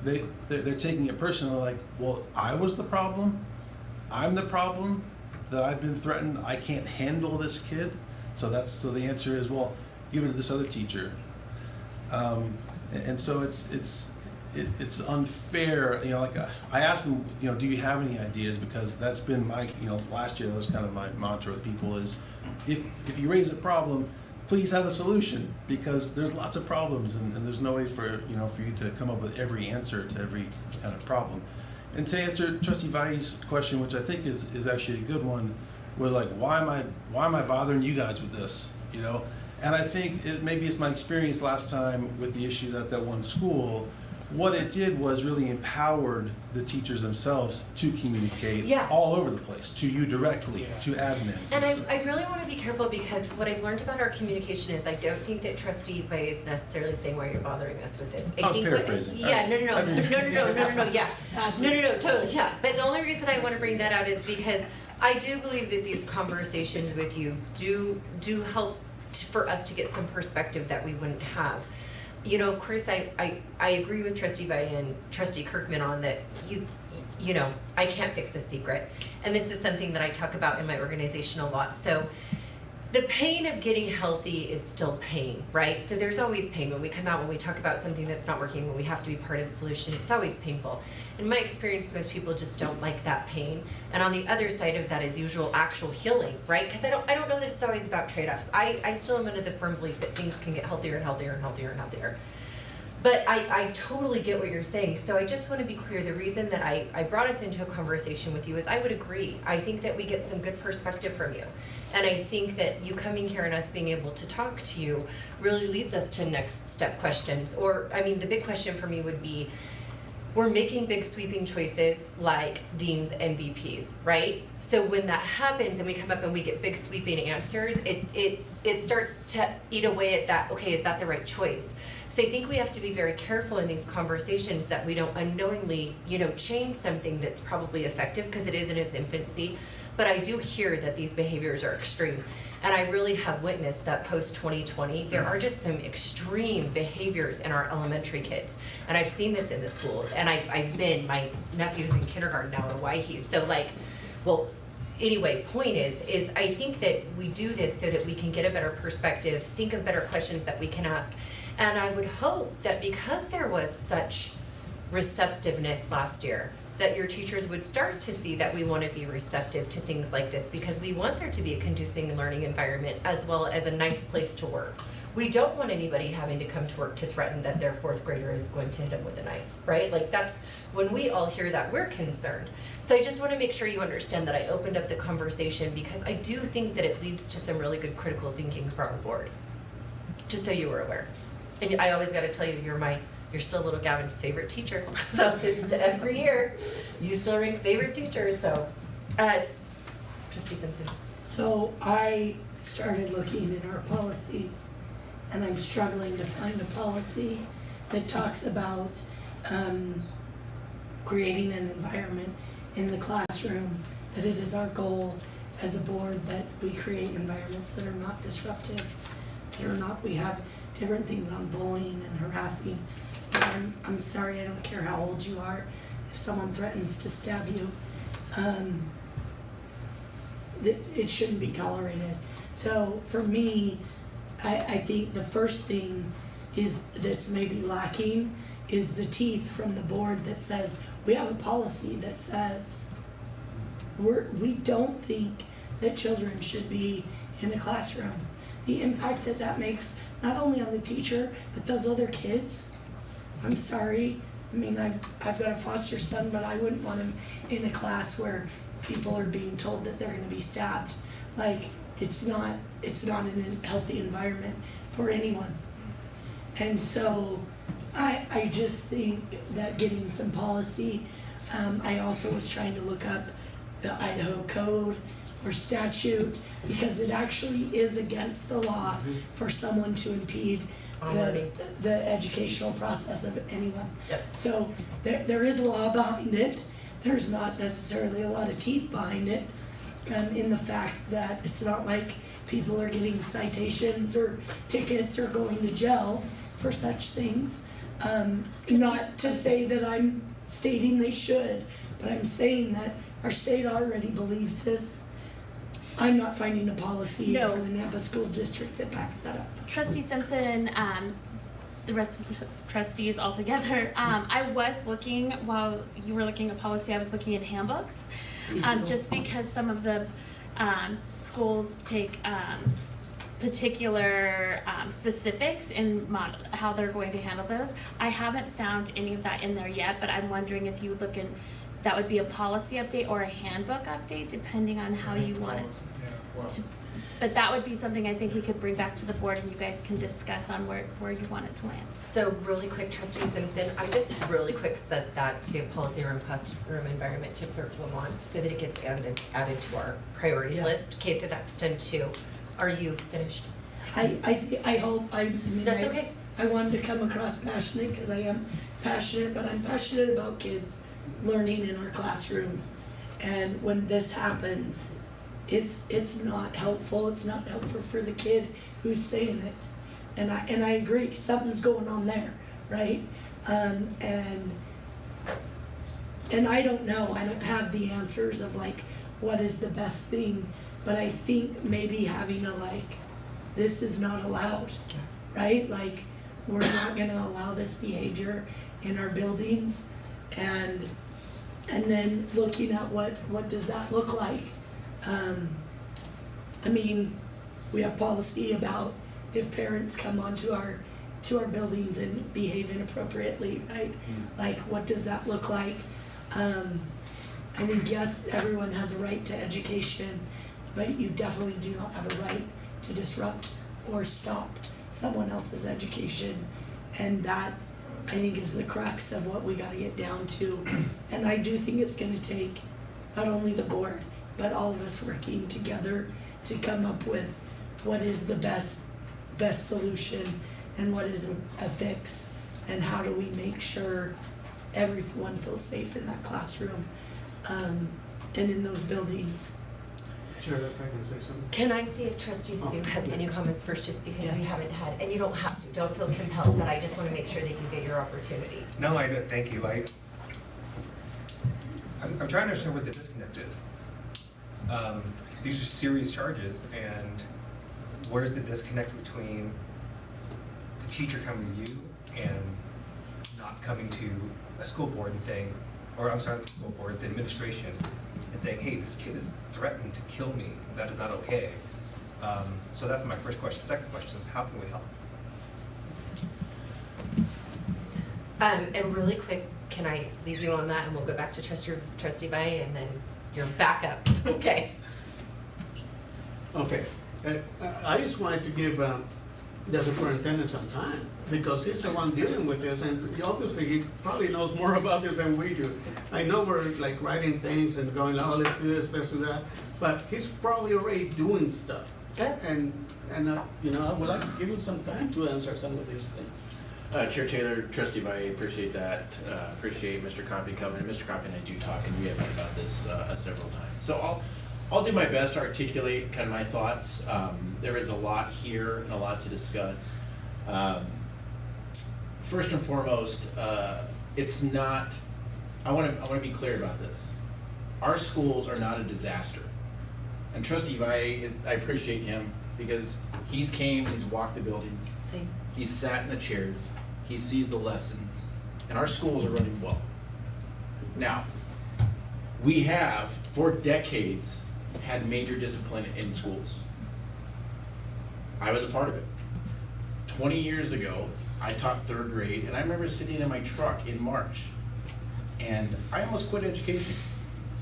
Speaker 11: They're taking it personally, like, well, I was the problem. I'm the problem. That I've been threatened. I can't handle this kid. So the answer is, well, give it to this other teacher. And so it's unfair. Like I asked them, do you have any ideas? Because that's been my, last year that was kind of my mantra with people is, if you raise a problem, please have a solution, because there's lots of problems and there's no way for you to come up with every answer to every kind of problem. And to answer Trustee Vai's question, which I think is actually a good one, we're like, why am I bothering you guys with this? And I think maybe it's my experience last time with the issue at that one school. What it did was really empowered the teachers themselves to communicate all over the place, to you directly, to admin.
Speaker 1: And I really want to be careful, because what I've learned about our communication is I don't think that Trustee Vai is necessarily saying why you're bothering us with this.
Speaker 11: I was paraphrasing.
Speaker 1: No, yeah. No, totally, yeah. But the only reason I want to bring that out is because I do believe that these conversations with you do help for us to get some perspective that we wouldn't have. Of course, I agree with Trustee Vai and Trustee Kirkman on that. I can't fix a secret, and this is something that I talk about in my organization a lot. So the pain of getting healthy is still pain, right? So there's always pain when we come out, when we talk about something that's not working, when we have to be part of the solution. It's always painful. In my experience, most people just don't like that pain. And on the other side of that is actual healing, right? Because I don't know that it's always about trade-offs. I still am under the firm belief that things can get healthier and healthier and healthier and healthier. But I totally get what you're saying. So I just want to be clear. The reason that I brought us into a conversation with you is I would agree. I think that we get some good perspective from you. And I think that you coming here and us being able to talk to you really leads us to next step questions. The big question for me would be, we're making big sweeping choices like deans and VPs, right? So when that happens and we come up and we get big sweeping answers, it starts to eat away at that, okay, is that the right choice? So I think we have to be very careful in these conversations that we don't unknowingly, change something that's probably effective, because it is in its infancy. But I do hear that these behaviors are extreme. And I really have witnessed that post-2020, there are just some extreme behaviors in our elementary kids. And I've seen this in the schools. And my nephew's in kindergarten now in Hawaii. So anyway, point is I think that we do this so that we can get a better perspective, think of better questions that we can ask. And I would hope that because there was such receptiveness last year, that your teachers would start to see that we want to be receptive to things like this, because we want there to be a conducive learning environment as well as a nice place to work. We don't want anybody having to come to work to threaten that their fourth grader is going to hit them with a knife, right? That's when we all hear that, we're concerned. So I just want to make sure you understand that I opened up the conversation, because I do think that it leads to some really good critical thinking for our board, just so you were aware. And I always got to tell you, you're still little Gavin's favorite teacher. So it's every year, you still rank favorite teacher. So, Trustee Simpson.
Speaker 10: So I started looking at our policies, and I'm struggling to find a policy that talks about creating an environment in the classroom, that it is our goal as a board that we create environments that are not disruptive it or not. We have different things on bullying and harassing. And I'm sorry, I don't care how old you are, if someone threatens to stab you, it shouldn't be tolerated. So for me, I think the first thing is that's maybe lacking is the teeth from the board that says, we have a policy that says we don't think that children should be in the classroom. The impact that that makes, not only on the teacher, but those other kids. I'm sorry, I mean, I've got a foster son, but I wouldn't want him in a class where people are being told that they're gonna be stabbed. Like, it's not a healthy environment for anyone. And so, I just think that getting some policy, I also was trying to look up the Idaho code or statute, because it actually is against the law for someone to impede the educational process of anyone.
Speaker 1: Yep.
Speaker 10: So there is law behind it. There's not necessarily a lot of teeth behind it, in the fact that it's not like people are getting citations or tickets or going to jail for such things. Not to say that I'm stating they should, but I'm saying that our state already believes this. I'm not finding a policy
Speaker 9: No.
Speaker 10: for the Nampa School District that backs that up.
Speaker 9: Trustee Simpson, the rest of the trustees all together, I was looking, while you were looking at policy, I was looking at handbooks. Just because some of the schools take particular specifics in how they're going to handle those. I haven't found any of that in there yet, but I'm wondering if you look in, that would be a policy update or a handbook update, depending on how you want it.
Speaker 3: Yeah, well,
Speaker 9: to- But that would be something I think we could bring back to the board and you guys can discuss on where you want it to land.
Speaker 1: So really quick, Trustee Simpson, I just really quick set that to policy room, classroom environment to clerk Lamont so that it gets added to our priorities
Speaker 10: Yeah.
Speaker 1: list. Okay, so that's done too. Are you finished?
Speaker 10: I hope, I mean,
Speaker 1: That's okay.
Speaker 10: I wanted to come across passionate, because I am passionate, but I'm passionate about kids learning in our classrooms. And when this happens, it's not helpful, it's not helpful for the kid who's saying it. And I agree, something's going on there, right? And I don't know, I don't have the answers of like, what is the best thing, but I think maybe having a like, this is not allowed, right? Like, we're not gonna allow this behavior in our buildings, and then looking at what does that look like? I mean, we have policy about if parents come onto our buildings and behave inappropriately, right? Like, what does that look like? I think, yes, everyone has a right to education, but you definitely do not have a right to disrupt or stop someone else's education. And that, I think, is the crux of what we gotta get down to. And I do think it's gonna take not only the board, but all of us working together to come up with what is the best solution and what is a fix, and how do we make sure everyone feels safe in that classroom, and in those buildings.
Speaker 7: Chair, if I can say something.
Speaker 1: Can I see if Trustee Sue has any comments first, just because we
Speaker 10: Yeah.
Speaker 1: haven't had, and you don't have to, don't feel compelled, but I just wanna make sure that you get your opportunity.
Speaker 12: No, I don't, thank you. I'm trying to understand what the disconnect is. These are serious charges, and where's the disconnect between the teacher coming to you and not coming to a school board and saying, or I'm sorry, the school board, the administration, and saying, hey, this kid is threatening to kill me, that is not okay. So that's my first question. Second question is, how can we help?
Speaker 1: And really quick, can I leave you on that and we'll go back to Trustee Bai and then you're back up, okay?
Speaker 7: Okay, I just wanted to give the superintendent some time, because he's the one dealing with this, and obviously he probably knows more about this than we do. I know we're like writing things and going, oh, let's do this, let's do that, but he's probably already doing stuff.
Speaker 1: Good.
Speaker 7: And you know, I would like to give him some time to answer some of these things.
Speaker 4: Chair Taylor, Trustee Baye, appreciate that. Appreciate Mr. Compton coming. Mr. Compton and I do talk, and we have met about this several times. So I'll do my best to articulate kind of my thoughts. There is a lot here and a lot to discuss. First and foremost, it's not, I want to be clear about this. Our schools are not a disaster. And Trustee Vai, I appreciate him because he's came, he's walked the buildings, he's sat in the chairs, he sees the lessons, and our schools are running well. Now, we have, for decades, had major discipline in schools. I was a part of it. 20 years ago, I taught 3rd grade, and I remember sitting in my truck in March, and I almost quit education.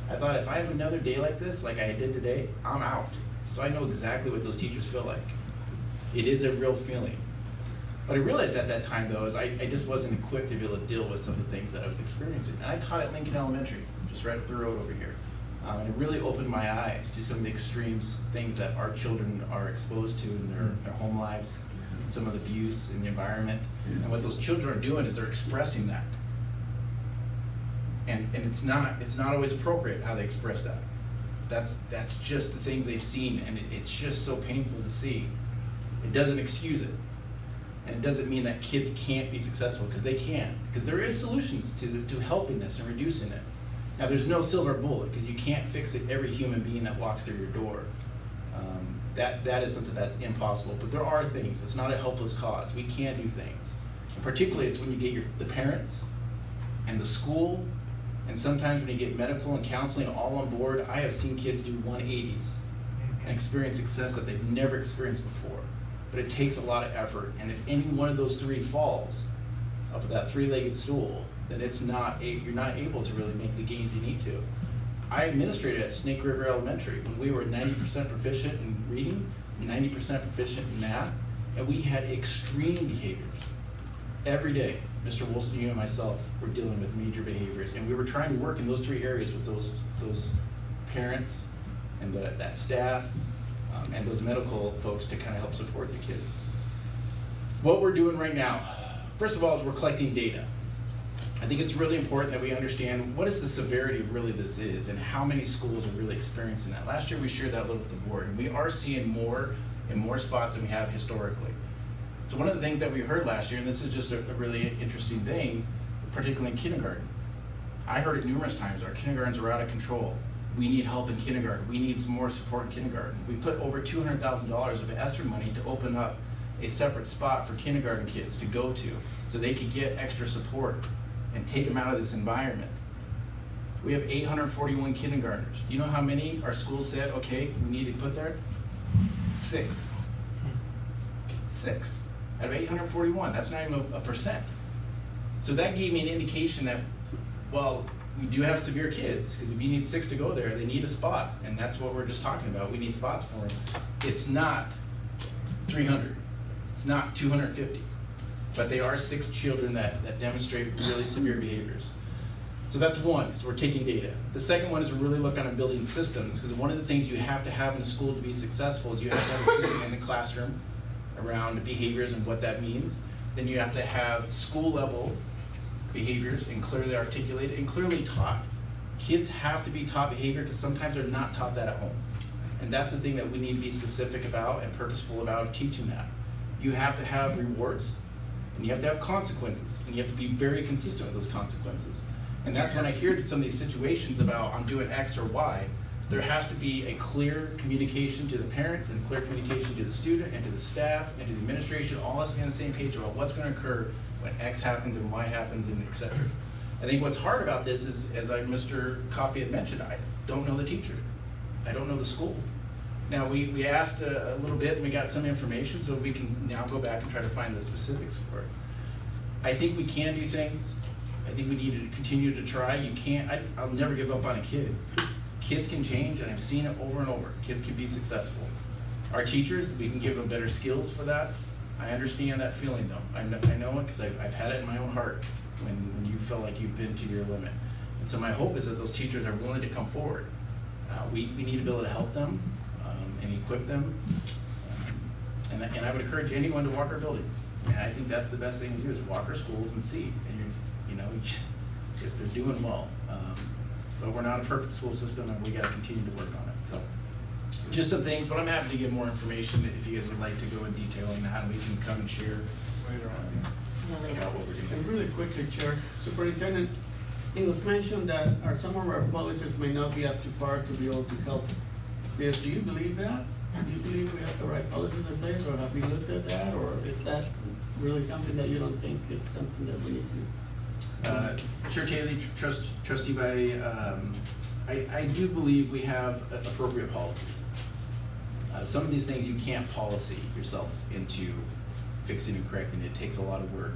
Speaker 4: I thought, if I have another day like this, like I did today, I'm out. So I know exactly what those teachers feel like. It is a real feeling. What I realized at that time, though, is I just wasn't equipped to be able to deal with some of the things that I was experiencing. And I taught at Lincoln Elementary, just right up the road over here. And it really opened my eyes to some of the extremes, things that our children are exposed to in their home lives, some of the abuse in the environment. And what those children are doing is they're expressing that. And it's not always appropriate how they express that. That's just the things they've seen, and it's just so painful to see. It doesn't excuse it. And it doesn't mean that kids can't be successful, because they can. Because there is solutions to helping this and reducing it. Now, there's no silver bullet, because you can't fix it every human being that walks through your door. That is something that's impossible. But there are things. It's not a helpless cause. We can do things. And particularly, it's when you get the parents and the school, and sometimes when you get medical and counseling all on board. I have seen kids do 180s and experience success that they've never experienced before. But it takes a lot of effort, and if any one of those 3 falls off of that 3-legged stool, then you're not able to really make the gains you need to. I administrated at Snake River Elementary when we were 90% proficient in reading, 90% proficient in math, and we had extreme behaviors. Every day, Mr. Wilson, you and myself were dealing with major behaviors, and we were trying to work in those 3 areas with those parents and that staff and those medical folks to kind of help support the kids. What we're doing right now, first of all, is we're collecting data. I think it's really important that we understand what is the severity of really this is and how many schools are really experiencing that. Last year we shared that a little with the board, and we are seeing more in more spots than we have historically. So one of the things that we heard last year, and this is just a really interesting thing, particularly in kindergarten, I heard it numerous times, our kindergartens are out of control. We need help in kindergarten. We need some more support in kindergarten. We put over $200,000 of ESSER money to open up a separate spot for kindergarten kids to go to so they could get extra support and take them out of this environment. We have 841 kindergartners. Do you know how many our school said, okay, we need to put there? 6. 6 out of 841. That's not even a percent. So that gave me an indication that, well, we do have severe kids, because if you need 6 to go there, they need a spot, and that's what we're just talking about. We need spots for them. It's not 300. It's not 250. But they are 6 children that demonstrate really severe behaviors. So that's one, is we're taking data. The second one is we're really looking at building systems, because one of the things you have to have in a school to be successful is you have to have a system in the classroom around behaviors and what that means. Then you have to have school level behaviors and clearly articulated and clearly taught. Kids have to be taught behavior because sometimes they're not taught that at home. And that's the thing that we need to be specific about and purposeful about teaching that. You have to have rewards, and you have to have consequences, and you have to be very consistent with those consequences. And that's when I hear some of these situations about I'm doing X or Y, there has to be a clear communication to the parents and clear communication to the student and to the staff and to the administration, all has to be on the same page about what's going to occur when X happens and Y happens and et cetera. I think what's hard about this is, as Mr. Coffey had mentioned, I don't know the teacher. I don't know the school. Now, we asked a little bit and we got some information, so we can now go back and try to find the specifics for it. I think we can do things. I think we need to continue to try. You can't, I'll never give up on a kid. Kids can change, and I've seen it over and over. Kids can be successful. Our teachers, we can give them better skills for that. I understand that feeling, though. I know it because I've had it in my own heart when you feel like you've been to your limit. And so my hope is that those teachers are willing to come forward. We need to be able to help them and equip them. And I would encourage anyone to walk our buildings. And I think that's the best thing to do is walk our schools and see. And if they're doing well. But we're not a perfect school system, and we got to continue to work on it. So just some things, but I'm happy to give more information if you guys would like to go in detail on that. We can come and share
Speaker 3: Later on,
Speaker 4: about what we're
Speaker 7: And
Speaker 4: doing.
Speaker 7: really quickly, Chair, Superintendent, it was mentioned that some of our policies may not be up to par to be able to help this. Do you believe that? Do you believe we have the right policies in place, or have we looked at that, or is that really something that you don't think is something that we need to?
Speaker 4: Chair Taylor, trustee by, I do believe we have appropriate policies. Some of these things you can't policy yourself into fixing and correcting. It takes a lot of work.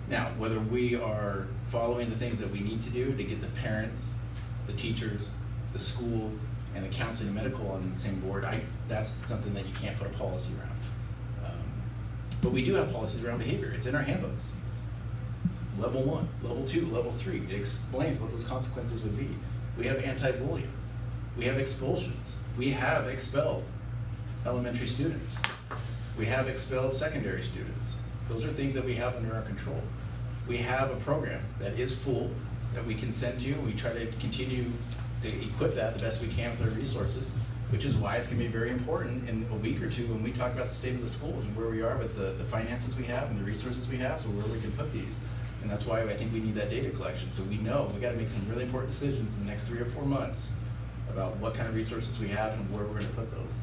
Speaker 4: Now, whether we are following the things that we need to do to get the parents, the teachers, the school, and the counseling and medical on the same board, that's something that you can't put a policy around. But we do have policies around behavior. It's in our handbooks. Level 1, level 2, level 3. It explains what those consequences would be. We have anti-bullying. We have expulsions. We have expelled elementary students. We have expelled secondary students. Those are things that we have under our control. We have a program that is full, that we can send to. We try to continue to equip that the best we can with our resources, which is why it's gonna be very important in a week or two when we talk about the state of the schools and where we are with the finances we have and the resources we have, so where we can put these. And that's why I think we need that data collection, so we know we gotta make some really important decisions in the next 3 or 4 months about what kind of resources we have and where we're gonna put those.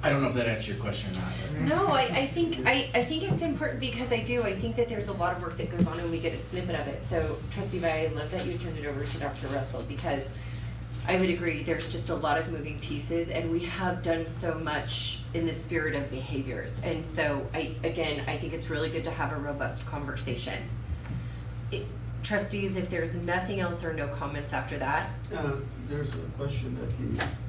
Speaker 4: I don't know if that answered your question or not.
Speaker 1: No, I think it's important because I think that there's a lot of work that goes on and we get a snippet of it. So trustee Bai, I love that you turned it over to Dr. Russell, because I would agree, there's just a lot of moving pieces and we have done so much in the spirit of behaviors. And so I think it's really good to have a robust conversation. Trustees, if there's nothing else or no comments after that.
Speaker 7: There's a question that needs answered.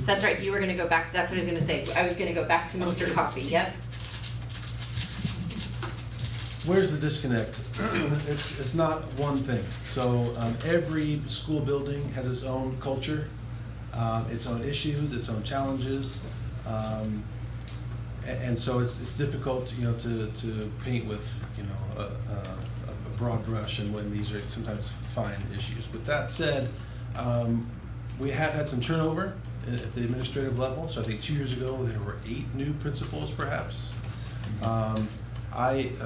Speaker 1: That's right, you were gonna go back, that's what I was gonna say. I was gonna go back to Mr.
Speaker 7: Okay.
Speaker 1: Coffey, yep.
Speaker 11: Where's the disconnect? It's not one thing. So every school building has its own culture, its own issues, its own challenges. And so it's difficult, to paint with, a broad brush and when these are sometimes fine issues. With that said, we have had some turnover at the administrative level. So I think 2 years ago, there were 8 new principals perhaps.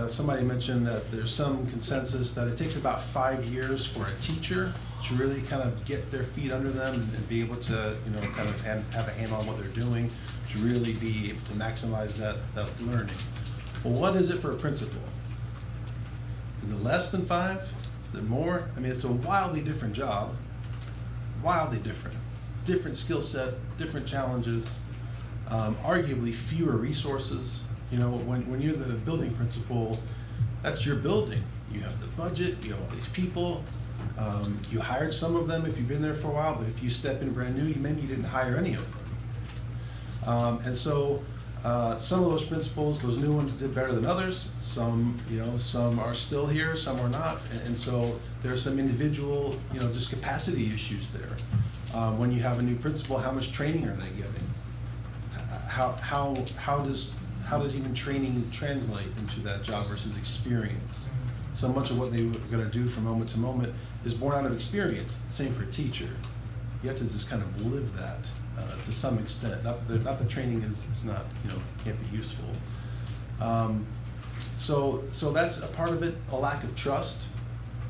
Speaker 11: Somebody mentioned that there's some consensus that it takes about 5 years for a teacher to really kind of get their feet under them and be able to, kind of have a handle on what they're doing, to really be able to maximize that learning. Well, what is it for a principal? Is it less than 5? Is it more? I mean, it's a wildly different job, wildly different skill set, different challenges, arguably fewer resources. When you're the building principal, that's your building. You have the budget, you have all these people. You hired some of them if you've been there for a while, but if you step in brand new, maybe you didn't hire any of them. And so some of those principals, those new ones, did better than others. Some are still here, some are not. And so there's some individual, just capacity issues there. When you have a new principal, how much training are they giving? How does even training translate into that job versus experience? So much of what they were gonna do from moment to moment is born out of experience. Same for a teacher. You have to just kind of live that to some extent. Not that training is not, can't be useful. So that's a part of it. A lack of trust,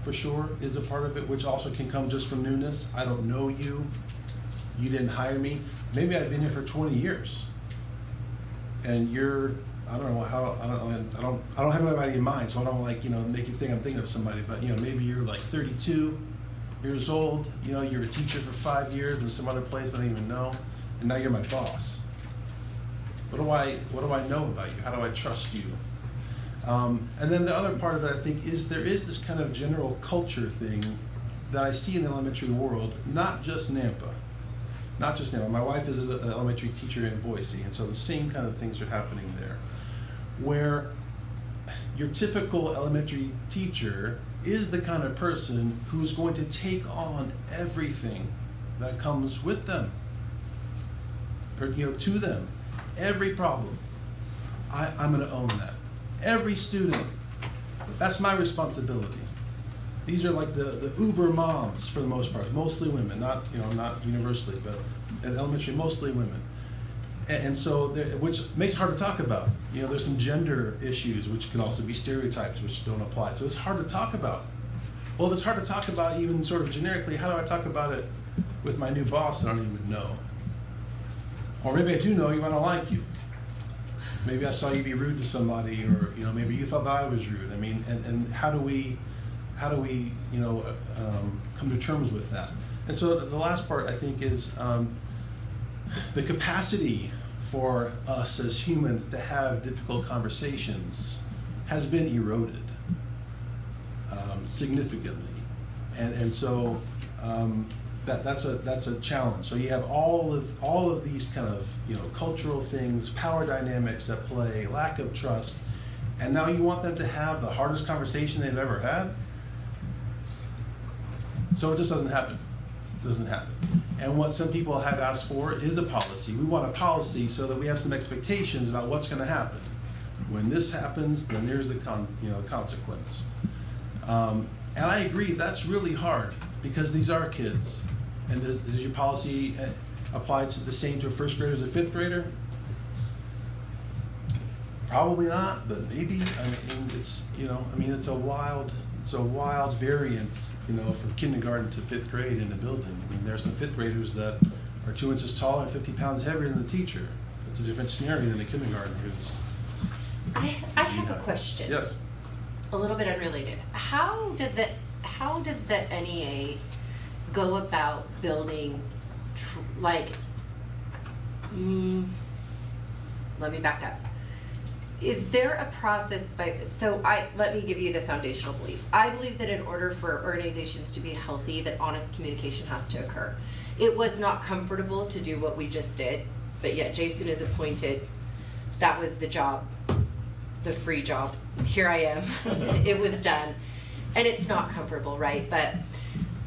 Speaker 11: for sure, is a part of it, which also can come just from newness. I don't know you. You didn't hire me. Maybe I've been here for 20 years. And I don't have anybody in mind, so I don't make you think I'm thinking of somebody, but maybe you're like 32 years old, you're a teacher for 5 years in some other place I don't even know, and now you're my boss. What do I know about you? How do I trust you? And then the other part of it, I think, is there is this kind of general culture thing that I see in the elementary world, not just Nampa. My wife is an elementary teacher in Boise, and so the same kind of things are happening there, where your typical elementary teacher is the kind of person who's going to take on everything that comes with them, or to them, every problem. I'm going to own that. Every student, that's my responsibility. These are like the uber moms for the most part, mostly women, not universally, but at elementary, mostly women. And so, which makes it hard to talk about. There's some gender issues, which could also be stereotypes, which don't apply. So it's hard to talk about. Well, if it's hard to talk about even sort of generically, how do I talk about it with my new boss that I don't even know? Or maybe I do know you, I don't like you. Maybe I saw you be rude to somebody, or maybe you thought that I was rude. I mean, and how do we come to terms with that? And so the last part, I think, is the capacity for us as humans to have difficult conversations has been eroded significantly, and so that's a challenge. So you have all of these kind of cultural things, power dynamics at play, lack of trust, and now you want them to have the hardest conversation they've ever had. So it just doesn't happen. It doesn't happen. And what some people have asked for is a policy. We want a policy so that we have some expectations about what's going to happen. When this happens, then there's the consequence. And I agree, that's really hard because these are kids. And does your policy apply to the same to a first grader as a fifth grader? Probably not, but maybe. I mean, it's a wild variance, from kindergarten to fifth grade in a building. I mean, there are some fifth graders that are 2 inches taller and 50 pounds heavier than the teacher. It's a different scenario than a kindergarten who's.
Speaker 1: I have a question.
Speaker 11: Yes.
Speaker 1: A little bit unrelated. How does the NEA go about building, let me back up. Is there a process let me give you the foundational belief. I believe that in order for organizations to be healthy, that honest communication has to occur. It was not comfortable to do what we just did, but yet Jason is appointed. That was the job, the free job. Here I am. It was done. And it's not comfortable, right? But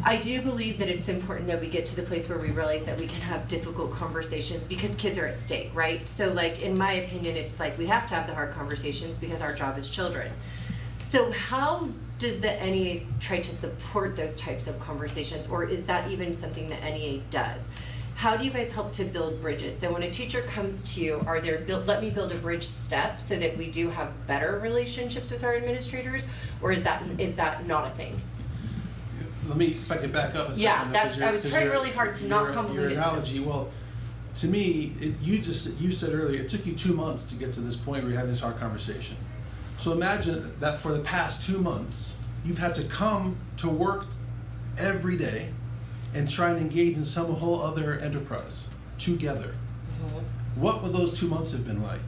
Speaker 1: I do believe that it's important that we get to the place where we realize that we can have difficult conversations because kids are at stake, right? So in my opinion, it's we have to have the hard conversations because our job is children. So how does the NEA try to support those types of conversations, or is that even something the NEA does? How do you guys help to build bridges? So when a teacher comes to you, are there let me build a bridge step so that we do have better relationships with our administrators, or is that not a thing?
Speaker 11: Let me, if I could back up a second.
Speaker 1: Yeah, I was trying really hard to not convolute
Speaker 11: your
Speaker 1: it.
Speaker 11: analogy, well, to me, you said earlier, it took you 2 months to get to this point where you had this hard conversation. So imagine that for the past 2 months, you've had to come to work every day and try and engage in some whole other enterprise together. Mm-hmm. What would those 2 months have been like?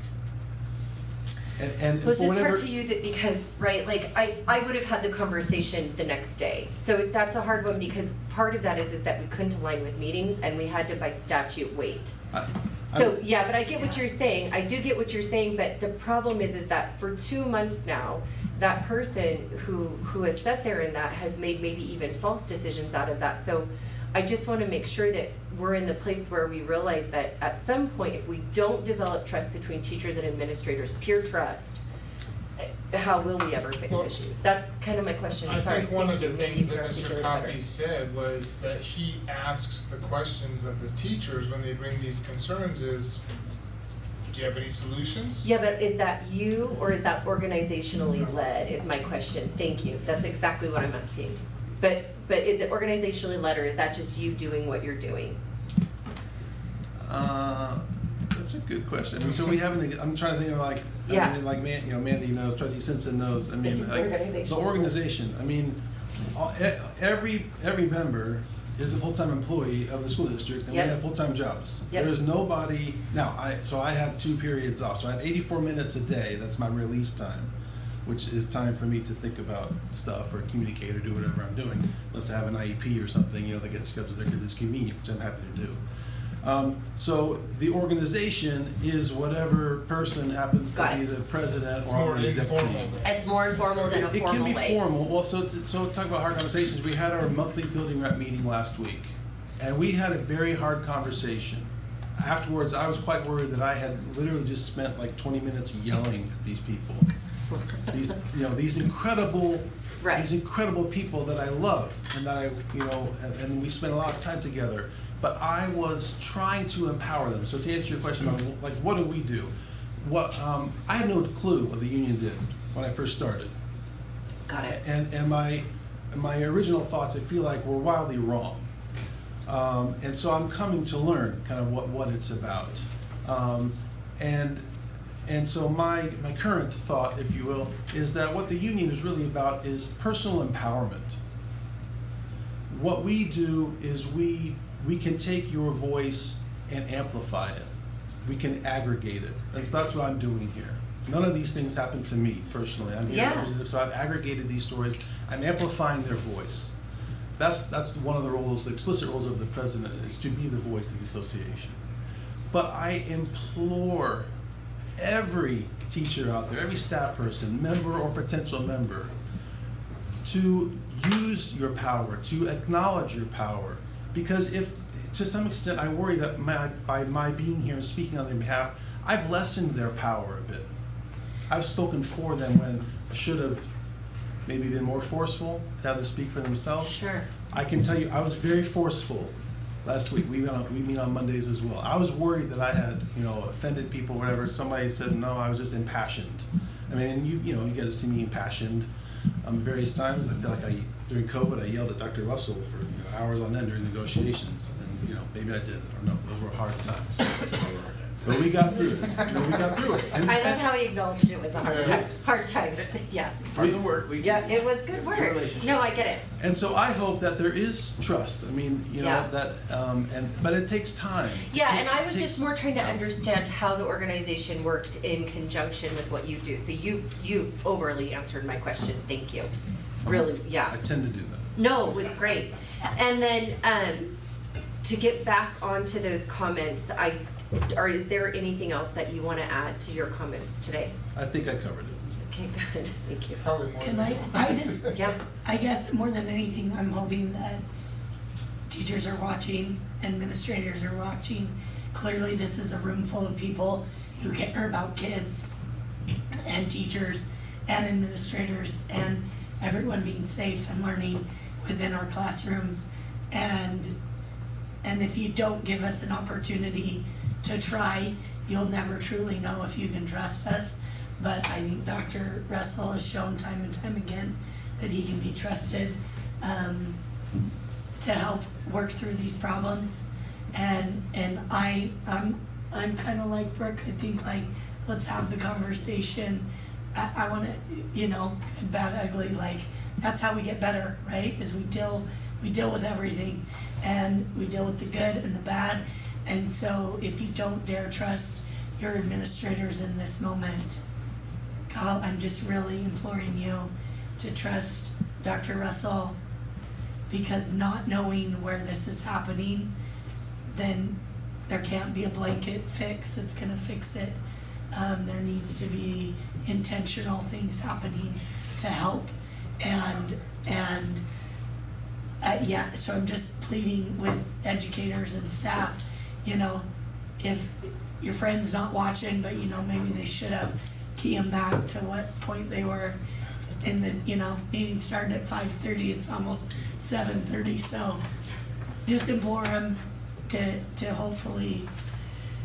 Speaker 11: And
Speaker 1: well, it's just hard to use it because, right, I would have had the conversation the next day. So that's a hard one because part of that is that we couldn't align with meetings and we had to, by statute, wait. But I get what you're saying. I do get what you're saying, but the problem is that for 2 months now, that person who has sat there in that has made maybe even false decisions out of that. So I just want to make sure that we're in the place where we realize that at some point, if we don't develop trust between teachers and administrators, pure trust, how will we ever fix issues? That's kind of my question.
Speaker 3: I think one of the things that
Speaker 1: Maybe
Speaker 3: Mr. Coffey said was that he asks the questions of the teachers when they bring these concerns is, do you have any solutions?
Speaker 1: Yeah, but is that you or is that organizationally led is my question. Thank you. That's exactly what I'm asking. But is it organizationally led or is that just you doing what you're doing?
Speaker 11: That's a good question. I mean, so we haven't. I'm trying to think of Mandy knows, Trustee Simpson knows. I mean, the organization. I mean, every member is a full-time employee of the school district, and we have full-time jobs.
Speaker 1: Yep.
Speaker 11: There's nobody now. I have 2 periods off, so I have 84 minutes a day. That's my release time, which is time for me to think about stuff or communicate or do whatever I'm doing. Unless I have an IEP or something, that gets scheduled there because it's convenient, which I'm happy to do. So the organization is whatever person happens to be the president or the executive team.
Speaker 1: It's more informal than a formal way.
Speaker 11: It can be formal. Well, so talk about hard conversations. We had our monthly building rep meeting last week, and we had a very hard conversation. Afterwards, I was quite worried that I had literally just spent 20 minutes yelling at these people. These incredible
Speaker 1: Right.
Speaker 11: These incredible people that I love and that and we spend a lot of time together. But I was trying to empower them. So to answer your question about like what do we do? I had no clue what the union did when I first started.
Speaker 1: Got it.
Speaker 11: And my original thoughts, I feel like, were wildly wrong. And so I'm coming to learn kind of what it's about. And so my current thought, if you will, is that what the union is really about is personal empowerment. What we do is we can take your voice and amplify it. We can aggregate it. And so that's what I'm doing here. None of these things happen to me personally. I'm here representative, so I've aggregated these stories. I'm amplifying their voice. That's one of the roles, the explicit roles of the president, is to be the voice of the association. But I implore every teacher out there, every staff person, member or potential member, to use your power, to acknowledge your power. Because if, to some extent, I worry that by my being here and speaking on their behalf, I've lessened their power a bit. I've spoken for them when I should have maybe been more forceful to have them speak for themselves.
Speaker 1: Sure.
Speaker 11: I can tell you, I was very forceful last week. We meet on Mondays as well. I was worried that I had, offended people, whatever. Somebody said, no, I was just impassioned. I mean, you get to see me impassioned various times. I feel like during COVID, I yelled at Dr. Russell for hours on end during negotiations. And, maybe I did. I don't know. Those were hard times. But we got through it. And,
Speaker 1: I love how he acknowledged it was a hard time. Hard times, yeah.
Speaker 4: Part of the work.
Speaker 1: Yeah, it was good work.
Speaker 4: relationship.
Speaker 1: No, I get it.
Speaker 11: And so I hope that there is trust. I mean,
Speaker 1: Yeah.
Speaker 11: but it takes time.
Speaker 1: Yeah, and I was just more trying to understand how the organization worked in conjunction with what you do. So you overly answered my question, thank you. Really, yeah.
Speaker 11: I tend to do that.
Speaker 1: No, it was great. And then, to get back onto those comments, is there anything else that you wanna add to your comments today?
Speaker 11: I think I covered it.
Speaker 1: Okay, good, thank you.
Speaker 3: Probably more.
Speaker 10: Can
Speaker 3: than
Speaker 10: I just,
Speaker 1: Yeah.
Speaker 10: I guess more than anything, I'm hoping that teachers are watching, administrators are watching. Clearly, this is a room full of people who care about kids and teachers and administrators and everyone being safe and learning within our classrooms. And if you don't give us an opportunity to try, you'll never truly know if you can trust us. But I think Dr. Russell has shown time and time again that he can be trusted to help work through these problems. And I'm kind of like Brooke. I think like let's have the conversation. I want to, good, bad, ugly. Like that's how we get better, right? Is we deal with everything, and we deal with the good and the bad. And so if you don't dare trust your administrators in this moment, God, I'm just really imploring you to trust Dr. Russell, because not knowing where this is happening, then there can't be a blanket fix that's gonna fix it. There needs to be intentional things happening to help. So I'm just pleading with educators and staff, if your friend's not watching, but maybe they should have, key them back to what point they were in the, meeting started at 5:30, it's almost 7:30, so just implore them to hopefully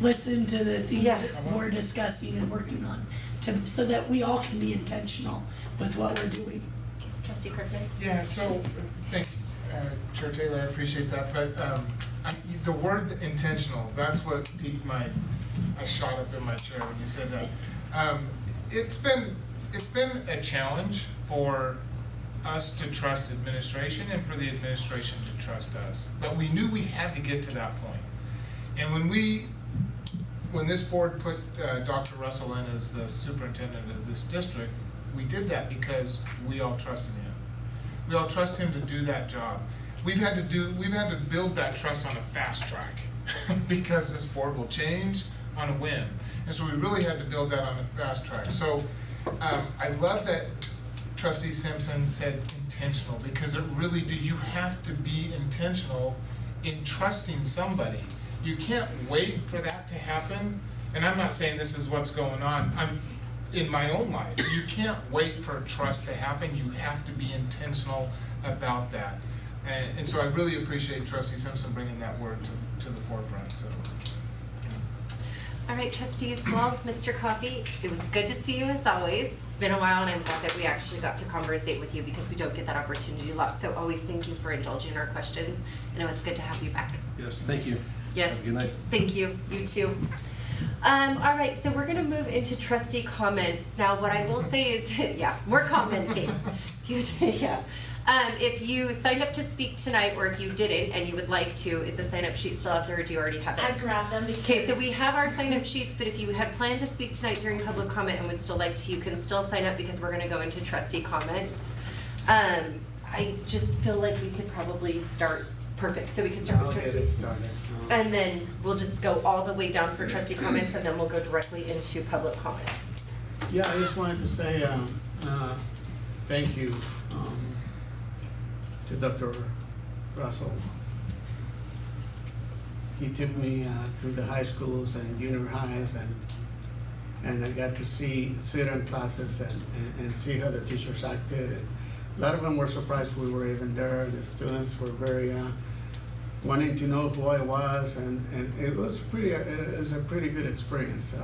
Speaker 10: listen to the things
Speaker 1: Yeah.
Speaker 10: that we're discussing and working on, so that we all can be intentional with what we're doing.
Speaker 1: Trustee Kirkman?
Speaker 3: Yeah, so, thank you, Chair Taylor, I appreciate that, but, the word intentional, that's what piqued I shot up in my chair when you said that. It's been a challenge for us to trust administration and for the administration to trust us, but we knew we had to get to that point. And when this board put Dr. Russell in as the superintendent of this district, we did that because we all trusted him. We all trust him to do that job. We've had to build that trust on a fast track because this board will change on a whim. And so we really had to build that on a fast track. So I love that Trustee Simpson said intentional, because it really, you have to be intentional in trusting somebody. You can't wait for that to happen. And I'm not saying this is what's going on. in my own mind. You can't wait for trust to happen, you have to be intentional about that. And so I really appreciate Trustee Simpson bringing that word to the forefront, so.
Speaker 1: All right, trustees, well, Mr. Coffey, it was good to see you as always. It's been a while and I'm glad that we actually got to conversate with you because we don't get that opportunity a lot. So always thank you for indulging our questions and it was good to have you back.
Speaker 11: Yes, thank you.
Speaker 1: Yes.
Speaker 11: Have a good night.
Speaker 1: Thank you, you too. All right, so we're gonna move into trustee comments. Now, what I will say is, yeah, we're commenting. If you signed up to speak tonight, or if you didn't and you would like to, is the sign-up sheet still out there, or do you already have it?
Speaker 9: I grabbed them because.
Speaker 1: Okay, so we have our sign-up sheets, but if you had planned to speak tonight during public comment and would still like to, you can still sign up because we're gonna go into trustee comments. I just feel like we could probably start, perfect, so we can start with
Speaker 7: I'll get it
Speaker 1: trustees.
Speaker 7: started.
Speaker 1: And then we'll just go all the way down for trustee comments and then we'll go directly into public comment.
Speaker 7: Yeah, I just wanted to say, thank you, to Dr. Russell. He took me, through the high schools and junior highs and I got to sit in classes and see how the teachers acted. And a lot of them were surprised we were even there. The students were very, wanting to know who I was and it was a pretty good experience.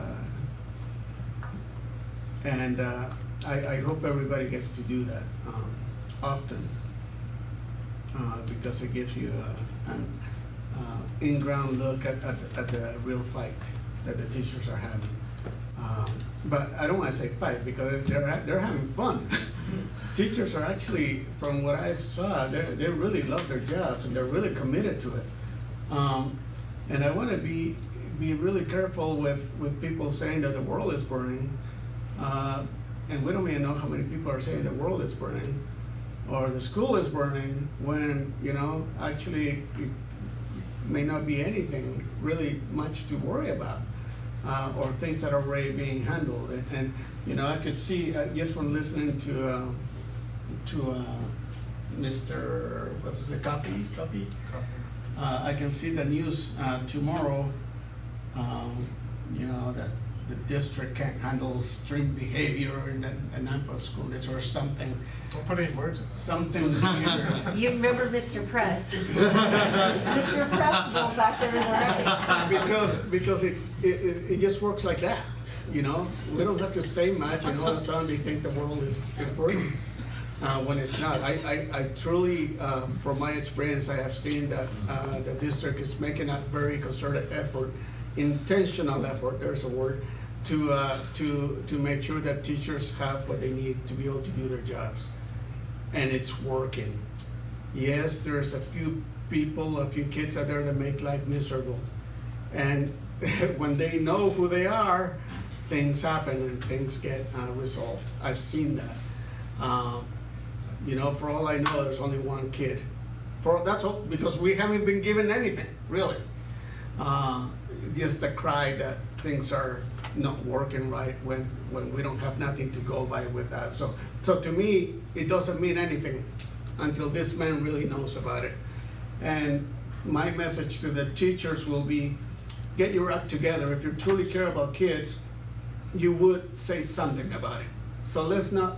Speaker 7: And I hope everybody gets to do that often because it gives you an in-ground look at the real fight that the teachers are having. But I don't want to say fight because they're having fun. Teachers are actually, from what I saw, they really love their jobs and they're really committed to it. And I want to be really careful with people saying that the world is burning. And we don't even know how many people are saying the world is burning or the school is burning when, actually it may not be anything really much to worry about. Or things that are already being handled. And I could see, just from listening to Mr. what's his name, Coffey? I can see the news tomorrow, that the district can't handle stream behavior in the Nampa school district or something.
Speaker 3: Don't put any words in.
Speaker 7: Something weird.
Speaker 1: You remember Mr. Press? Mr. Press will back everyone up.
Speaker 7: Because it just works like that, we don't have to say much, all of a sudden they think the world is burning, when it's not. I truly, from my experience, I have seen that the district is making a very concerted effort, intentional effort, there's a word, to make sure that teachers have what they need to be able to do their jobs. And it's working. Yes, there's a few kids out there that make life miserable. And when they know who they are, things happen and things get resolved. I've seen that. For all I know, there's only one kid. That's all, because we haven't been given anything, really. Just the cry that things are not working right when we don't have nothing to go by with that. So to me, it doesn't mean anything until this man really knows about it. And my message to the teachers will be, get your act together. If you truly care about kids, you would say something about it. So let's not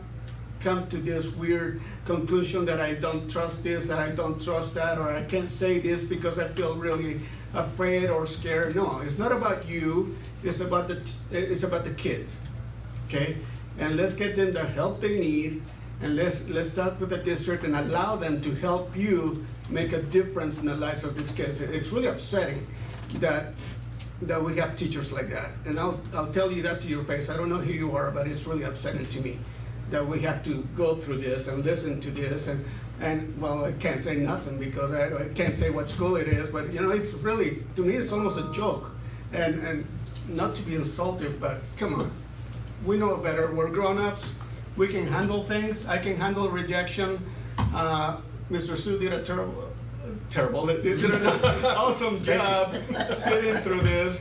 Speaker 7: come to this weird conclusion that I don't trust this, that I don't trust that, or I can't say this because I feel really afraid or scared. No, it's not about you. It's about the kids, okay? And let's get them the help they need, and let's talk with the district and allow them to help you make a difference in the lives of these kids. It's really upsetting that we have teachers like that. And I'll tell you that to your face. I don't know who you are, but it's really upsetting to me that we have to go through this and listen to this. And well, I can't say nothing because I can't say what school it is, but it's really, to me, it's almost a joke. And not to be insultive, but come on. We know better. We're grown-ups. We can handle things. I can handle rejection. Mr. Sue did a terrible, did an awesome job sitting through this.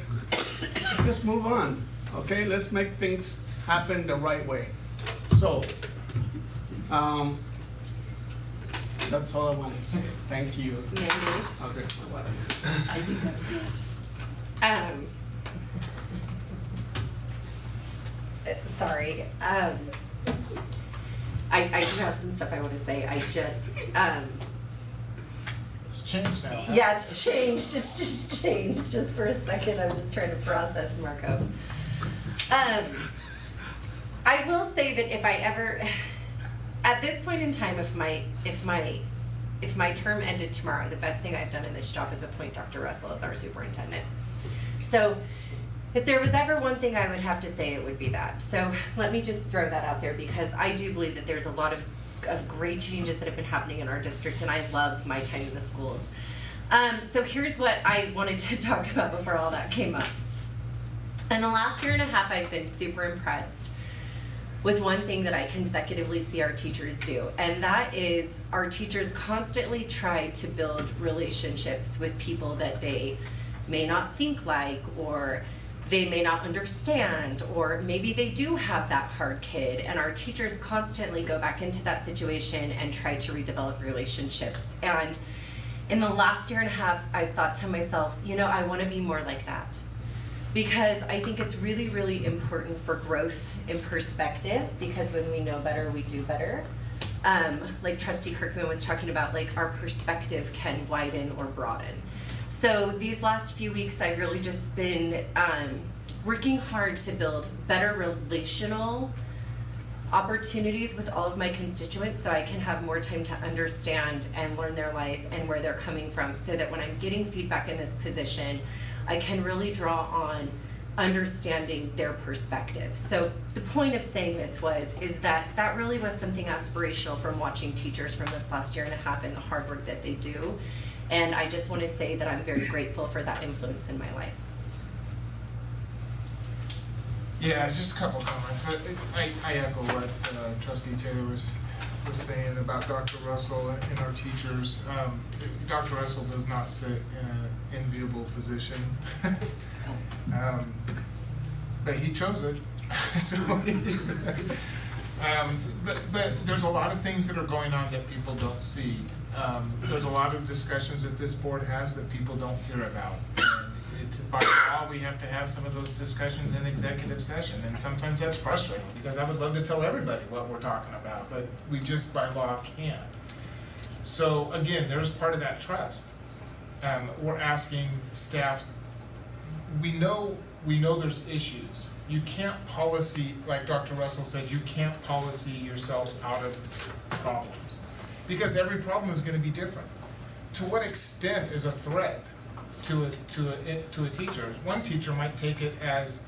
Speaker 7: Let's move on, okay? Let's make things happen the right way. So, that's all I wanted to say. Thank you. I'll drink my water.
Speaker 1: sorry. I do have some stuff I want to say. I just,
Speaker 3: It's changed now. huh?
Speaker 1: yeah, it's changed. It's just changed. Just for a second, I'm just trying to process, Marco. I will say that if I ever, at this point in time, if my term ended tomorrow, the best thing I've done in this job is appoint Dr. Russell as our superintendent. So if there was ever one thing I would have to say, it would be that. So let me just throw that out there, because I do believe that there's a lot of great changes that have been happening in our district, and I love my time in the schools. So here's what I wanted to talk about before all that came up. In the last year and a half, I've been super impressed with one thing that I consecutively see our teachers do, and that is our teachers constantly try to build relationships with people that they may not think like, or they may not understand, or maybe they do have that hard kid, and our teachers constantly go back into that situation and try to redevelop relationships. And in the last year and a half, I've thought to myself, you know, I want to be more like that, because I think it's really, really important for growth in perspective, because when we know better, we do better. Like Trustee Kirkman was talking about, like our perspective can widen or broaden. So these last few weeks, I've really just been working hard to build better relational opportunities with all of my constituents, so I can have more time to understand and learn their life and where they're coming from, so that when I'm getting feedback in this position, I can really draw on understanding their perspective. So the point of saying this is that really was something aspirational from watching teachers from this last year and a half and the hard work that they do. And I just want to say that I'm very grateful for that influence in my life.
Speaker 3: Yeah, just a couple comments. I echo what Trustee Taylor was saying about Dr. Russell and our teachers. Dr. Russell does not sit in an enviable position, but he chose it. So but there's a lot of things that are going on that people don't see. There's a lot of discussions that this board has that people don't hear about. It's by law, we have to have some of those discussions in executive session, and sometimes that's frustrating, because I would love to tell everybody what we're talking about, but we just by law can't. So again, there's part of that trust. We're asking staff, we know there's issues. You can't policy, like Dr. Russell said, you can't policy yourself out of problems, because every problem is going to be different. To what extent is a threat to a teacher? One teacher might take it as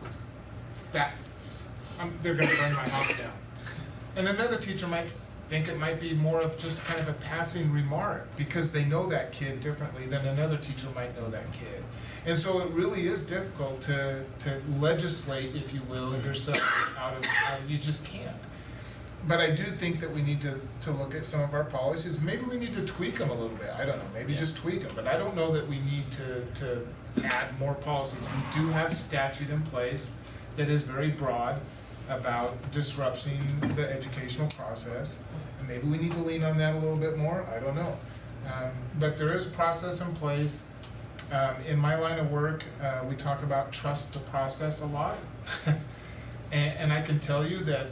Speaker 3: that they're going to burn my house down, and another teacher might think it might be more of just kind of a passing remark, because they know that kid differently than another teacher might know that kid. And so it really is difficult to legislate, if you will, yourself out of, you just can't. But I do think that we need to look at some of our policies. Maybe we need to tweak them a little bit. I don't know, maybe just tweak them. But I don't know that we need to add more policies. We do have statute in place that is very broad about disrupting the educational process. And maybe we need to lean on that a little bit more. I don't know. But there is a process in place. In my line of work, we talk about trust the process a lot. and I can tell you that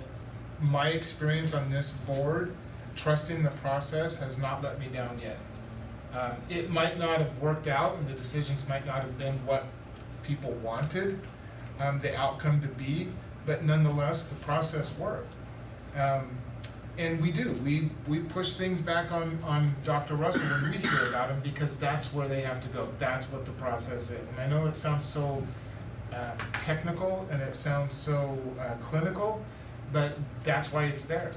Speaker 3: my experience on this board, trusting the process has not let me down yet. It might not have worked out, and the decisions might not have been what people wanted the outcome to be, but nonetheless, the process worked. And we do. We push things back on Dr. Russell when we hear about him, because that's where they have to go. That's what the process is. And I know it sounds so technical and it sounds so clinical, but that's why it's there.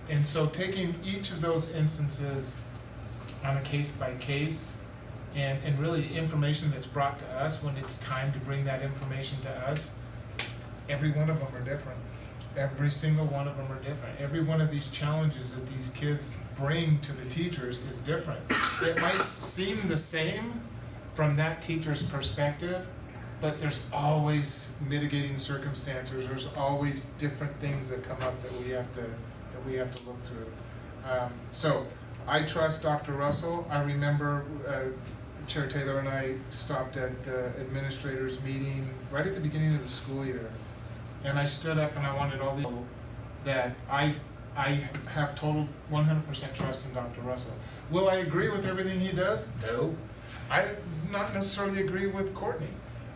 Speaker 3: And so taking each of those instances on a case by case, and really information that's brought to us when it's time to bring that information to us, every one of them are different. Every single one of them are different. Every one of these challenges that these kids bring to the teachers is different. It might seem the same from that teacher's perspective, but there's always mitigating circumstances. There's always different things that come up that we have to look through. So I trust Dr. Russell. I remember Chair Taylor and I stopped at the administrators meeting right at the beginning of the school year. and I stood up and I wanted all the, that I have total 100% trust in Dr. Russell. Will I agree with everything he does? No. I not necessarily agree with Courtney.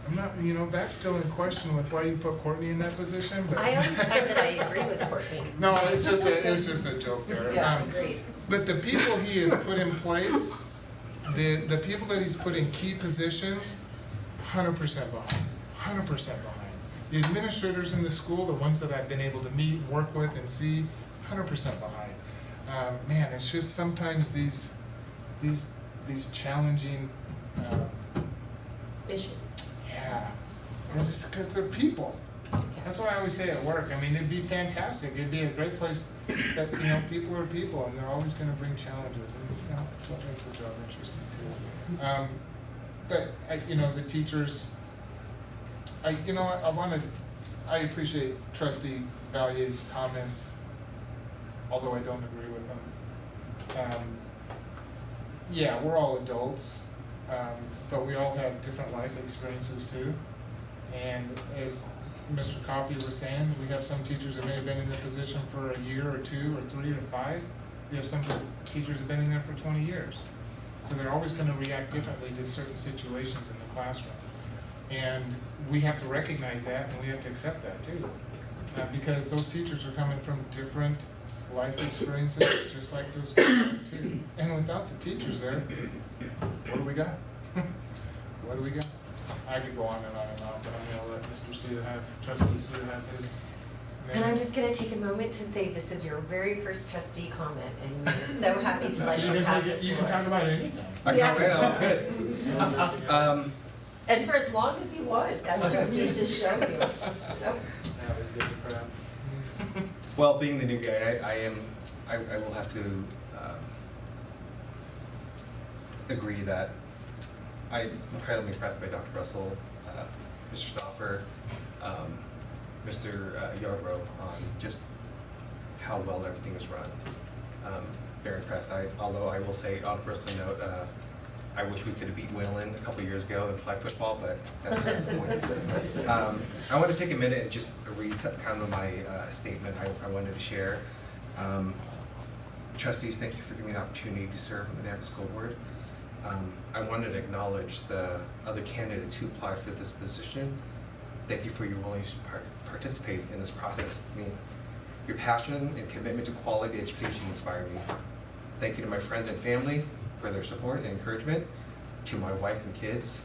Speaker 3: I'm not, that's still in question with why you put Courtney in that position, but.
Speaker 1: I always find that I agree with Courtney.
Speaker 3: No, it's just a joke there.
Speaker 1: Yeah, agreed.
Speaker 3: But the people he has put in place, the people that he's put in key positions, 100% behind, 100% behind. The administrators in the school, the ones that I've been able to meet, work with, and see, 100% behind. Man, it's just sometimes these challenging,
Speaker 1: Issues.
Speaker 3: yeah, it's just because they're people. That's what I always say at work. I mean, it'd be fantastic. It'd be a great place that, people are people and they're always gonna bring challenges and, that's what makes the job interesting too. But, the teachers, I appreciate Trustee Vallier's comments, although I don't agree with them. Yeah, we're all adults, but we all have different life experiences too. And as Mr. Coffey was saying, we have some teachers that may have been in the position for a year or 2 or 3 or 5. We have some teachers that have been in there for 20 years. So they're always gonna react differently to certain situations in the classroom. And we have to recognize that and we have to accept that too. Because those teachers are coming from different life experiences, just like those kids are too. And without the teachers there, what do we got? What do we got? I could go on and on and on, but I'm gonna let Mr. Suda Trustee Suda have his.
Speaker 1: And I'm just gonna take a moment to say this is your very first trustee comment, and we're so happy to let you have the
Speaker 3: You can
Speaker 1: floor.
Speaker 3: talk about anything.
Speaker 12: I can't wait.
Speaker 1: And for as long as you want, that's what Jesus showed you. So,
Speaker 3: Yeah, we did the crap.
Speaker 12: Well, being the new guy, I will have to agree that I'm incredibly impressed by Dr. Russell, Mr. Stauffer, Mr. Yarbrough on just how well everything is run. Very impressed. Although I will say, on a personal note, I wish we could have beat Wayland a couple years ago in flag football, but that's beside the point. I want to take a minute and just read some kind of my statement I wanted to share. Trustees, thank you for giving me the opportunity to serve on the Nampa School Board. I wanted to acknowledge the other candidates who applied for this position. Thank you for your willingness to participate in this process with me. Your passion and commitment to quality education inspire me. Thank you to my friends and family for their support and encouragement. To my wife and kids,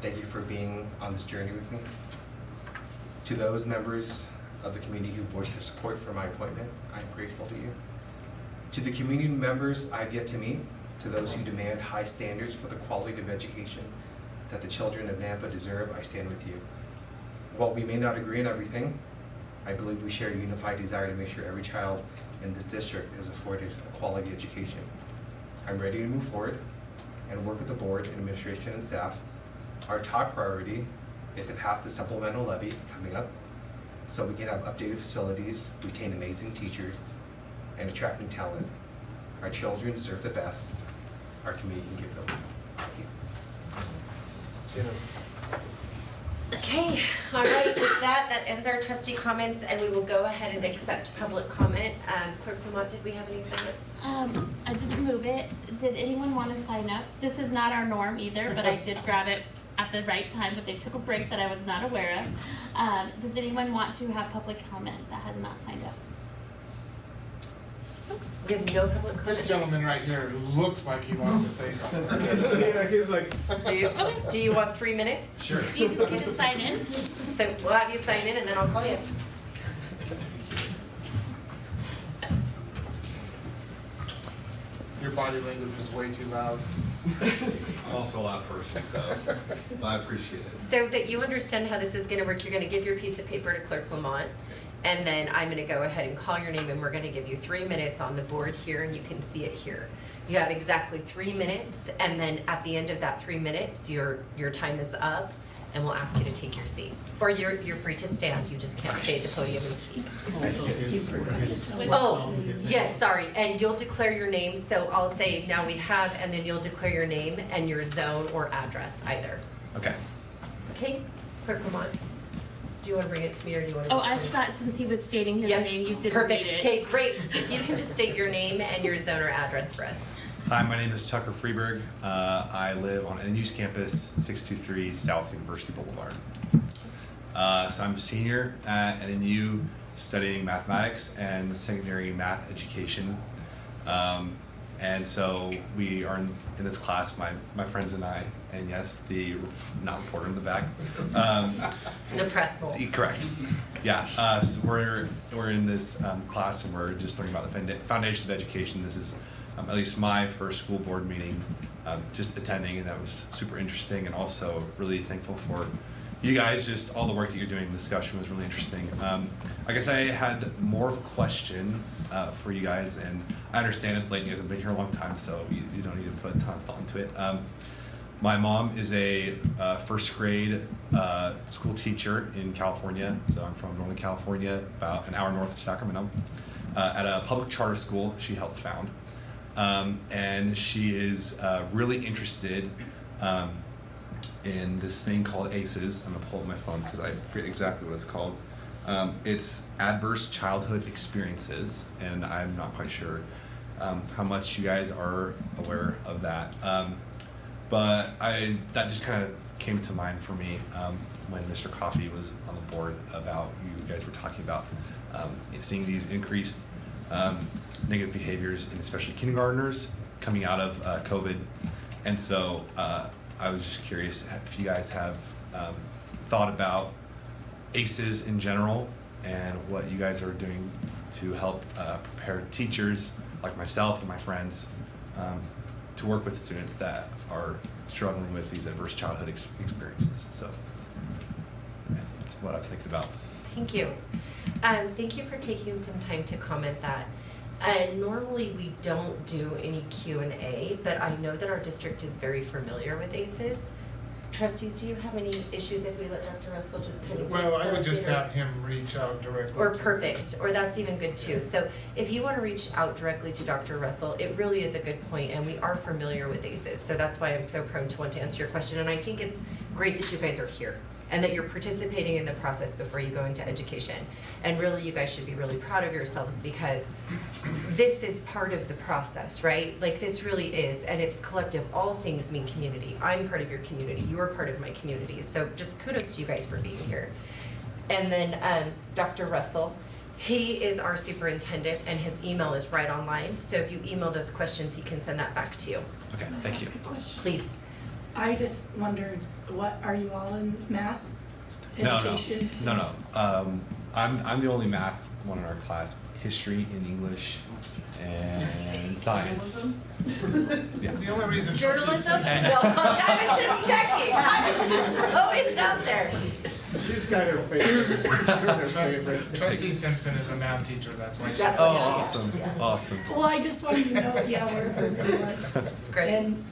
Speaker 12: thank you for being on this journey with me. To those members of the community who voiced their support for my appointment, I'm grateful to you. To the community members I've yet to meet, to those who demand high standards for the quality of education that the children of Nampa deserve, I stand with you. While we may not agree on everything, I believe we share a unified desire to make sure every child in this district is afforded a quality education. I'm ready to move forward and work with the board, administration, and staff. Our top priority is to pass the supplemental levy coming up so we can have updated facilities, retain amazing teachers, and attract new talent. Our children deserve the best. Our community can give them. Thank you.
Speaker 1: Okay, all right, with that ends our trustee comments, and we will go ahead and accept public comment. Clerk Lamont, did we have any sign-ups?
Speaker 9: I didn't move it. Did anyone want to sign up? This is not our norm either, but I did grab it at the right time, but they took a break that I was not aware of. Does anyone want to have public comment that has not signed up?
Speaker 1: We have no public comment.
Speaker 3: This gentleman right here looks like he wants to say something.
Speaker 12: He's like,
Speaker 1: Do you want 3 minutes?
Speaker 12: sure.
Speaker 9: You just need to sign in.
Speaker 1: So we'll have you sign in and then I'll call you.
Speaker 3: Your body language is way too loud.
Speaker 13: I'm also a loud person, so I appreciate it.
Speaker 1: So that you understand how this is gonna work, you're gonna give your piece of paper to Clerk Lamont, and then I'm gonna go ahead and call your name, and we're gonna give you 3 minutes on the board here, and you can see it here. You have exactly 3 minutes, and then at the end of that 3 minutes, your time is up, and we'll ask you to take your seat. Or you're free to stand, you just can't stay at the podium and speak. Oh, yes, sorry, and you'll declare your name, so I'll say, now we have, and then you'll declare your name and your zone or address either.
Speaker 12: Okay.
Speaker 1: Okay, Clerk Lamont. Do you wanna bring it to me or do you wanna
Speaker 9: Oh,
Speaker 1: just
Speaker 9: I
Speaker 1: tell me?
Speaker 9: thought since he was stating his
Speaker 1: Yep.
Speaker 9: name, you didn't
Speaker 1: Perfect,
Speaker 9: read it.
Speaker 1: okay, great. If you can just state your name and your zone or address for us.
Speaker 13: Hi, my name is Tucker Freeberg. I live on NU's campus, 623 South University Boulevard. So I'm a senior at NU studying mathematics and secondary math education. And so we are in this class, my friends and I, and yes, the not reporter in the back.
Speaker 1: The press bowl.
Speaker 13: Correct. Yeah. So we're in this class and we're just learning about the foundation of education. This is at least my first school board meeting, just attending, and that was super interesting, and also really thankful for you guys, just all the work that you're doing. The discussion was really interesting. I guess I had more of a question for you guys, and I understand it's late and you guys have been here a long time, so you don't need to put a ton of thought into it. My mom is a first grade school teacher in California, so I'm from Northern California, about an hour north of Sacramento, at a public charter school she helped found. And she is really interested in this thing called ACEs. I'm gonna pull up my phone because I forget exactly what it's called. It's Adverse Childhood Experiences, and I'm not quite sure how much you guys are aware of that. But that just kind of came to mind for me when Mr. Coffey was on the board about you guys were talking about seeing these increased negative behaviors in especially kindergartners coming out of COVID. And so I was just curious if you guys have thought about ACEs in general and what you guys are doing to help prepare teachers like myself and my friends to work with students that are struggling with these adverse childhood experiences. So yeah, that's what I was thinking about.
Speaker 1: Thank you. Thank you for taking some time to comment that. Normally we don't do any Q&A, but I know that our district is very familiar with ACEs. Trustees, do you have any issues if we let Dr. Russell just kind of?
Speaker 3: Well, I would just have him reach out directly.
Speaker 1: Or
Speaker 3: to-
Speaker 1: perfect, or that's even good too. So if you want to reach out directly to Dr. Russell, it really is a good point, and we are familiar with ACEs. So that's why I'm so prone to want to answer your question. And I think it's great that you guys are here and that you're participating in the process before you go into education. And really, you guys should be really proud of yourselves because this is part of the process, right? Like this really is, and it's collective. All things mean community. I'm part of your community. You're part of my community. So just kudos to you guys for being here. And then Dr. Russell, he is our superintendent and his email is right online. So if you email those questions, he can send that back to you.
Speaker 13: Okay, thank you.
Speaker 1: Please.
Speaker 10: I just wondered, what, are you all in math? Education?
Speaker 13: No. I'm the only math one in our class. History and English and science. Yeah.
Speaker 3: The only reason.
Speaker 1: Journalism?
Speaker 3: Trustees-
Speaker 1: No, I was just checking. I was just throwing it out there.
Speaker 7: She's got her favorite.
Speaker 3: Trustee Simpson is a math teacher, that's why she's.
Speaker 1: That's
Speaker 13: Oh,
Speaker 1: what she
Speaker 13: awesome,
Speaker 1: asked, yeah.
Speaker 13: awesome.
Speaker 10: Well, I just wanted to know, yeah, where everybody was.
Speaker 1: It's great.
Speaker 10: And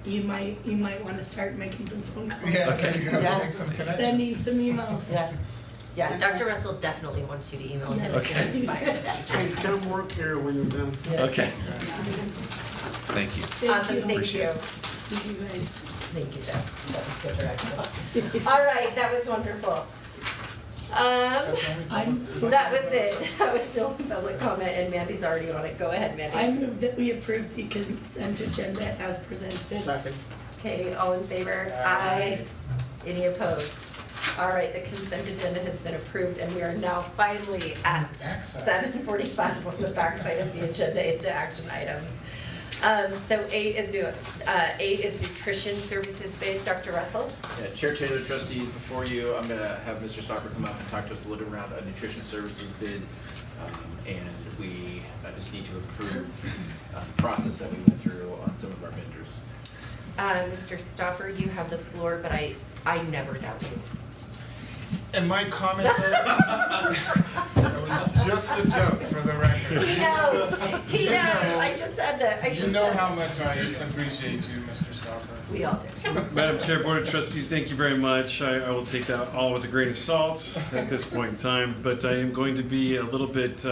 Speaker 10: you might wanna start making some phone calls.
Speaker 3: Yeah, there you go,
Speaker 1: Yeah.
Speaker 3: make some connections.
Speaker 10: Sending some emails.
Speaker 1: Yeah, Dr. Russell definitely wants you to email him as soon as possible.
Speaker 7: Hey, come work here when you're done.
Speaker 13: Okay. Thank you.
Speaker 1: Awesome, thank you.
Speaker 10: Thank you guys.
Speaker 1: Thank you, Jeff. That was good direction. All right, that was wonderful. That was it. That was still public comment, and Mandy's already on it. Go ahead,
Speaker 10: I
Speaker 1: Mandy.
Speaker 10: move that we approve the consent agenda as presented.
Speaker 7: Second.
Speaker 1: Okay, all in favor? Aye. Any opposed? All right, the consent agenda has been approved, and we are now finally at
Speaker 3: Backside.
Speaker 1: 7:45 on the backside of the agenda into action items. So A is nutrition services bid. Dr. Russell?
Speaker 4: Yeah, Chair Taylor, trustees, before you, I'm gonna have Mr. Stocker come up and talk to us a little around a nutrition services bid. And we just need to approve the process that we went through on some of our vendors.
Speaker 1: Mr. Stoffer, you have the floor, but I never doubt you.
Speaker 3: And my comment there, that was just a joke for the record.
Speaker 1: He knows, I just had to,
Speaker 3: You know how much I appreciate you, Mr. Stoffer.
Speaker 1: We all do.
Speaker 14: Madam Chair, Board of Trustees, thank you very much. I will take that all with a grain of salt at this point in time, but I am going to be a little bit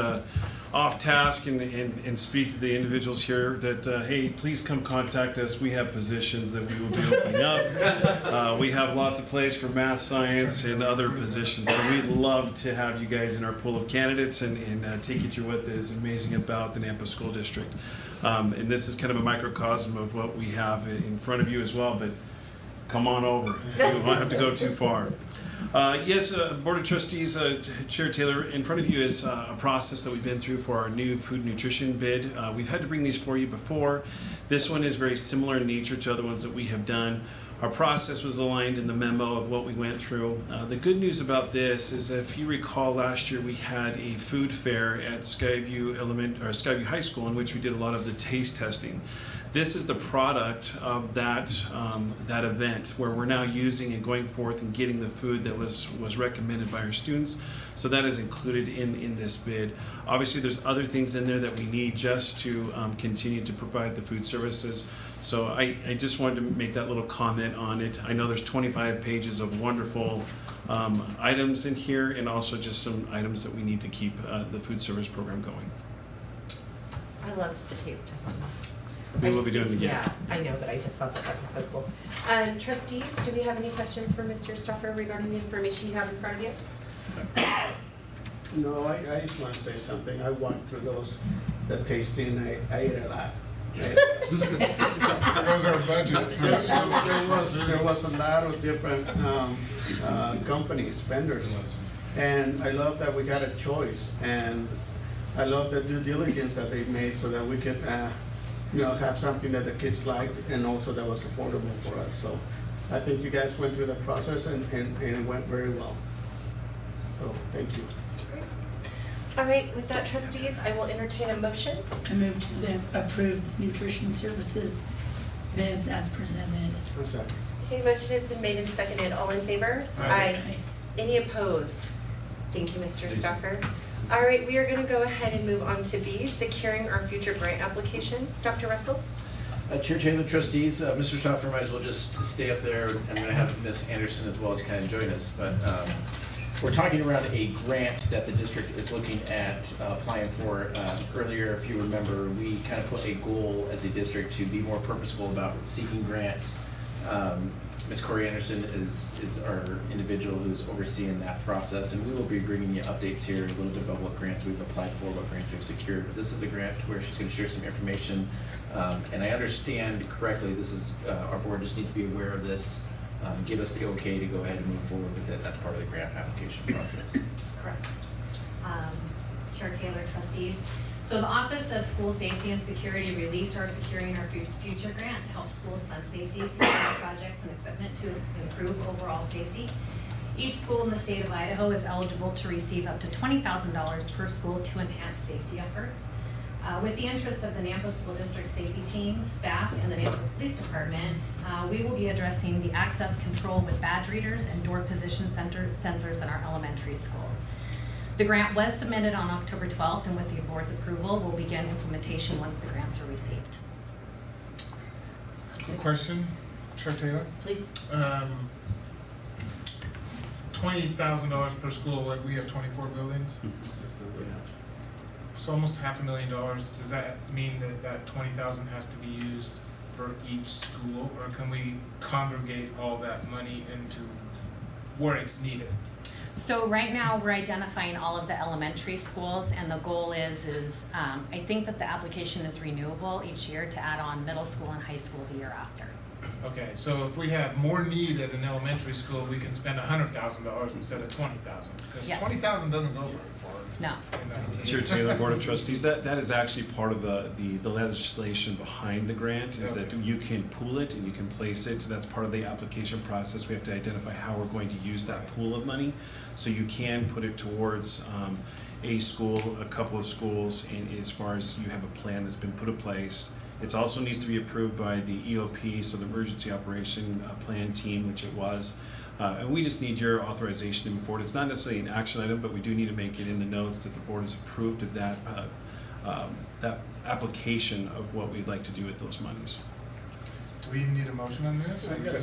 Speaker 14: off task and speak to the individuals here that, hey, please come contact us. We have positions that we will be opening up. We have lots of place for math, science, and other positions. So we'd love to have you guys in our pool of candidates and take you through what is amazing about the Nampa School District. And this is kind of a microcosm of what we have in front of you as well, but come on over. You won't have to go too far. Yes, Board of Trustees, Chair Taylor, in front of you is a process that we've been through for our new food nutrition bid. We've had to bring these for you before. This one is very similar in nature to other ones that we have done. Our process was aligned in the memo of what we went through. The good news about this is that if you recall last year we had a food fair at Skyview High School in which we did a lot of the taste testing. This is the product of that event where we're now using and going forth and getting the food that was recommended by our students. So that is included in this bid. Obviously, there's other things in there that we need just to continue to provide the food services. So I just wanted to make that little comment on it. I know there's 25 pages of wonderful items in here, and also just some items that we need to keep the food service program going.
Speaker 1: I loved the taste testing.
Speaker 14: We will be doing it again.
Speaker 1: Yeah, I know, but I just thought that was so cool. Trustees, do we have any questions for Mr. Stoffer regarding the information you have in front of you?
Speaker 7: No, I just want to say something. I walked through the tasting, I ate a lot.
Speaker 3: That was our budget.
Speaker 7: There was a lot of different companies, vendors. And I love that we got a choice. And I love the due diligence that they made so that we could have something that the kids liked and also that was affordable for us. So I think you guys went through the process and it went very well. So thank you.
Speaker 1: All right, with that, trustees, I will entertain a motion.
Speaker 10: I move to the approved nutrition services bids as presented.
Speaker 7: One second.
Speaker 1: Okay, motion has been made and seconded. All in favor?
Speaker 3: Aye.
Speaker 1: Any opposed? Thank you, Mr. Stoffer. All right, we are going to go ahead and move on to B, securing our future grant application. Dr. Russell?
Speaker 4: Chair Taylor, trustees, Mr. Stoffer might as well just stay up there. I'm going to have Ms. Anderson as well to kind of join us. But we're talking around a grant that the district is looking at applying for. Earlier, if you remember, we kind of put a goal as a district to be more purposeful about seeking grants. Ms. Corey Anderson is our individual who's overseeing that process, and we will be bringing you updates here, a little bit about what grants we've applied for, what grants we've secured. But this is a grant where she's going to share some information, and I understand correctly, this is our board just needs to be aware of this, give us the okay to go ahead and move forward with it. That's part of the grant application process.
Speaker 15: Correct. Chair Taylor, trustees. So the Office of School Safety and Security released our Securing Our Future grant to help schools fund safety, security projects, and equipment to improve overall safety. Each school in the state of Idaho is eligible to receive up to $20,000 per school to enhance safety efforts. With the interest of the Nampa School District Safety Team, staff, and the Nampa Police Department, we will be addressing the access control with badge readers and door position sensors in our elementary schools. The grant was submitted on October 12th, and with the board's approval, we'll begin implementation once the grants are received.
Speaker 3: Quick question, Chair Taylor?
Speaker 1: Please.
Speaker 3: $20,000 per school, like we have 24 buildings? It's almost $500,000. Does that mean that 20,000 has to be used for each school, or can we congregate all that money into where it's needed?
Speaker 15: So right now, we're identifying all of the elementary schools, and the goal is I think that the application is renewable each year to add on middle school and high school the year after.
Speaker 3: Okay, so if we have more need at an elementary school, we can spend $100,000 instead of $20,000, because
Speaker 15: Yes.
Speaker 3: $20,000 doesn't go very far.
Speaker 15: No.
Speaker 14: Chair Taylor, Board of Trustees, that is actually part of the legislation behind the grant, is that you can pool it and you can place it. That's part of the application process. We have to identify how we're going to use that pool of money. So you can put it towards a school, a couple of schools, and as far as you have a plan that's been put in place. It also needs to be approved by the EOP, so the Emergency Operation Plan Team, which it was. And we just need your authorization to move forward. It's not necessarily an action item, but we do need to make it in the notes that the board has approved of that application of what we'd like to do with those monies.
Speaker 3: Do we even need a motion on this?
Speaker 12: Can I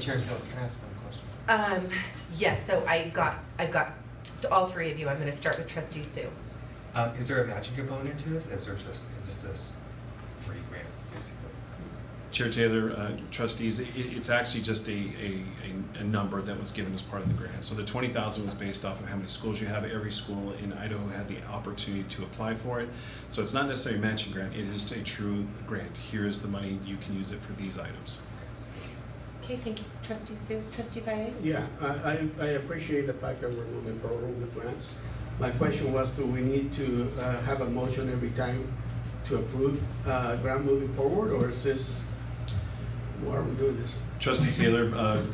Speaker 12: ask one question?
Speaker 1: Yes, so I've got all three of you. I'm going to start with Trustee Sue.
Speaker 12: Is there a matching component to this? Is this a free grant, basically?
Speaker 14: Chair Taylor, trustees, it's actually just a number that was given as part of the grant. So the 20,000 was based off of how many schools you have. Every school in Idaho had the opportunity to apply for it. So it's not necessarily a matching grant, it is a true grant. Here is the money, you can use it for these items.
Speaker 1: Okay, thank you, Trustee Sue. Trustee Baye?
Speaker 7: Yeah, I appreciate the fact that we're moving forward with grants. My question was, do we need to have a motion every time to approve grant moving forward, or is this, why are we doing this?
Speaker 14: Trustee Taylor,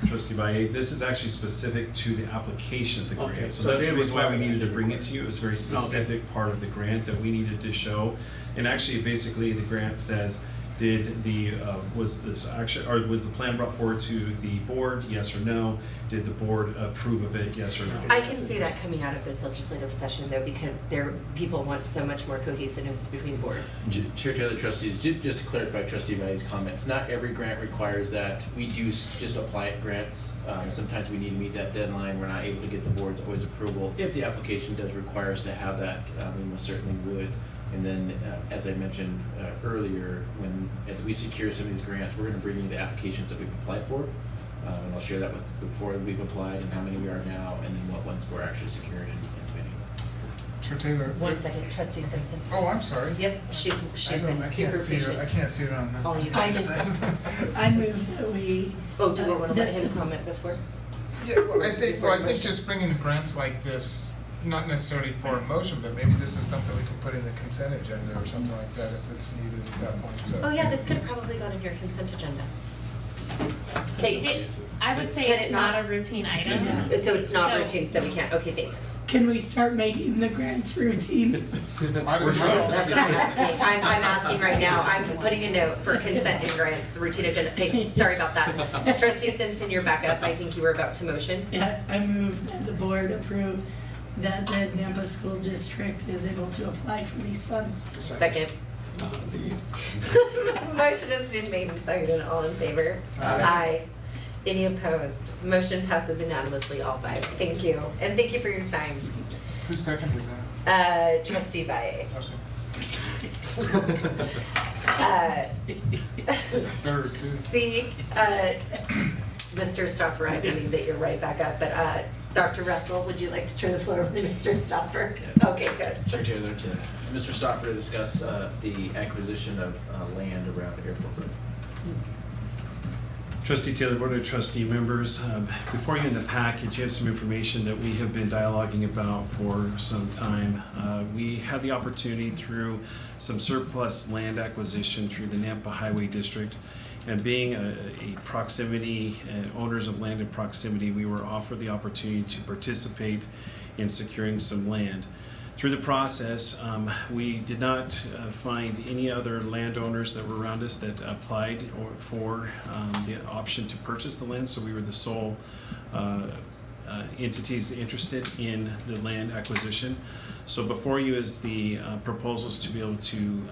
Speaker 14: Trustee Baye, this is actually specific to the application of the grant.
Speaker 7: Okay,
Speaker 14: So
Speaker 7: so
Speaker 14: that's
Speaker 7: they
Speaker 14: the reason why we
Speaker 7: require
Speaker 14: needed to
Speaker 7: that.
Speaker 14: bring it to you. It was a very specific part of the grant that we needed to show. And actually, basically, the grant says, was the plan brought forward to the board, yes or no? Did the board approve of it, yes or no?
Speaker 1: I can see that coming out of this legislative session though, because people want so much more cohesiveness between boards.
Speaker 4: Chair Taylor, trustees, just to clarify Trustee Baye's comments, not every grant requires that. We do just apply at grants. Sometimes we need to meet that deadline. We're not able to get the board's always approval. If the application does require us to have that, we most certainly would. And then, as I mentioned earlier, as we secure some of these grants, we're gonna bring you the applications that we've applied for. And I'll share that with before we've applied and how many we are now, and then what ones we're actually secured and winning.
Speaker 3: Chair Taylor.
Speaker 1: 1 second, Trustee Simpson.
Speaker 3: Oh, I'm sorry.
Speaker 1: Yep, she's been super patient.
Speaker 3: I can't see it on the.
Speaker 1: All you
Speaker 10: I
Speaker 1: guys.
Speaker 10: I move that we.
Speaker 1: Oh, do we wanna let him comment before?
Speaker 3: Yeah, well, I think just bringing grants like this, not necessarily for a motion, but maybe this is something we can put in the consent agenda or something like that if it's needed at that point.
Speaker 1: Oh yeah, this could have probably gone in your consent agenda. Okay,
Speaker 9: I would say
Speaker 1: Can
Speaker 9: it's
Speaker 1: it
Speaker 9: not
Speaker 1: not?
Speaker 9: a routine item.
Speaker 1: so it's not
Speaker 9: So-
Speaker 1: routine, so we can't, okay, thanks.
Speaker 10: Can we start making the grants routine?
Speaker 3: Might as well.
Speaker 1: That's what I'm asking. I'm asking right now. I'm putting a note for consent and grants, routine agenda. Hey, sorry about that. Trustee Simpson, you're back up. I think you were about to motion.
Speaker 10: Yeah, I move that the board approve that the Nampa School District is able to apply for these funds.
Speaker 1: Second. Motion has been made and seconded. All in favor? Aye. Any opposed? Motion passes unanimously, all 5. Thank you. And thank you for your time.
Speaker 3: Who seconded that?
Speaker 1: Trustee Baye.
Speaker 3: Okay. Third, too.
Speaker 1: See, Mr. Stopper, I believe that you're right back up, but Dr. Russell, would you like to turn the floor over to Mr. Stopper?
Speaker 4: Yeah.
Speaker 1: Okay, good.
Speaker 4: Chair Taylor, to Mr. Stopper to discuss the acquisition of land around Airport Road.
Speaker 14: Trustee Taylor, Board of Trustee members, before you in the package, you have some information that we have been dialoguing about for some time. We had the opportunity through some surplus land acquisition through the Nampa Highway District. And being a proximity, owners of land in proximity, we were offered the opportunity to participate in securing some land. Through the process, we did not find any other landowners that were around us that applied for the option to purchase the land, so we were the sole entities interested in the land acquisition. So before you is the proposals to be able to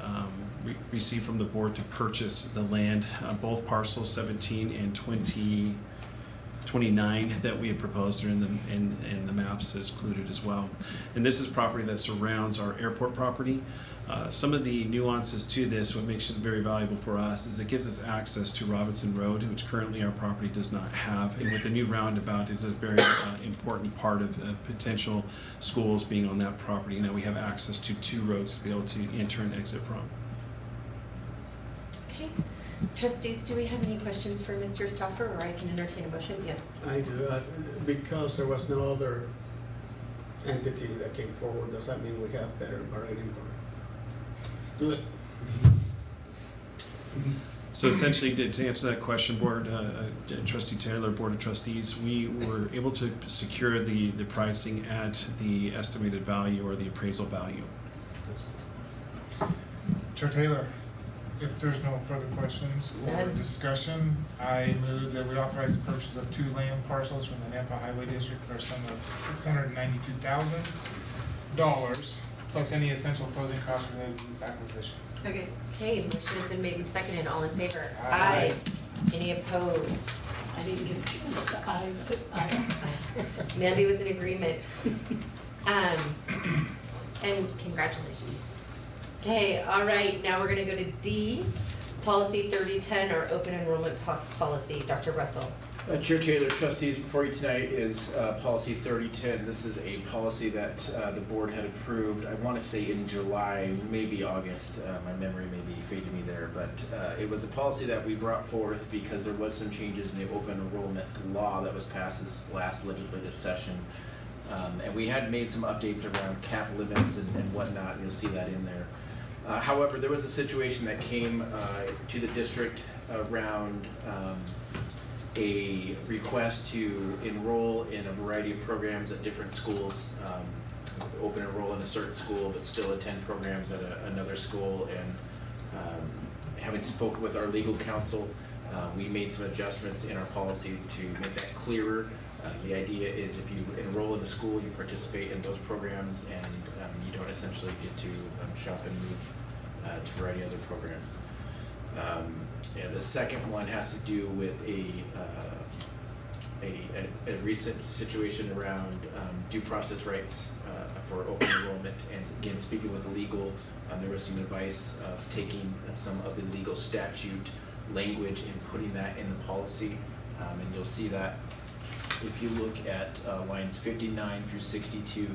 Speaker 14: receive from the board to purchase the land, both parcels 17 and 29 that we had proposed are in the maps as included as well. And this is property that surrounds our airport property. Some of the nuances to this, what makes it very valuable for us, is it gives us access to Robinson Road, which currently our property does not have. And with the new roundabout, it's a very important part of potential schools being on that property. Now we have access to 2 roads to be able to enter and exit from.
Speaker 1: Okay. Trustees, do we have any questions for Mr. Stoffer, or I can entertain a motion? Yes.
Speaker 7: I do, because there was no other entity that came forward, does that mean we have better bargaining power? Let's do it.
Speaker 14: So essentially, to answer that question, Board, Trustee Taylor, Board of Trustees, we were able to secure the pricing at the estimated value or the appraisal value.
Speaker 3: Chair Taylor, if there's no further questions or discussion, I move that we authorize the purchase of 2 land parcels from the Nampa Highway District for a sum of $692,000, plus any essential closing costs related to this acquisition.
Speaker 10: Second.
Speaker 1: Okay, motion has been made and seconded. All in favor?
Speaker 3: Aye.
Speaker 1: Any opposed?
Speaker 10: I didn't get a chance to aye, but aye.
Speaker 1: Mandy was in agreement. And congratulations. Okay, all right, now we're gonna go to D, policy 3010, or open enrollment policy. Dr. Russell.
Speaker 4: Chair Taylor, trustees, before you tonight is policy 3010. This is a policy that the board had approved, I want to say in July, maybe August. My memory may be fading me there, but it was a policy that we brought forth because there was some changes in the open enrollment law that was passed this last legislative session. And we had made some updates around cap limits and whatnot, and you'll see that in there. However, there was a situation that came to the district around a request to enroll in a variety of programs at different schools, open enroll in a certain school but still attend programs at another school, and having spoken with our legal counsel, we made some adjustments in our policy to make that clearer. The idea is if you enroll in a school, you participate in those programs, and you don't essentially get to shop and move to a variety of other programs. And the second one has to do with a recent situation around due process rights for open enrollment. And again, speaking with legal, there was some advice of taking some of the legal statute language and putting that in the policy. And you'll see that if you look at lines 59 through 62,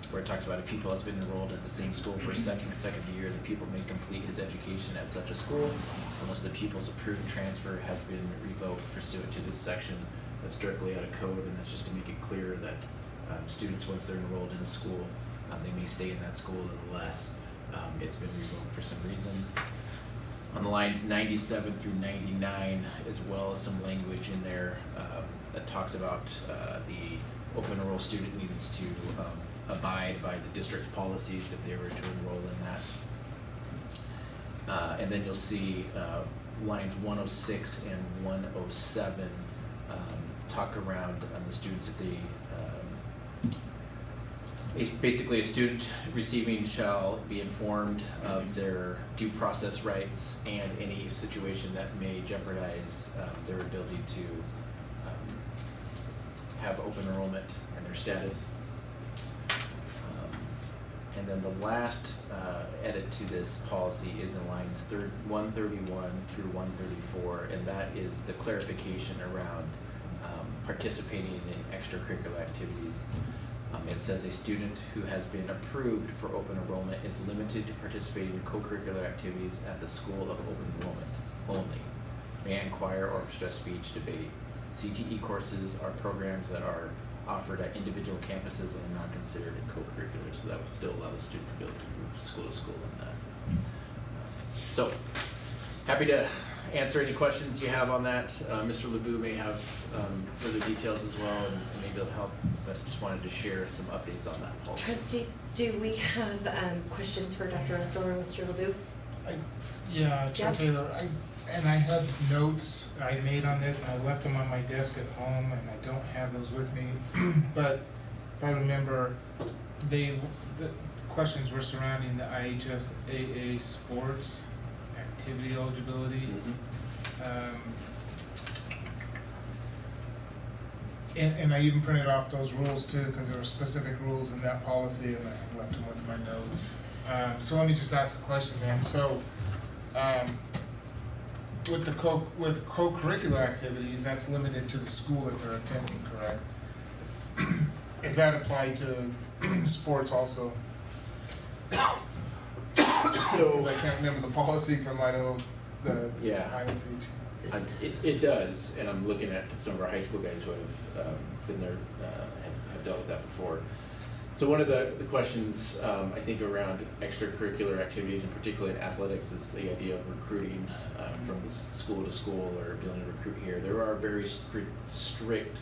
Speaker 4: where it talks about a pupil has been enrolled at the same school for a second consecutive year, the pupil may complete his education at such a school unless the pupil's approved transfer has been revoked pursuant to this section. That's directly out of code, and that's just to make it clear that students, once they're enrolled in a school, they may stay in that school unless it's been revoked for some reason. On the lines 97 through 99, as well as some language in there that talks about the open enroll student needs to abide by the district's policies if they were to enroll in that. And then you'll see lines 106 and 107 talk around the students if they basically a student receiving shall be informed of their due process rights and any situation that may jeopardize their ability to have open enrollment and their status. And then the last edit to this policy is in lines 131 through 134, and that is the clarification around participating in extracurricular activities. It says a student who has been approved for open enrollment is limited to participating in co-curricular activities at the school of open enrollment only. Band, choir, orchestra, speech, debate. CTE courses are programs that are offered at individual campuses and are not considered in co-curricular, so that would still allow the student to be able to move from school to school in that. So, happy to answer any questions you have on that. Mr. LeBou may have further details as well, and maybe it'll help, but just wanted to share some updates on that policy.
Speaker 1: Trustees, do we have questions for Dr. Russell or Mr. LeBou?
Speaker 3: Yeah, Chair
Speaker 1: Yep.
Speaker 3: Taylor, I have notes I made on this, and I left them on my desk at home, and I don't have those with me. But if I remember, the questions were surrounding the IHSAA sports activity eligibility. And I even printed off those rules too, because there were specific rules in that policy, and I left them with my notes. So let me just ask the question then. So, with the co-curricular activities, that's limited to the school that they're attending, correct? Is that applied to sports also? So I can't remember the policy from Idaho, the ISH.
Speaker 4: It does, and I'm looking at some of our high school guys who have been there, have dealt with that before. So one of the questions I think around extracurricular activities, and particularly in athletics, is the idea of recruiting from school to school or being able to recruit here. There are very strict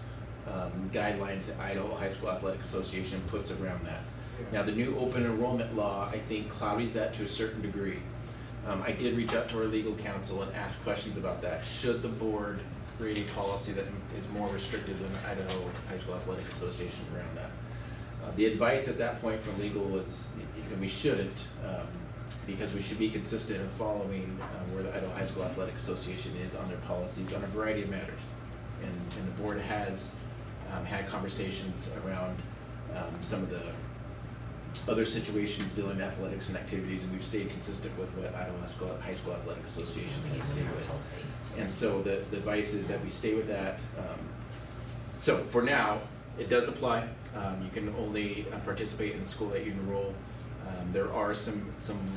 Speaker 4: guidelines that Idaho High School Athletic Association puts around that. Now, the new open enrollment law, I think, cloudies that to a certain degree. I did reach out to our legal counsel and ask questions about that. Should the board create a policy that is more restrictive than the Idaho High School Athletic Association around that? The advice at that point from legal is we shouldn't, because we should be consistent in following where the Idaho High School Athletic Association is on their policies on a variety of matters. And the board has had conversations around some of the other situations dealing with athletics and activities, and we've stayed consistent with what Idaho High School Athletic Association has stayed with. And so the advice is that we stay with that. So for now, it does apply. You can only participate in the school that you enroll. There are some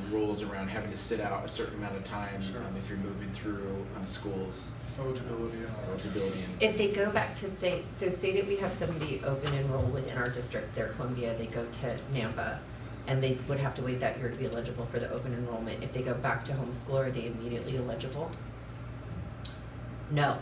Speaker 4: rules around having to sit out a certain amount of time if you're moving through schools.
Speaker 3: Eligibility and all that.
Speaker 1: If they go back to say that we have somebody open enroll within our district, they're Columbia, they go to Nampa, and they would have to wait that year to be eligible for the open enrollment. If they go back to homeschool, are they immediately eligible? No.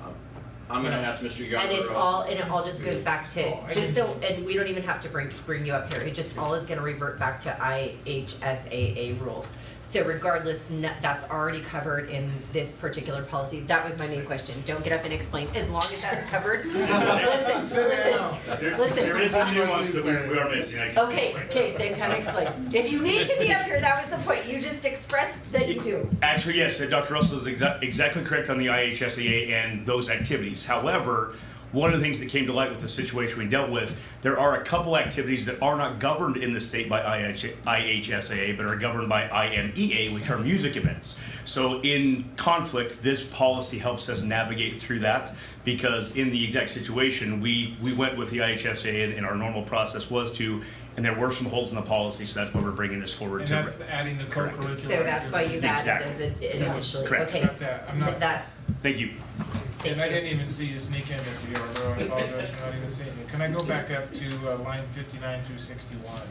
Speaker 4: I'm gonna ask Mr. Yarborough.
Speaker 1: And it all just goes back to, and we don't even have to bring you up here, it just all is gonna revert back to IHSAA rules. So regardless, that's already covered in this particular policy. That was my main question. Don't get up and explain. As long as that's covered. Listen.
Speaker 16: There is a nuance that we are missing.
Speaker 1: Okay, then kind of explain. If you need to be up here, that was the point. You just expressed that you do.
Speaker 16: Actually, yes, Dr. Russell is exactly correct on the IHSAA and those activities. However, one of the things that came to light with the situation we dealt with, there are a couple activities that are not governed in the state by IHSAA, but are governed by IMEA, which are music events. So in conflict, this policy helps us navigate through that, because in the exact situation, we went with the IHSAA, and our normal process was to, and there were some holes in the policy, so that's why we're bringing this forward.
Speaker 3: And that's adding the co-curricular.
Speaker 1: So that's why you've added those initially.
Speaker 16: Correct.
Speaker 1: Okay,
Speaker 16: Thank you.
Speaker 3: And I didn't even see you sneak in, Mr. Yarborough. I apologize for not even seeing you. Can I go back up to line 59 through 61?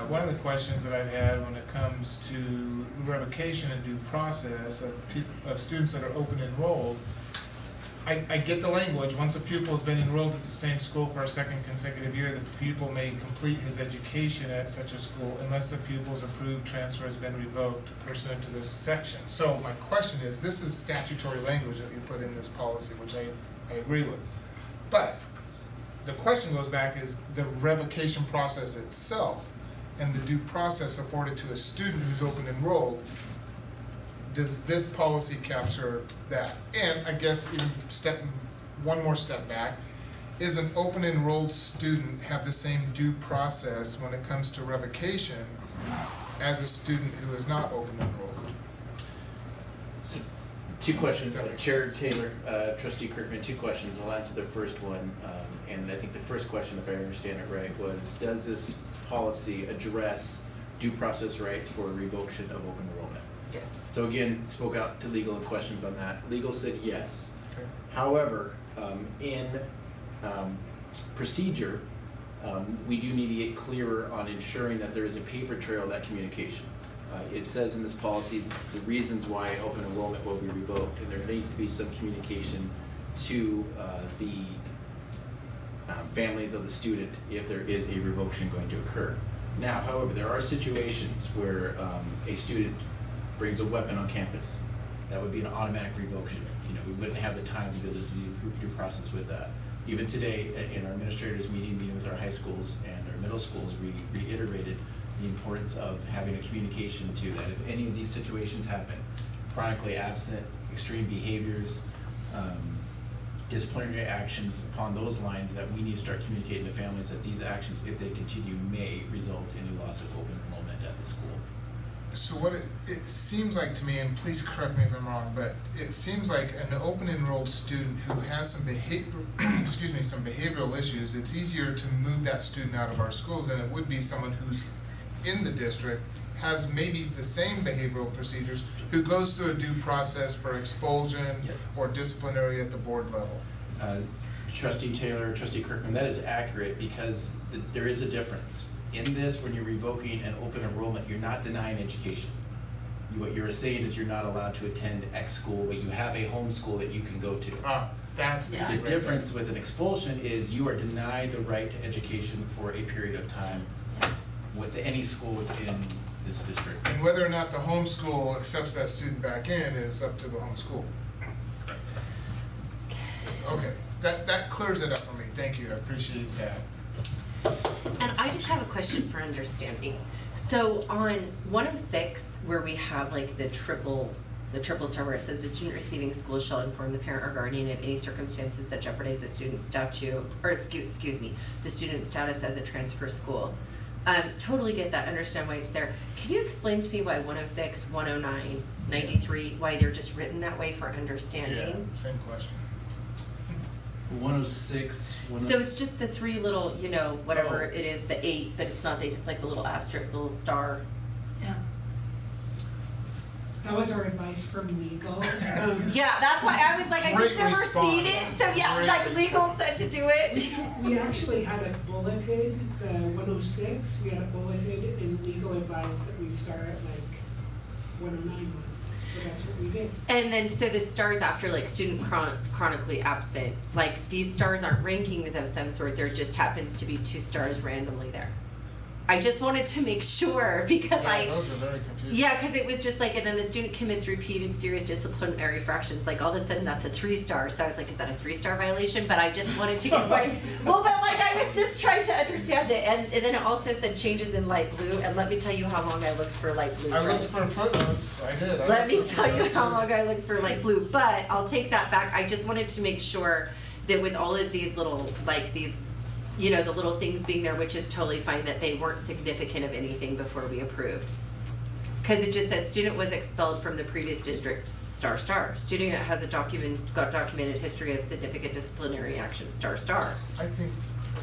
Speaker 3: One of the questions that I've had when it comes to revocation and due process of students that are open enrolled, I get the language. Once a pupil has been enrolled at the same school for a second consecutive year, the pupil may complete his education at such a school unless the pupil's approved transfer has been revoked pursuant to this section. So my question is, this is statutory language that you put in this policy, which I agree with. But the question goes back is the revocation process itself and the due process afforded to a student who's open enrolled. Does this policy capture that? And I guess even one more step back, is an open enrolled student have the same due process when it comes to revocation as a student who is not open enrolled?
Speaker 4: So, two questions, Chair Taylor, Trustee Kirkman, two questions. I'll answer the first one, and I think the first question, if I understand it right, was does this policy address due process rights for revocation of open enrollment?
Speaker 1: Yes.
Speaker 4: So again, spoke out to legal and questions on that. Legal said yes.
Speaker 3: Okay.
Speaker 4: However, in procedure, we do need to get clearer on ensuring that there is a paper trail of that communication. It says in this policy the reasons why open enrollment will be revoked, and there needs to be some communication to the families of the student if there is a revocation going to occur. Now, however, there are situations where a student brings a weapon on campus. That would be an automatic revocation. We wouldn't have the time to be able to do due process with that. Even today, in our administrators meeting with our high schools and our middle schools, we reiterated the importance of having a communication to that. If any of these situations happen, chronically absent, extreme behaviors, disciplinary actions upon those lines, that we need to start communicating to families that these actions, if they continue, may result in a loss of open enrollment at the school.
Speaker 3: So what it seems like to me, and please correct me if I'm wrong, but it seems like an open enrolled student who has some some behavioral issues, it's easier to move that student out of our schools than it would be someone who's in the district, has maybe the same behavioral procedures, who goes through a due process for expulsion or disciplinary at the board level.
Speaker 4: Trustee Taylor, Trustee Kirkman, that is accurate, because there is a difference. In this, when you're revoking an open enrollment, you're not denying education. What you're saying is you're not allowed to attend X school, but you have a home school that you can go to.
Speaker 3: That's
Speaker 4: the difference with an expulsion is you are denied the right to education for a period of time with any school within this district.
Speaker 3: And whether or not the home school accepts that student back in is up to the home school. Okay, that clears it up for me. Thank you, I appreciate that.
Speaker 1: And I just have a question for understanding. So on 106, where we have like the triple star where it says the student receiving school shall inform the parent or guardian of any circumstances that jeopardize the student's the student's status as a transfer school. Totally get that, understand why it's there. Can you explain to me why 106, 109, 93, why they're just written that way for understanding?
Speaker 3: Yeah, same question.
Speaker 4: 106.
Speaker 1: So it's just the three little, whatever
Speaker 3: Oh.
Speaker 1: it is, the 8, but it's not the 8, it's like the little asterisk, the little star.
Speaker 10: Yeah.
Speaker 17: That was our advice from legal.
Speaker 1: Yeah, that's why I was like, I just
Speaker 3: Great
Speaker 1: never seen it,
Speaker 3: response.
Speaker 1: so yeah,
Speaker 3: Great
Speaker 1: like legal said to do it.
Speaker 17: We actually had it bulleted, the 106, we had it bulleted, and legal advised that we start at like 109 was, so that's what we did.
Speaker 1: And then, so the stars after like student chronically absent, like these stars aren't rankings of some sort, there just happens to be 2 stars randomly there. I just wanted to make sure, because
Speaker 3: Yeah, those are very confusing.
Speaker 1: yeah, because it was just like, and then the student commits repeated serious disciplinary infractions, like all of a sudden that's a 3-star, so I was like, is that a 3-star violation? But I just wanted to get right, well, but like I was just trying to understand it, and then it also said changes in light blue, and let me tell you how long I looked for light blue.
Speaker 3: I looked
Speaker 1: friends.
Speaker 3: for footnotes, I did.
Speaker 1: Let me tell you how long I looked for light blue, but I'll take that back. I just wanted to make sure that with all of these little, like these, the little things being there, which is totally fine, that they weren't significant of anything before we approved. Cause it just says student was expelled from the previous district, ***. Student has got documented history of significant disciplinary action, ***.
Speaker 3: I think,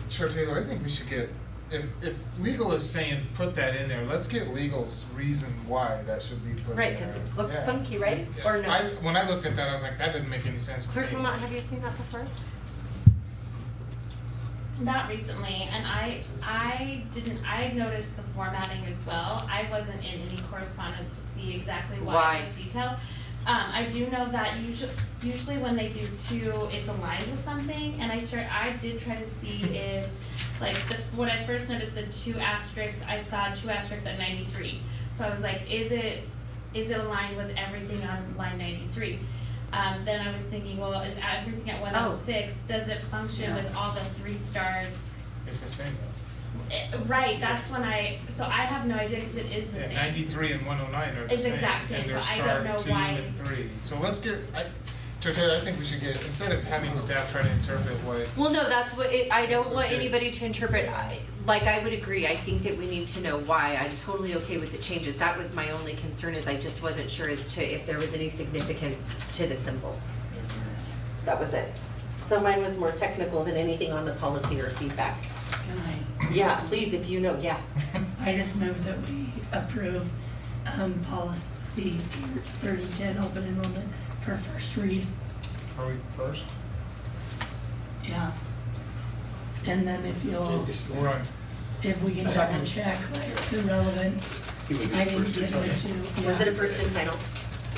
Speaker 3: Chair Taylor, I think we should get, if legal is saying put that in there, let's get legal's reason why that should be put in there.
Speaker 1: Right, cause it looks
Speaker 3: Yeah.
Speaker 1: funky, right?
Speaker 3: Yeah.
Speaker 1: Or no?
Speaker 3: When I looked at that, I was like, that didn't make any sense to me.
Speaker 1: Clerk Lamont, have you seen that before?
Speaker 9: Not recently, and I noticed the formatting as well. I wasn't in any correspondence to see exactly why it was detailed. I do know that usually when they do 2, it's aligned with something, and I did try to see if, like, when I first noticed the 2 asterisks, I saw 2 asterisks at 93. So I was like, is it aligned with everything on line 93? Then I was thinking, well, is everything at 106, does it function with all the 3 stars?
Speaker 3: It's the same though.
Speaker 9: Right, that's when so I have no idea because it is the
Speaker 3: Yeah,
Speaker 9: same.
Speaker 3: 93 and 109 are the
Speaker 9: It's
Speaker 3: same.
Speaker 9: exact same,
Speaker 3: And they're
Speaker 9: so I don't know
Speaker 3: star 2
Speaker 9: why-
Speaker 3: and 3. So let's get, Chair Taylor, I think we should get, instead of having staff try to interpret what.
Speaker 1: Well, no, that's what I don't want anybody to interpret, I would agree, I think that we need to know why. I'm totally okay with the changes. That was my only concern, is I just wasn't sure as to if there was any significance to the symbol. That was it. So mine was more technical than anything on the policy or feedback.
Speaker 10: Can
Speaker 1: Yeah, please, if you know, yeah.
Speaker 10: I just move that we approve, policy 3010, open enrollment for first read.
Speaker 3: Are we first?
Speaker 10: Yeah. And then if you'll,
Speaker 3: We're on.
Speaker 10: if we can double check like the relevance,
Speaker 4: He would be
Speaker 10: I didn't
Speaker 4: first
Speaker 10: get
Speaker 4: read.
Speaker 10: into.
Speaker 1: Was it a first and final?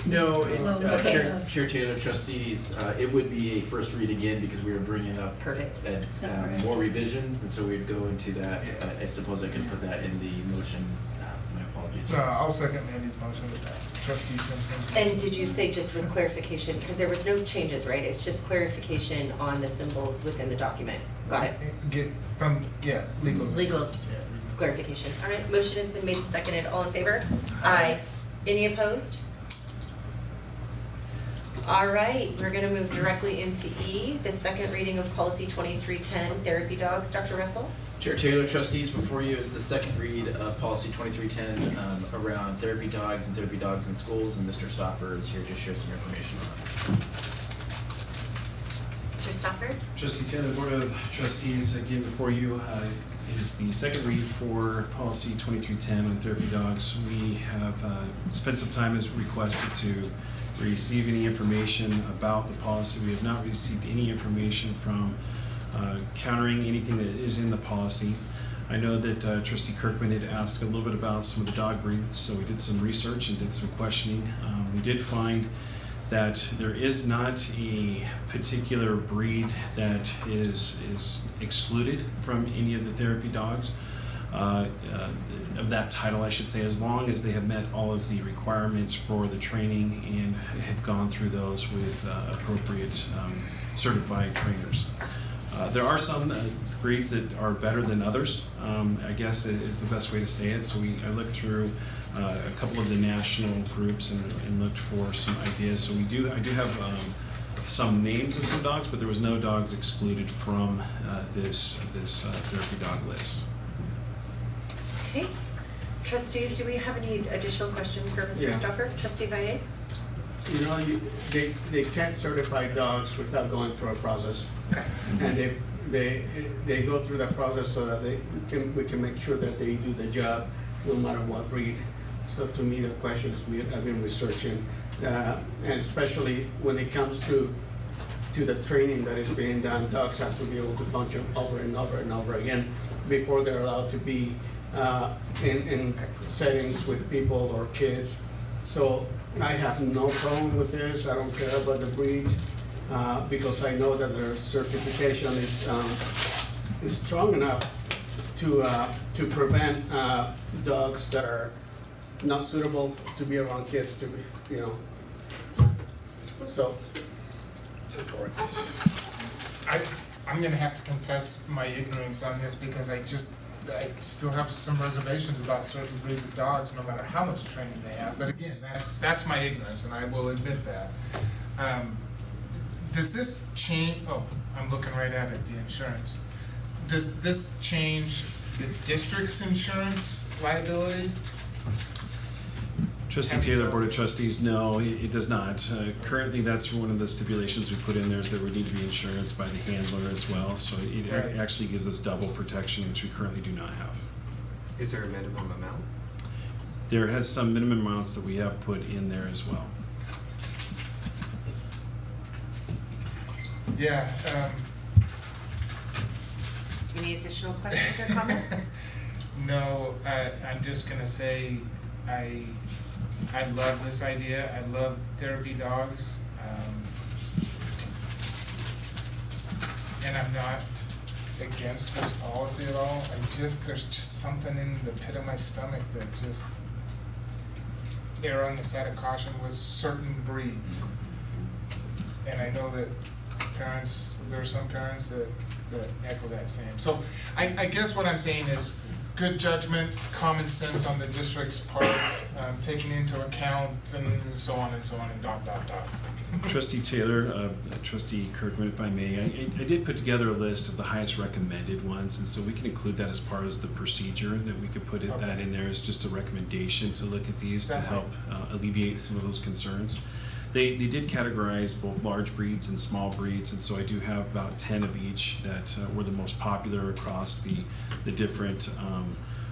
Speaker 4: No,
Speaker 10: Well, okay.
Speaker 4: Chair Taylor, trustees, it would be a first read again because we were bringing up
Speaker 1: Perfect.
Speaker 10: Separate.
Speaker 4: more revisions, and so we'd go into that. I suppose I can put that in the motion. My apologies.
Speaker 3: I'll second Mandy's motion. Trustee Simpson.
Speaker 1: And did you say just with clarification, because there was no changes, right? It's just clarification on the symbols within the document. Got it?
Speaker 3: Get from, legals.
Speaker 1: Legals.
Speaker 3: Yeah,
Speaker 1: Clarification. All right, motion has been made and seconded. All in favor? Aye. Any opposed? All right, we're gonna move directly into E, the second reading of policy 2310, therapy dogs. Dr. Russell?
Speaker 4: Chair Taylor, trustees, before you is the second read of policy 2310 around therapy dogs in schools, and Mr. Stopper is here to share some information on it.
Speaker 1: Mr. Stopper?
Speaker 14: Trustee Taylor, Board of Trustees, again before you is the second read for policy 2310 on therapy dogs. We have spent some time as requested to receive any information about the policy. We have not received any information from countering anything that is in the policy. I know that Trustee Kirkman had asked a little bit about some of the dog breeds, so we did some research and did some questioning. We did find that there is not a particular breed that is excluded from any of the therapy dogs. Of that title, I should say, as long as they have met all of the requirements for the training and have gone through those with appropriate certified trainers. There are some breeds that are better than others, I guess is the best way to say it. So I looked through a couple of the national groups and looked for some ideas. So I do have some names of some dogs, but there was no dogs excluded from this therapy dog list.
Speaker 18: Okay. Trustees, do we have any additional questions for Mr.
Speaker 7: Yeah.
Speaker 18: Stuffer? Trustee Valle?
Speaker 7: You know, they can't certify dogs without going through a process.
Speaker 18: Correct.
Speaker 7: And they go through that process so that we can make sure that they do the job no matter what breed. So to me, the question is, I've been researching, and especially when it comes to the training that is being done, dogs have to be able to punch them over and over and over again before they're allowed to be in settings with people or kids. So I have no problem with this. I don't care about the breeds because I know that their certification is strong enough to prevent dogs that are not suitable to be around kids to be, you know. So.
Speaker 3: I'm gonna have to confess my ignorance on this because I still have some reservations about certain breeds of dogs, no matter how much training they have. But again, that's my ignorance, and I will admit that. Does this change? Oh, I'm looking right at it. The insurance. Does this change the district's insurance liability?
Speaker 14: Trustee Taylor, Board of Trustees, no, it does not. Currently, that's one of the stipulations we put in there is there would need to be insurance by the handler as well. So it
Speaker 3: Right.
Speaker 14: actually gives us double protection, which we currently do not have.
Speaker 12: Is there a minimum amount?
Speaker 14: There has some minimum amounts that we have put in there as well.
Speaker 3: Yeah.
Speaker 18: Any additional questions or comments?
Speaker 3: No, I'm just gonna say I love this idea. I love therapy dogs. And I'm not against this policy at all. There's just something in the pit of my stomach that just err on the side of caution with certain breeds. And I know that there are some parents that echo that same. So I guess what I'm saying is good judgment, common sense on the district's part, taking into account and so on and so on and dot, dot, dot.
Speaker 14: Trustee Taylor, Trustee Kirkman, if I may, I did put together a list of the highest recommended ones, and so we can include that as part of the procedure, that we could put that in there as just a recommendation to look at these to help alleviate some of those concerns. They did categorize both large breeds and small breeds, and so I do have about 10 of each that were the most popular across the different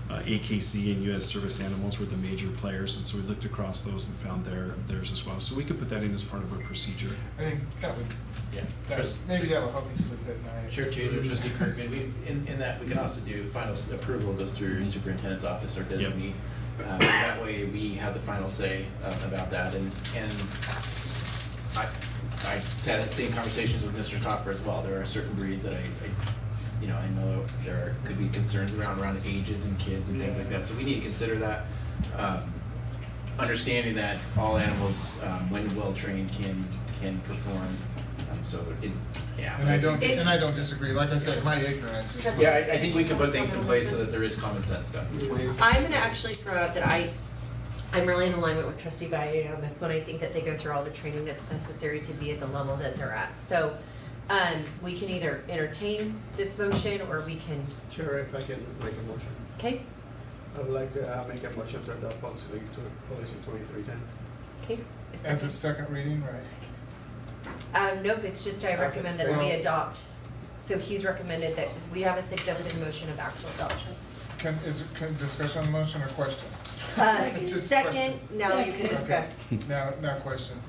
Speaker 14: AKC and U.S. service animals were the major players, and so we looked across those and found theirs as well. So we could put that in as part of our procedure.
Speaker 3: I think that would, maybe that will help me sleep at night.
Speaker 4: Chair Taylor, Trustee Kirkman, in that, we can also do final approval goes through your superintendent's office or designee. That way we have the final say about that, and I had the same conversations with Mr. Topper as well. There are certain breeds that I know there could be concerns around ages and kids and things like that, so we need to consider that. Understanding that all animals, when well trained, can perform.
Speaker 3: And I don't disagree. Like I said, my ignorance is.
Speaker 4: Yeah, I think we can put things in place so that there is common sense stuff.
Speaker 18: I'm gonna actually throw out that I'm really in alignment with Trustee Valle on this one. I think that they go through all the training that's necessary to be at the level that they're at. So, we can either entertain this motion or we can.
Speaker 7: Chair, if I can make a motion.
Speaker 18: Okay.
Speaker 7: I would like to make a motion to adopt policy 2310.
Speaker 18: Okay.
Speaker 3: As a second reading, right?
Speaker 18: Nope, it's just I recommend that we adopt. So he's recommended that we have a suggested motion of actual adoption.
Speaker 3: Can discussion on the motion or question? Just
Speaker 18: Second,
Speaker 3: question.
Speaker 18: now you can discuss.
Speaker 3: Okay. Now question.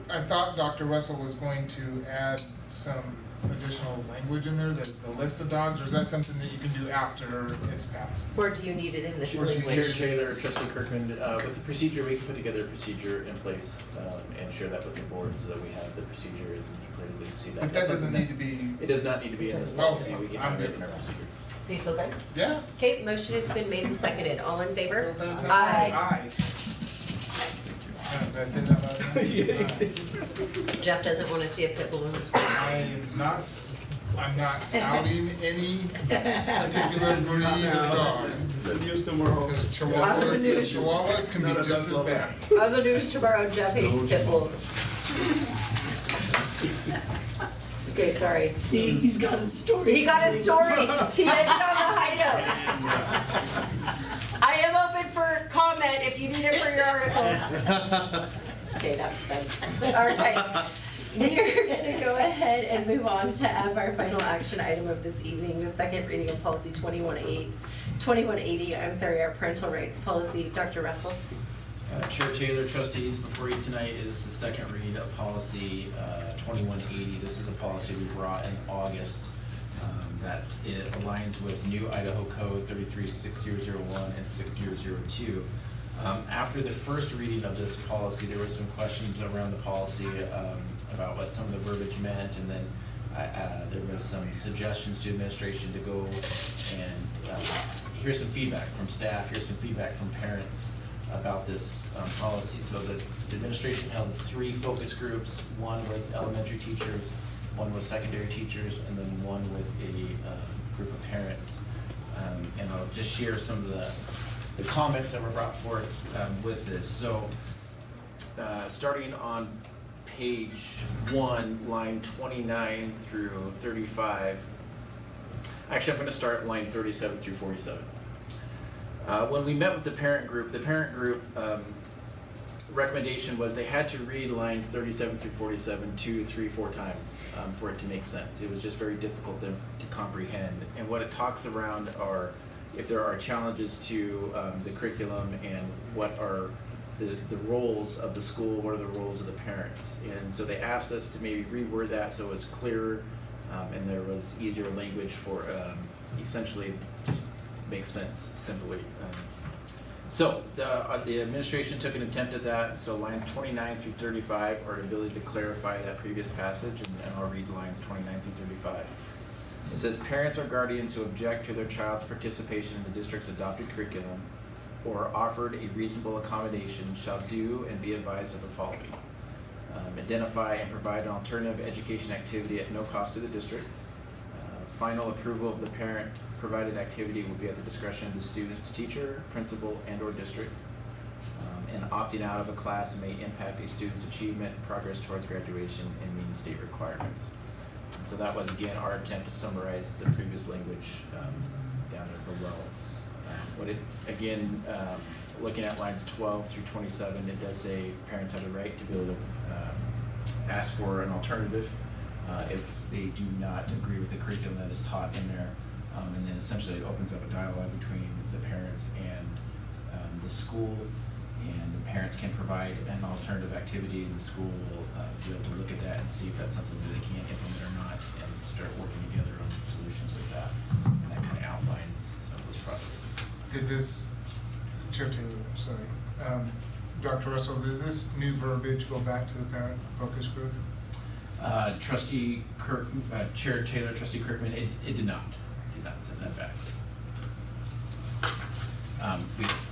Speaker 3: I thought Dr. Russell was going to add some additional language in there, the list of dogs, or is that something that you can do after it's passed?
Speaker 18: Or do you need it in this
Speaker 4: Chair
Speaker 18: language?
Speaker 4: Taylor, Trustee Kirkman, with the procedure, we can put together a procedure in place and share that with the board so that we have the procedure and clearly see that.
Speaker 3: But that doesn't need to be.
Speaker 4: It does not need to be in this policy. We can have it in our procedure.
Speaker 18: So you feel good?
Speaker 3: Yeah.
Speaker 18: Okay, motion has been made and seconded. All in favor?
Speaker 3: Aye. Did I say that loud?
Speaker 18: Jeff doesn't want to see a pit bull in the school.
Speaker 3: I'm not outing any particular breed of dog.
Speaker 7: The news tomorrow.
Speaker 3: Because Chihuahuas can be just as bad.
Speaker 18: On the news tomorrow, Jeff hates pit bulls. Okay, sorry.
Speaker 10: See, he's got a story.
Speaker 18: He got a story. He ended on a high note.
Speaker 1: comment if you need it for your article. Okay, that's done. All right. We're gonna go ahead and move on to our final action item of this evening, the second reading of policy 2180, our parental rights policy. Dr. Russell.
Speaker 4: Chair Taylor, trustees, before you tonight is the second read of policy 2180. This is a policy we brought in August that it aligns with new Idaho Code 336001 and 6002. After the first reading of this policy, there were some questions around the policy about what some of the verbiage meant, and then there was some suggestions to administration to go and hear some feedback from staff, hear some feedback from parents about this policy. So the administration held 3 focus groups, one with elementary teachers, one with secondary teachers, and then one with a group of parents. And I'll just share some of the comments that were brought forth with this. So starting on page 1, line 29 through 35. Actually, I'm going to start at line 37 through 47. When we met with the parent group recommendation was they had to read lines 37 through 47 2, 3, 4 times for it to make sense. It was just very difficult to comprehend. And what it talks around are if there are challenges to the curriculum and what are the roles of the school, what are the roles of the parents. And so they asked us to maybe reword that so it was clearer and there was easier language for essentially just make sense simply. So the administration took an attempt at that. So lines 29 through 35 are the ability to clarify that previous passage, and I'll read lines 29 through 35. It says, parents or guardians who object to their child's participation in the district's adopted curriculum or offered a reasonable accommodation shall do and be advised of the following. Identify and provide an alternative education activity at no cost to the district. Final approval of the parent provided activity will be at the discretion of the student's teacher, principal, and or district. And opting out of a class may impact a student's achievement, progress towards graduation, and meet state requirements. And so that was, again, our attempt to summarize the previous language down there below. Looking at lines 12 through 27, it does say parents have the right to be able to ask for an alternative if they do not agree with the curriculum that is taught in there. And then essentially it opens up a dialogue between the parents and the school, and the parents can provide an alternative activity, and the school will be able to look at that and see if that's something that they can implement or not, and start working together on solutions with that. And that kind of outlines some of those processes.
Speaker 3: Did this, Chair Taylor, sorry, Dr. Russell, did this new verbiage go back to the parent focus group?
Speaker 4: Chair Taylor, Trustee Kirkman, it did not. Send that back.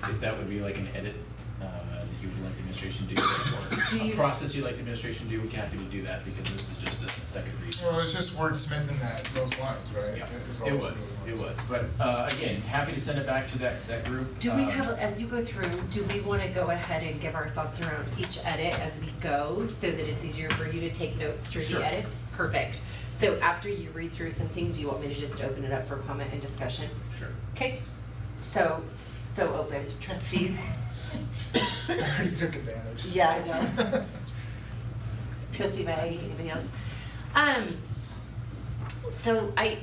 Speaker 4: If that would be like an edit you would like the administration to do, or a process you'd like the administration to do, we'd be happy to do that because this is just a second read.
Speaker 3: Well, it's just wordsmithing those lines, right?
Speaker 4: Yeah, it was. But again, happy to send it back to that group.
Speaker 1: Do we have, as you go through, do we want to go ahead and give our thoughts around each edit as we go so that it's easier for you to take notes through the edits? Perfect. So after you read through something, do you want me to just open it up for comment and discussion?
Speaker 4: Sure.
Speaker 1: Okay. So open. Trustees?
Speaker 3: I already took advantage.
Speaker 1: Yeah, I know. Trustee May, anybody else? So I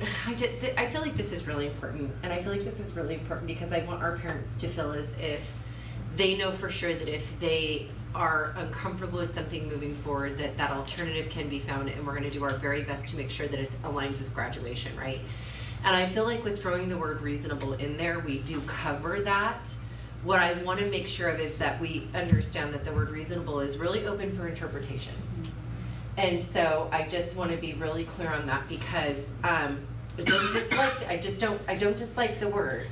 Speaker 1: feel like this is really important, and I feel like this is really important because I want our parents to feel as if they know for sure that if they are uncomfortable with something moving forward, that alternative can be found, and we're going to do our very best to make sure that it's aligned with graduation, right? And I feel like with throwing the word reasonable in there, we do cover that. What I want to make sure of is that we understand that the word reasonable is really open for interpretation. And so I just want to be really clear on that because I don't dislike the word,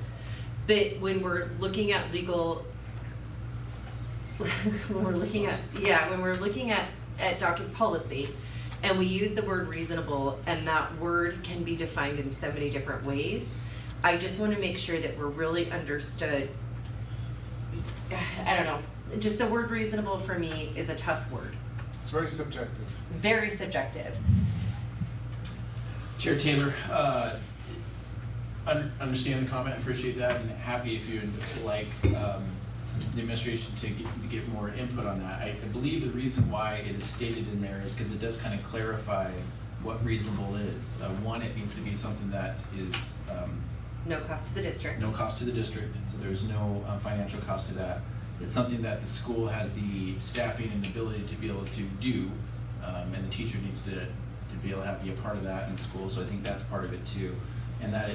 Speaker 1: but when we're looking at legal when we're looking at document policy and we use the word reasonable and that word can be defined in so many different ways, I just want to make sure that we're really understood. I don't know, just the word reasonable for me is a tough word.
Speaker 3: It's very subjective.
Speaker 1: Very subjective.
Speaker 4: Chair Taylor, understand the comment, appreciate that, and happy if you'd like the administration to get more input on that. I believe the reason why it is stated in there is because it does kind of clarify what reasonable is. One, it needs to be something that is
Speaker 18: No cost to the district.
Speaker 4: no cost to the district, so there's no financial cost to that. It's something that the school has the staffing and ability to be able to do, and the teacher needs to be able to be a part of that in school, so I think that's part of it too. And that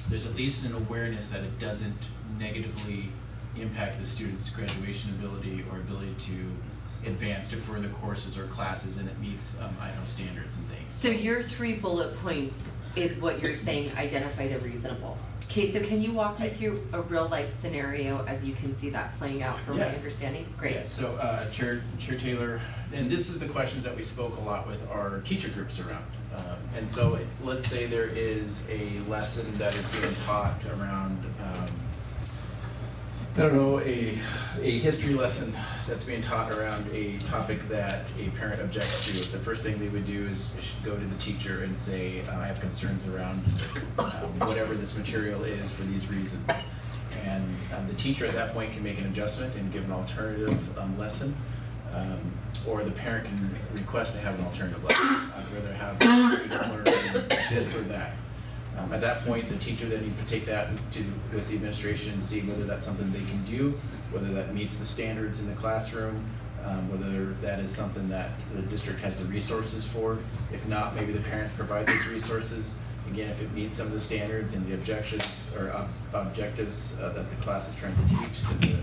Speaker 4: there's at least an awareness that it doesn't negatively impact the student's graduation ability or ability to advance to further courses or classes, and it meets Idaho standards and things.
Speaker 18: So your 3 bullet points is what you're saying, identify the reasonable. Okay, so can you walk me through a real life scenario as you can see that playing out from my understanding? Great.
Speaker 4: Yeah, so Chair Taylor, and this is the questions that we spoke a lot with our teacher groups around. And so let's say there is a lesson that is being taught around, I don't know, a history lesson that's being taught around a topic that a parent objects to. The first thing they would do is go to the teacher and say, I have concerns around whatever this material is for these reasons. And the teacher at that point can make an adjustment and give an alternative lesson. Or the parent can request to have an alternative lesson. I'd rather have the student learn this or that. At that point, the teacher then needs to take that with the administration and see whether that's something they can do, whether that meets the standards in the classroom, whether that is something that the district has the resources for. If not, maybe the parents provide those resources. Again, if it meets some of the standards and the objections or objectives that the class is trying to teach, then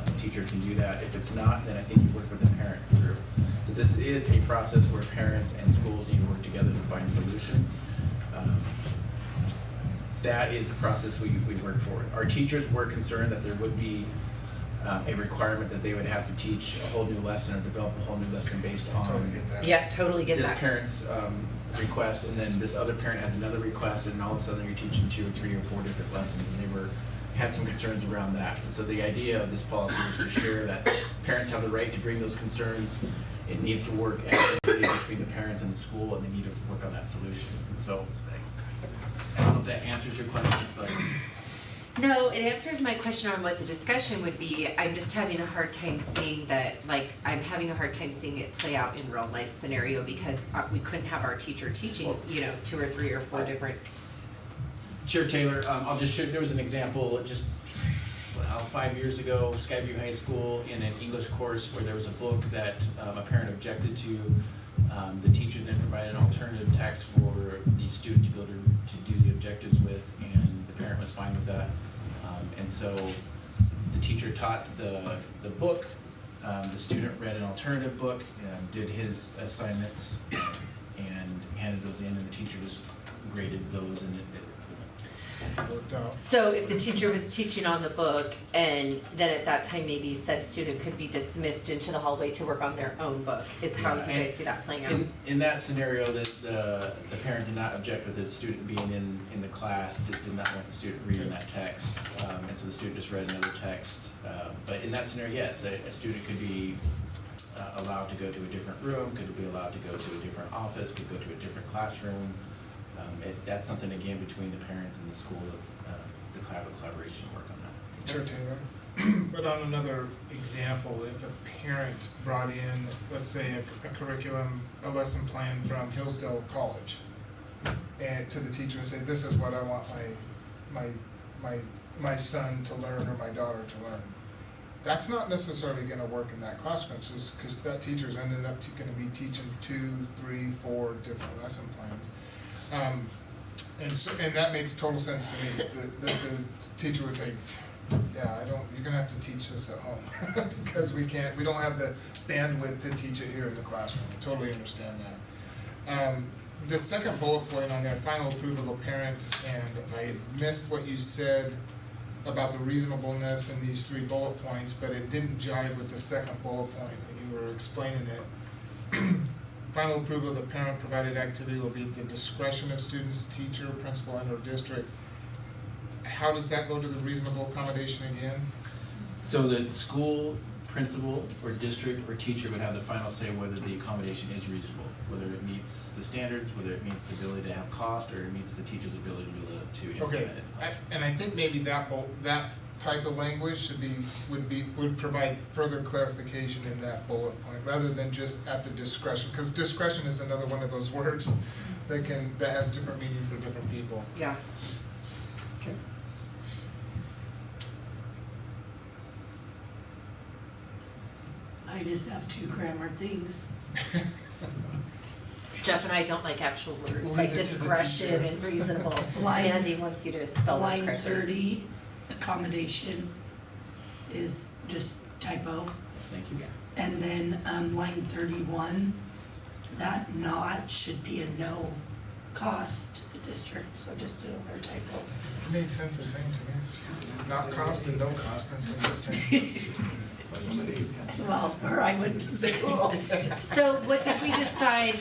Speaker 4: the teacher can do that. If it's not, then I think you work with the parents through. So this is a process where parents and schools need to work together to find solutions. That is the process we work for. Our teachers were concerned that there would be a requirement that they would have to teach a whole new lesson or develop a whole new lesson based on
Speaker 18: Yeah, totally get
Speaker 4: this
Speaker 18: that.
Speaker 4: parent's request, and then this other parent has another request, and all of a sudden you're teaching 2 or 3 or 4 different lessons, and they had some concerns around that. And so the idea of this policy was to share that parents have the right to bring those concerns. It needs to work equitably between the parents and the school, and they need to work on that solution. And so I don't know if that answers your question, but
Speaker 18: No, it answers my question on what the discussion would be. I'm just having a hard time seeing that, like, I'm having a hard time seeing it play out in real life scenario because we couldn't have our teacher teaching, 2 or 3 or 4 different.
Speaker 4: Chair Taylor, I'll just share, there was an example just 5 years ago, Skyview High School, in an English course where there was a book that a parent objected to. The teacher then provided an alternative text for the student to be able to do the objectives with, and the parent was fine with that. And so the teacher taught the book, the student read an alternative book, did his assignments, and handed those in, and the teacher just graded those, and it worked out.
Speaker 18: So if the teacher was teaching on the book and then at that time maybe said student could be dismissed into the hallway to work on their own book, is how you guys see that playing out?
Speaker 4: In that scenario, the parent did not object with the student being in the class, just did not want the student reading that text, and so the student just read another text. But in that scenario, yes, a student could be allowed to go to a different room, could be allowed to go to a different office, could go to a different classroom. That's something, again, between the parents and the school, the collaboration work on that.
Speaker 3: Chair Taylor, but on another example, if a parent brought in, let's say, a curriculum, a lesson plan from Hillsdale College, and to the teacher and say, this is what I want my son to learn or my daughter to learn. That's not necessarily gonna work in that classroom, because that teacher's ended up gonna be teaching 2, 3, 4 different lesson plans. And that makes total sense to me, that the teacher would say, yeah, you're gonna have to teach this at home, because we don't have the bandwidth to teach it here in the classroom. I totally understand that. The second bullet point on there, final approval of parent, and I missed what you said about the reasonableness in these 3 bullet points, but it didn't jive with the second bullet point, and you were explaining it. Final approval of the parent-provided activity will be at the discretion of students, teacher, principal, and/or district. How does that go to the reasonable accommodation again?
Speaker 4: So the school principal or district or teacher would have the final say whether the accommodation is reasonable, whether it meets the standards, whether it meets the ability to have cost, or it meets the teacher's ability to implement it.
Speaker 3: Okay, and I think maybe that type of language would provide further clarification in that bullet point, rather than just at the discretion, because discretion is another one of those words that has different meaning for different people.
Speaker 18: Yeah.
Speaker 3: Okay.
Speaker 10: I just have two grammar things.
Speaker 18: Jeff and I don't like actual words,
Speaker 3: Leave
Speaker 18: like
Speaker 3: it to the
Speaker 18: discretion
Speaker 3: teacher.
Speaker 18: and reasonable.
Speaker 10: Line-
Speaker 18: Mandy wants you to spell that
Speaker 10: Line
Speaker 18: correctly.
Speaker 10: 30, accommodation is just typo.
Speaker 4: Thank you.
Speaker 10: And then line 31, that not should be a no cost to the district, so just another typo.
Speaker 3: It made sense the same to me. Not cost and no cost, it seems the same.
Speaker 10: Well, where I went to school.
Speaker 18: So what did we decide?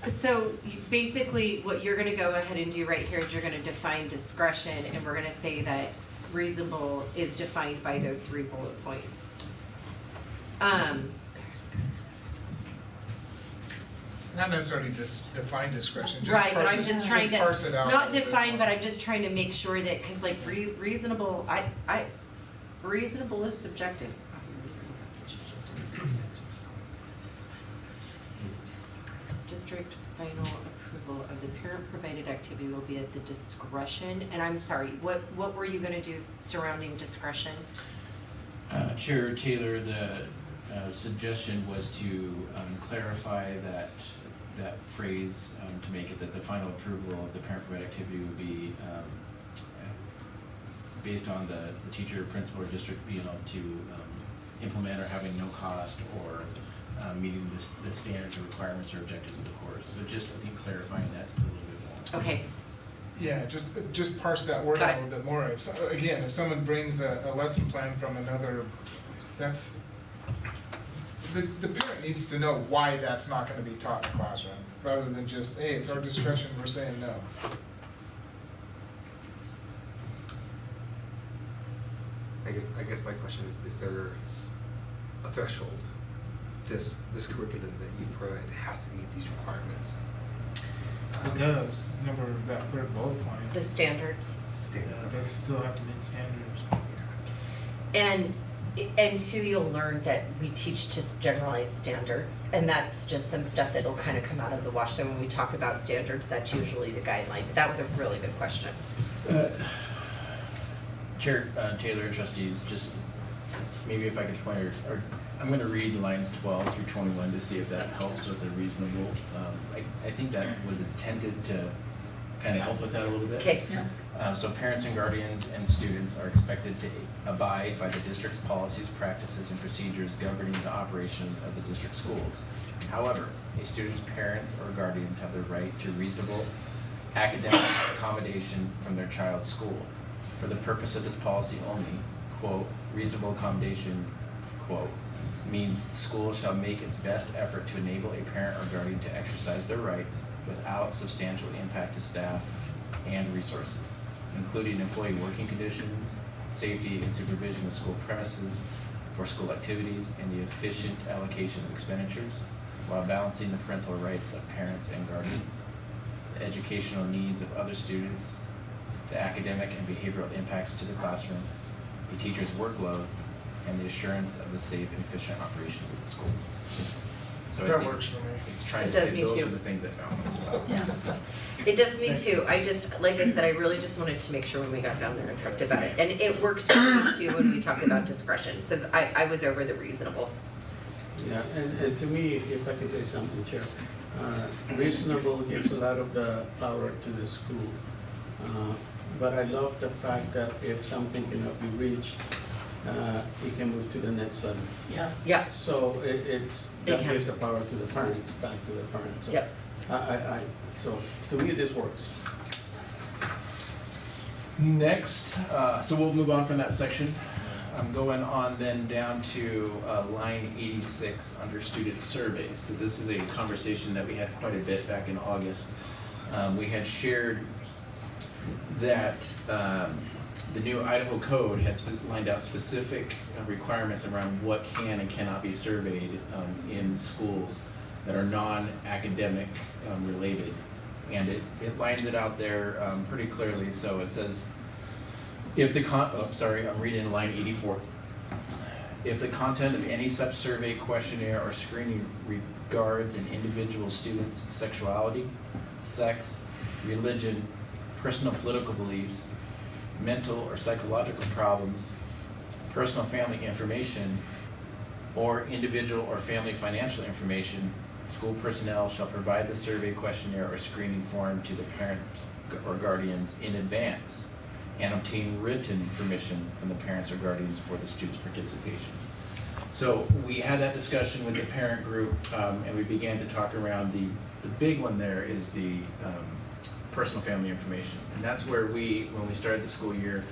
Speaker 18: So basically, what you're gonna go ahead and do right here is you're gonna define discretion, and we're gonna say that reasonable is defined by those 3 bullet points.
Speaker 3: Not necessarily just define discretion, just
Speaker 18: Right, but
Speaker 3: parse
Speaker 18: I'm
Speaker 3: it-
Speaker 18: just trying to,
Speaker 3: parse it out a
Speaker 18: not
Speaker 3: little bit
Speaker 18: define,
Speaker 3: more.
Speaker 18: but I'm just trying to make sure that, cause like reasonable, reasonable is subjective. District final approval of the parent-provided activity will be at the discretion, and I'm sorry, what were you gonna do surrounding discretion?
Speaker 4: Chair Taylor, the suggestion was to clarify that phrase, to make it that the final approval of the parent-provided activity would be based on the teacher, principal, or district being able to implement or having no cost or meeting the standards or requirements or objectives of the course. So just, I think, clarifying that's a little bit more.
Speaker 18: Okay.
Speaker 3: Yeah, just parse that word
Speaker 18: Got
Speaker 3: out a
Speaker 18: it.
Speaker 3: little bit more. If someone brings a lesson plan from another, that's, the parent needs to know why that's not gonna be taught in the classroom, rather than just, hey, it's our discretion, we're saying no.
Speaker 12: I guess my question is there a threshold? This curriculum that you've provided has to meet these requirements.
Speaker 3: It does, number, that third bullet point.
Speaker 18: The standards.
Speaker 3: It does still have to meet standards.
Speaker 18: And too, you'll learn that we teach just generalized standards, and that's just some stuff that'll kind of come out of the wash. So when we talk about standards, that's usually the guideline, but that was a really good question.
Speaker 4: Chair Taylor, trustees, just maybe if I could point, or I'm gonna read lines 12 through 21 to see if that helps with the reasonable. I think that was intended to kind of help with that a little bit.
Speaker 18: Okay.
Speaker 4: So parents and guardians and students are expected to abide by the district's policies, practices, and procedures governing the operation of the district schools. However, a student's parents or guardians have the right to reasonable academic accommodation from their child's school. For the purpose of this policy only, quote, reasonable accommodation, quote, means the school shall make its best effort to enable a parent or guardian to exercise their rights without substantial impact to staff and resources, including employee working conditions, safety and supervision of school premises for school activities, and the efficient allocation of expenditures, while balancing the parental rights of parents and guardians, the educational needs of other students, the academic and behavioral impacts to the classroom, a teacher's workload, and the assurance of the safe and efficient operations of the school. So I
Speaker 3: That
Speaker 4: think
Speaker 3: works for me.
Speaker 4: It's trying
Speaker 18: It
Speaker 4: to
Speaker 18: does
Speaker 4: say
Speaker 18: me
Speaker 4: those
Speaker 18: too.
Speaker 4: are the things I found as well.
Speaker 10: Yeah.
Speaker 18: It does me
Speaker 3: Thanks.
Speaker 18: too. I just, like I said, I really just wanted to make sure when we got down there and talked about it. And it works for me too when we talk about discretion. So I was over the reasonable.
Speaker 7: Yeah, and to me, if I could say something, Chair, reasonable gives a lot of the power to the school. But I love the fact that if something cannot be reached, it can move to the next level.
Speaker 10: Yeah.
Speaker 18: Yeah.
Speaker 7: So
Speaker 18: It
Speaker 7: that
Speaker 18: can.
Speaker 7: gives the power to the parents, back to the parents. So
Speaker 18: Yep.
Speaker 7: So to me, this works.
Speaker 4: Next, so we'll move on from that section. I'm going on then down to line 86 under student surveys. So this is a conversation that we had quite a bit back in August. We had shared that the new Idaho code had lined out specific requirements around what can and cannot be surveyed in schools that are non-academic related. And it lines it out there pretty clearly. So it says If I'm reading line 84. If the content of any such survey, questionnaire, or screening regards an individual student's sexuality, sex, religion, personal political beliefs, mental or psychological problems, personal family information, or individual or family financial information, school personnel shall provide the survey, questionnaire, or screening form to the parents or guardians in advance and obtain written permission from the parents or guardians for the student's participation. So we had that discussion with the parent group, and we began to talk around the big one there is the personal family information. And that's where when we started the school year,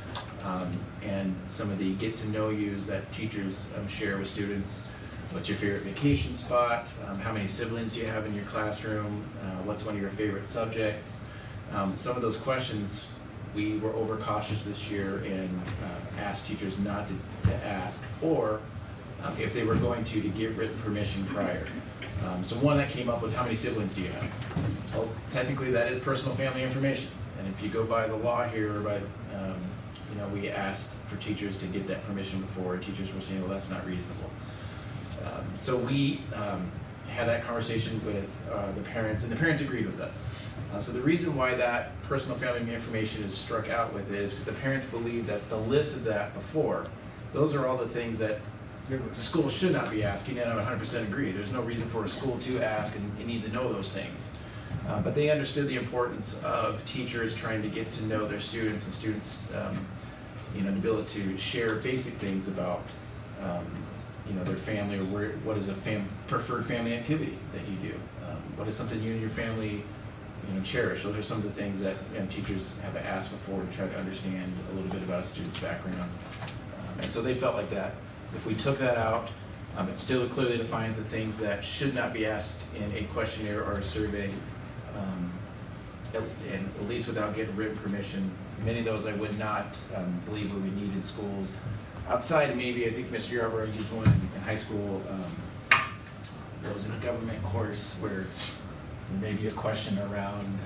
Speaker 4: and some of the get to know yous that teachers share with students. What's your favorite vacation spot? How many siblings do you have in your classroom? What's one of your favorite subjects? Some of those questions we were overcautious this year and asked teachers not to ask, or if they were going to get written permission prior. So one that came up was, how many siblings do you have? Well, technically that is personal family information. And if you go by the law here, we asked for teachers to get that permission before. Teachers were saying, well, that's not reasonable. So we had that conversation with the parents, and the parents agreed with us. So the reason why that personal family information is struck out with it is because the parents believe that the list of that before, those are all the things that schools should not be asking, and I 100% agree. There's no reason for a school to ask and need to know those things. But they understood the importance of teachers trying to get to know their students, and students, the ability to share basic things about, their family, or what is a preferred family activity that you do. What is something you and your family, cherish. Those are some of the things that teachers have asked before to try to understand a little bit about a student's background. And so they felt like that. If we took that out, it still clearly defines the things that should not be asked in a questionnaire or a survey, and at least without getting written permission. Many of those I would not believe we would need in schools. Outside, maybe, I think Mr. Yarborough used one in high school. There was a government course where maybe a question around.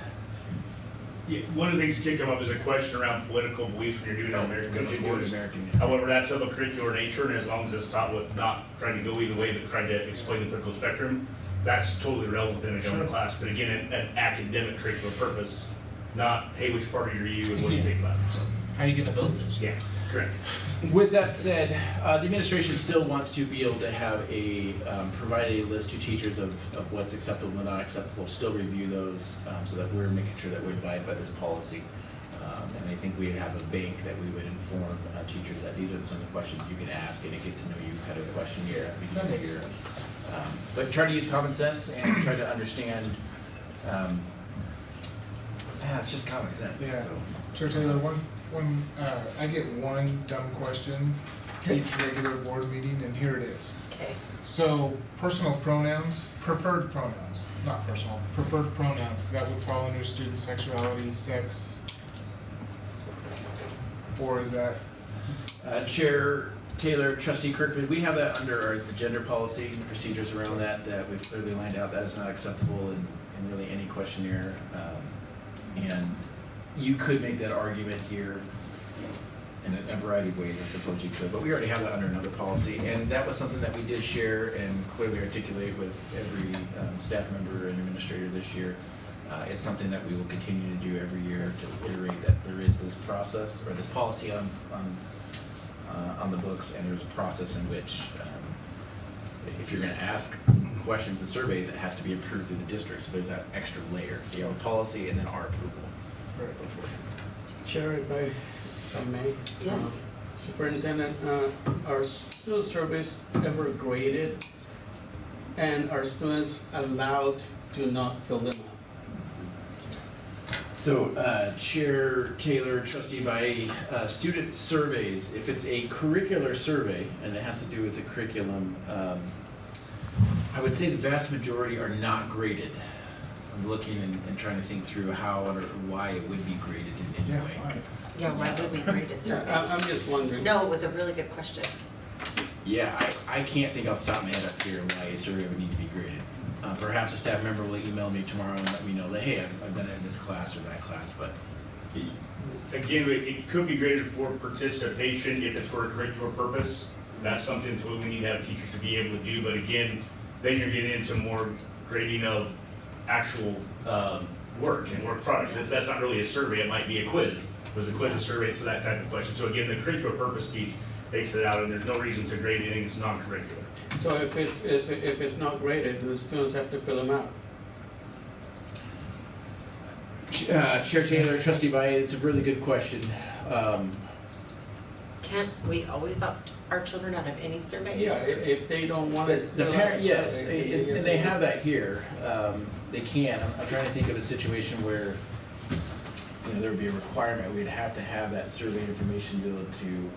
Speaker 16: Yeah, one of the things that did come up is a question around political beliefs when you're doing American course.
Speaker 4: Yeah.
Speaker 16: However, that's of a curricular nature, and as long as it's taught with not trying to go either way, but trying to explain the political spectrum, that's totally relevant in a government class. But again, an academic curricular purpose, not, hey, which party are you and what do you think about it? So,
Speaker 3: How are you gonna build this?
Speaker 16: yeah, correct.
Speaker 4: With that said, the administration still wants to be able to have provide a list to teachers of what's acceptable and not acceptable, still review those, so that we're making sure that we abide by this policy. And I think we have a bank that we would inform teachers that these are some of the questions you can ask in a get to know you kind of questionnaire at the beginning of the year. But try to use common sense and try to understand, it's just common sense.
Speaker 3: Yeah.
Speaker 4: So.
Speaker 3: Chair Taylor, I get one dumb question each regular board meeting, and here it is.
Speaker 18: Okay.
Speaker 3: So, personal pronouns, preferred pronouns, not personal, preferred pronouns, that would fall under student sexuality, sex, or is that?
Speaker 4: Chair Taylor, Trustee Kirkman, we have that under the gender policy and procedures around that we've clearly lined out. That is not acceptable in really any questionnaire. And you could make that argument here in a variety of ways, I suppose you could, but we already have that under another policy. And that was something that we did share and clearly articulate with every staff member and administrator this year. It's something that we will continue to do every year to iterate that there is this process or this policy on the books, and there's a process in which if you're going to ask questions and surveys, it has to be approved through the district. So there's that extra layer. So you have a policy and then our approval.
Speaker 7: Chair, if I may.
Speaker 18: Yes.
Speaker 7: Superintendent, are student surveys ever graded, and are students allowed to not fill them out?
Speaker 4: So, Chair Taylor, Trustee Bae, student surveys, if it's a curricular survey and it has to do with the curriculum, I would say the vast majority are not graded. I'm looking and trying to think through how or why it would be graded in any way.
Speaker 3: Why?
Speaker 18: Yeah, why would we grade a survey?
Speaker 7: I'm just wondering.
Speaker 18: No, it was a really good question.
Speaker 4: Yeah, I can't think off the top of my head up here why a survey would need to be graded. Perhaps a staff member will email me tomorrow and let me know that, hey, I've done it in this class or that class, but
Speaker 16: Again, it could be graded for participation if it's for a curricular purpose. That's something that we need to have teachers to be able to do, but again, then you're getting into more grading of actual work and work product. That's not really a survey, it might be a quiz. Was a quiz a survey, so that type of question. So again, the curricular purpose piece takes it out, and there's no reason to grade anything that's non-curricular.
Speaker 7: So if it's not graded, the students have to fill them out.
Speaker 4: Chair Taylor, Trustee Baye, it's a really good question.
Speaker 18: Can't we always opt our children out of any survey?
Speaker 7: Yeah, if they don't want it.
Speaker 4: The parent, yes, and they have that here. They can. I'm trying to think of a situation where, there would be a requirement, we'd have to have that survey information to be able to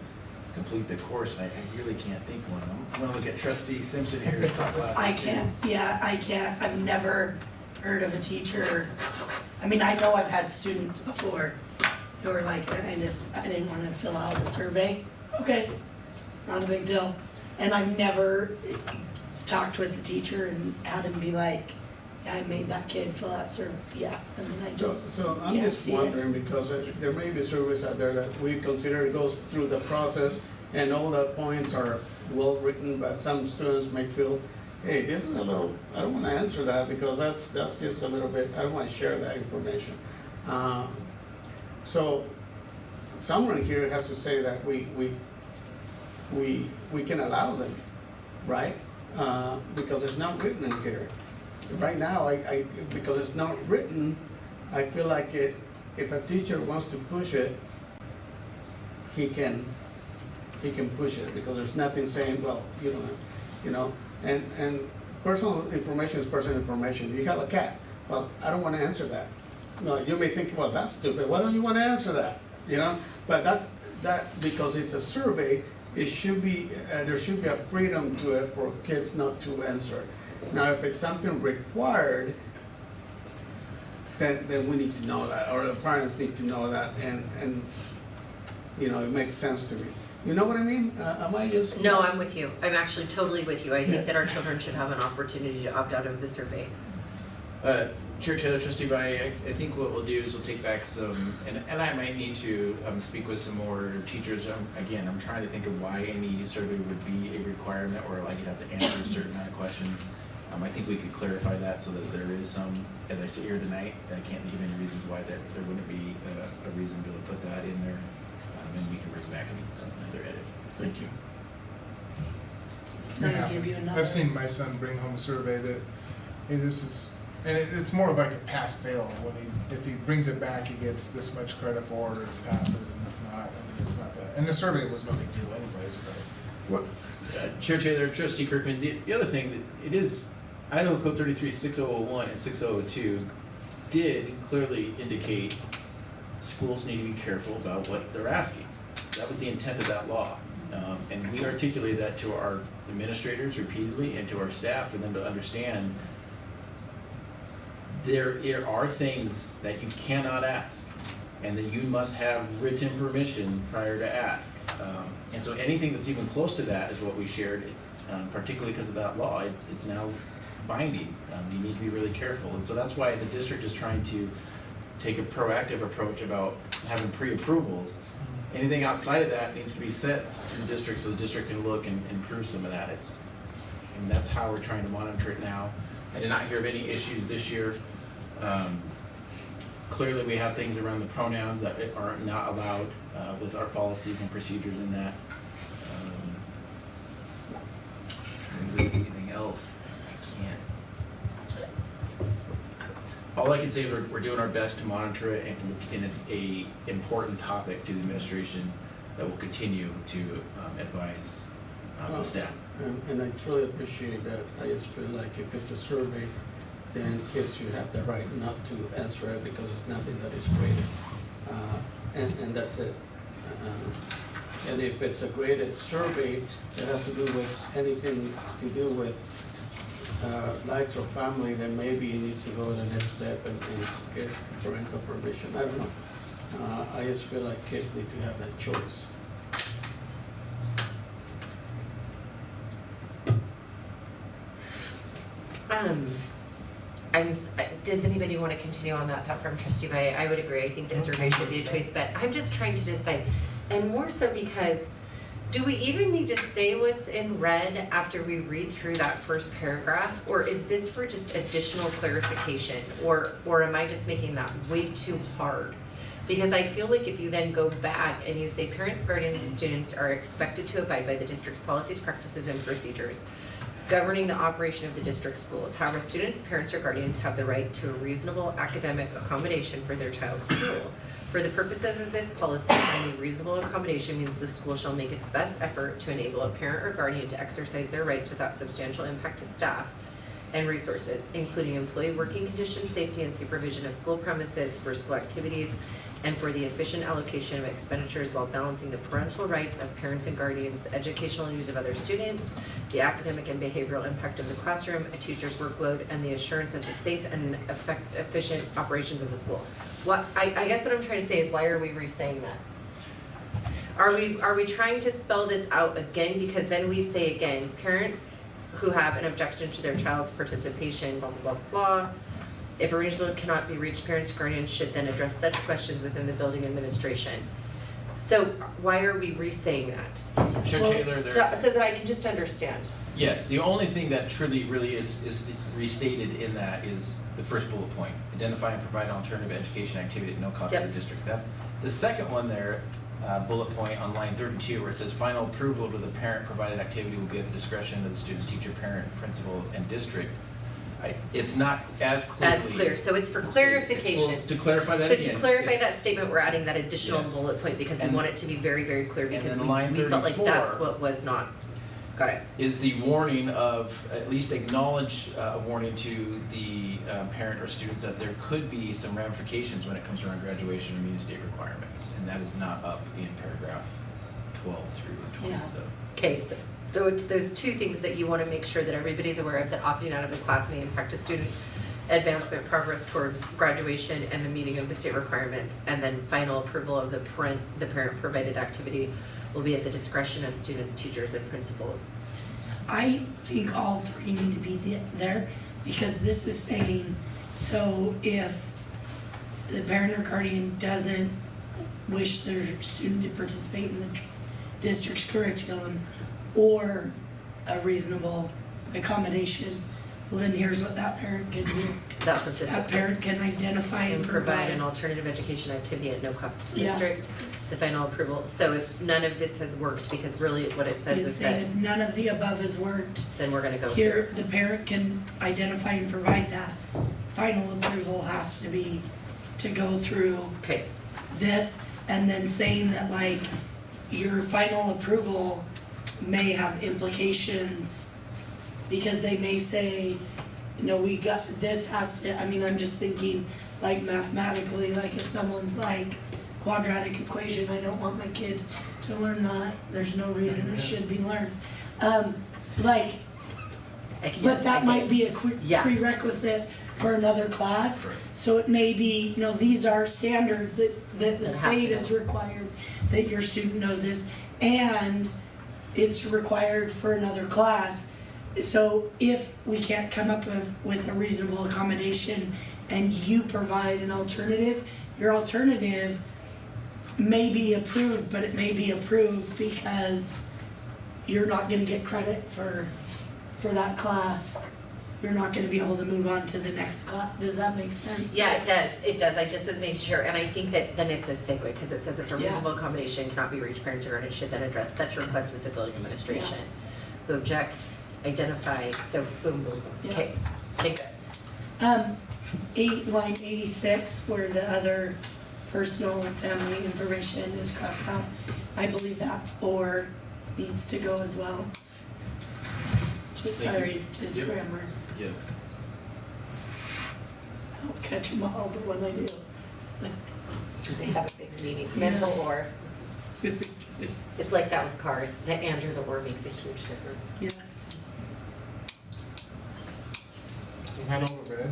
Speaker 4: complete the course, and I really can't think of one. I'm gonna look at Trustee Simpson here to talk last.
Speaker 10: I can't, I've never heard of a teacher, I mean, I know I've had students before who were like, I didn't wanna fill out the survey. Okay, not a big deal. And I've never talked with the teacher and had him be like, yeah, I made that kid fill out survey, yeah, I mean, I just
Speaker 7: So I'm
Speaker 10: can't
Speaker 7: just
Speaker 10: see it.
Speaker 7: wondering, because there may be surveys out there that we consider it goes through the process and all the points are well written, but some students may feel, hey, this is a little, I don't wanna answer that because that's just a little bit, I don't wanna share that information. So someone here has to say that we can allow them, right? Because it's not written in here. Right now, because it's not written, I feel like if a teacher wants to push it, he can push it, because there's nothing saying, well, and personal information is personal information. You have a cat, well, I don't wanna answer that. No, you may think, well, that's stupid, why don't you wanna answer that, But that's because it's a survey, it should be, there should be a freedom to it for kids not to answer. Now, if it's something required, then we need to know that, or the parents need to know that, and it makes sense to me. You know what I mean? Am I just?
Speaker 18: No, I'm with you. I'm actually totally with you. I think that our children should have an opportunity to opt out of the survey.
Speaker 4: Chair Taylor, Trustee Baye, I think what we'll do is we'll take back some, and I might need to speak with some more teachers. Again, I'm trying to think of why any survey would be a requirement, or like you'd have to answer a certain amount of questions. I think we could clarify that so that there is some, as I sit here tonight, I can't think of any reasons why that there wouldn't be a reason to put that in there. And we can bring back another edit.
Speaker 7: Thank you.
Speaker 10: Let me give you another.
Speaker 3: I've seen my son bring home a survey that, hey, this is, and it's more like a pass-fail. If he brings it back, he gets this much credit for it, or it passes, and if not, it's not that. And the survey was no big deal anyways, but.
Speaker 4: Chair Taylor, Trustee Kirkman, the other thing, that it is, Idaho Code 33-6001 and 6002 did clearly indicate schools need to be careful about what they're asking. That was the intent of that law. And we articulated that to our administrators repeatedly and to our staff for them to understand there are things that you cannot ask, and that you must have written permission prior to ask. And so anything that's even close to that is what we shared, particularly because of that law. It's now binding. You need to be really careful. And so that's why the district is trying to take a proactive approach about having pre-approvals. Anything outside of that needs to be sent to the district so the district can look and improve some of that. And that's how we're trying to monitor it now. I did not hear of any issues this year. Clearly, we have things around the pronouns that are not allowed with our policies and procedures in that. If there's anything else, I can't. All I can say is we're doing our best to monitor it, and it's a important topic to the administration that will continue to advise the staff.
Speaker 7: And I truly appreciate that. I just feel like if it's a survey, then kids should have the right not to answer it because it's nothing that is graded. And that's it. And if it's a graded survey that has to do with anything to do with likes or family, then maybe it needs to go to the next step and get parental permission. I don't know. I just feel like kids need to have that choice.
Speaker 18: does anybody want to continue on that thought from Trustee Bay? I would agree, I think that survey should be a choice, but I'm just trying to decide. And more so because, do we even need to say what's in red after we read through that first paragraph? Or is this for just additional clarification? Or am I just making that way too hard? Because I feel like if you then go back and you say parents, guardians, and students are expected to abide by the district's policies, practices, and procedures governing the operation of the district schools. However, students, parents, or guardians have the right to a reasonable academic accommodation for their child's school. For the purposes of this policy, any reasonable accommodation means the school shall make its best effort to enable a parent or guardian to exercise their rights without substantial impact to staff and resources, including employee working conditions, safety and supervision of school premises, for school activities, and for the efficient allocation of expenditures while balancing the parental rights of parents and guardians, the educational needs of other students, the academic and behavioral impact of the classroom, a teacher's workload, and the assurance of the safe and efficient operations of the school. I guess what I'm trying to say is, why are we re-saying that? Are we trying to spell this out again? Because then we say again, parents who have an objection to their child's participation, blah, blah, blah, blah. If a reasonable cannot be reached, parents or guardians should then address such questions within the building administration. So why are we re-saying that?
Speaker 4: Chair Taylor, there.
Speaker 18: So that I can just understand.
Speaker 4: Yes, the only thing that truly really is restated in that is the first bullet point, identify and provide alternative education activity at no cost to the district. That, the second one there, bullet point on line 32, where it says final approval to the parent provided activity will be at the discretion of the student's teacher, parent, principal, and district. It's not as clearly.
Speaker 18: As clear, so it's for clarification.
Speaker 4: To clarify that again.
Speaker 18: So to clarify that statement, we're adding that additional bullet point because we want it to be very, very clear because we felt like that's what was not. Got it.
Speaker 4: Is the warning of, at least acknowledge a warning to the parent or students that there could be some ramifications when it comes around graduation or meeting state requirements, and that is not up in paragraph 12 through 20. So.
Speaker 18: Okay, so it's those two things that you want to make sure that everybody's aware of, that opting out of the class may impact a student's advancement, progress towards graduation, and the meeting of the state requirements, and then final approval of the parent provided activity will be at the discretion of students, teachers, and principals.
Speaker 10: I think all three need to be there, because this is saying, so if the parent or guardian doesn't wish their student to participate in the district's curriculum or a reasonable accommodation, well then here's what that parent can do.
Speaker 18: That's what this is.
Speaker 10: That parent can identify and
Speaker 18: provide an alternative education activity at no cost to the district. The final approval. So if none of this has worked, because really what it says is that
Speaker 10: if none of the above has worked,
Speaker 18: then we're gonna go
Speaker 10: here, the parent can identify and provide that. Final approval has to be to go through this, and then saying that like your final approval may have implications, because they may say, you know, we got, this has to, I mean, I'm just thinking like mathematically, like if someone's like quadratic equation, I don't want my kid to learn that, there's no reason it should be learned. But that might be a prerequisite for another class, so it may be, you know, these are standards that the state is required, that your student knows this, and it's required for another class. So if we can't come up with a reasonable accommodation and you provide an alternative, your alternative may be approved, but it may be approved because you're not gonna get credit for that class. You're not gonna be able to move on to the next class. Does that make sense?
Speaker 18: Yeah, it does, I just was making sure, and I think that then it's a segue, because it says that the reasonable accommodation cannot be reached, parents or guardians should then address such requests with the building administration. Who object, identify, so boom, boom, boom, okay, good.
Speaker 10: Line 86, where the other personal and family information is crossed out, I believe that or needs to go as well. Just grammar.
Speaker 4: Yes.
Speaker 10: I don't catch them all, but when I do.
Speaker 18: They have a big meaning, mental or. It's like that with cars, the and or the or makes a huge difference.
Speaker 10: Yes.
Speaker 3: Was that all the red?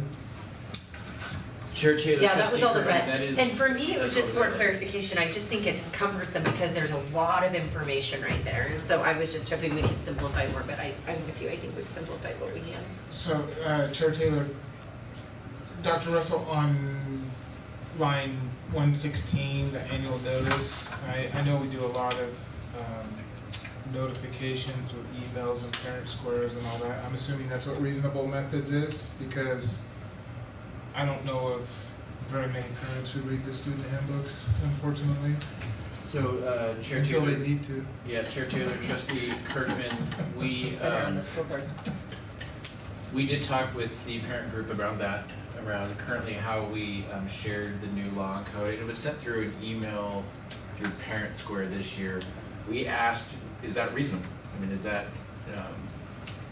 Speaker 4: Chair Taylor,
Speaker 18: Yeah, that was all the
Speaker 4: Trustee
Speaker 18: red.
Speaker 4: Curran, that
Speaker 18: And
Speaker 4: is-
Speaker 18: for me, it was
Speaker 4: that's
Speaker 18: just
Speaker 4: all
Speaker 18: more
Speaker 4: the red.
Speaker 18: clarification. I just think it's cumbersome because there's a lot of information right there. And so I was just hoping we could simplify more, but I'm with you. I think we've simplified what we can.
Speaker 3: So, Chair Taylor, Dr. Russell, on line 116, the annual notice, I know we do a lot of notifications with emails and parent squares and all that. I'm assuming that's what reasonable methods is, because I don't know of very many parents who read the student handbooks, unfortunately.
Speaker 4: So, Chair
Speaker 3: Until
Speaker 4: Taylor.
Speaker 3: they need to.
Speaker 4: Yeah, Chair Taylor, Trustee Kirkman, we,
Speaker 2: Or they're on the school board.
Speaker 4: we did talk with the parent group about that, around currently how we shared the new law and code. It was sent through an email through Parent Square this year. We asked, is that reasonable? I mean, is that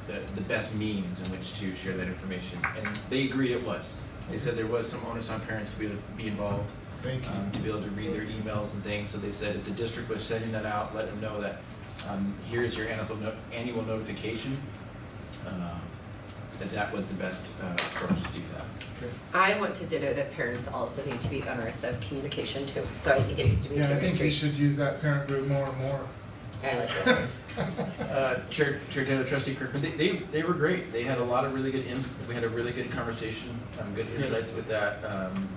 Speaker 4: the best means in which to share that information? And they agreed it was. They said there was some onus on parents to be involved.
Speaker 3: Thank you.
Speaker 4: To be able to read their emails and things. So they said if the district was sending that out, let them know that here's your annual notification. That was the best approach to do that.
Speaker 3: Okay.
Speaker 18: I want to ditto that parents also need to be owners of communication too, so I think it needs to be
Speaker 3: Yeah, I
Speaker 18: two-way
Speaker 3: think we
Speaker 18: street.
Speaker 3: should use that parent group more and more.
Speaker 18: I like that.
Speaker 4: Chair Taylor, Trustee Kirkman, they were great. They had a lot of really good we had a really good conversation, good insights with that,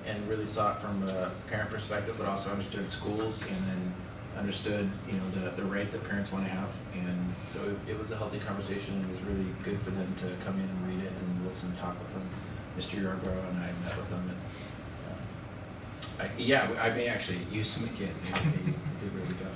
Speaker 4: and really saw it from a parent perspective, but also understood schools and then understood, the rights that parents want to have. And so it was a healthy conversation. It was really good for them to come in and read it and listen, talk with them. Mr. Yarbrough and I met with them, and I may actually use them again. They did really good.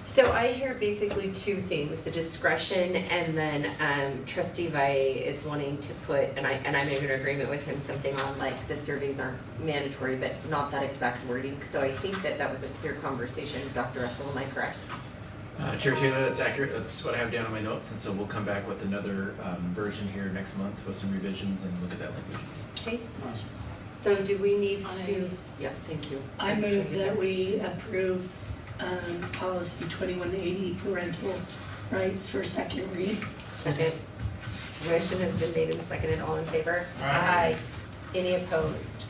Speaker 18: So I hear basically two things, the discretion and then Trustee Valle is wanting to put, and I'm in agreement with him, something on like the surveys aren't mandatory, but not that exact wording. So I think that was a clear conversation. Dr. Russell, am I correct?
Speaker 4: Chair Taylor, that's accurate. That's what I have down on my notes, and so we'll come back with another version here next month with some revisions and look at that language.
Speaker 18: Okay. So do we need to, yeah, thank you.
Speaker 10: I move that we approve policy 2180, parental rights for second read.
Speaker 18: Second. Motion has been made and seconded. All in favor?
Speaker 3: Aye.
Speaker 18: Any opposed?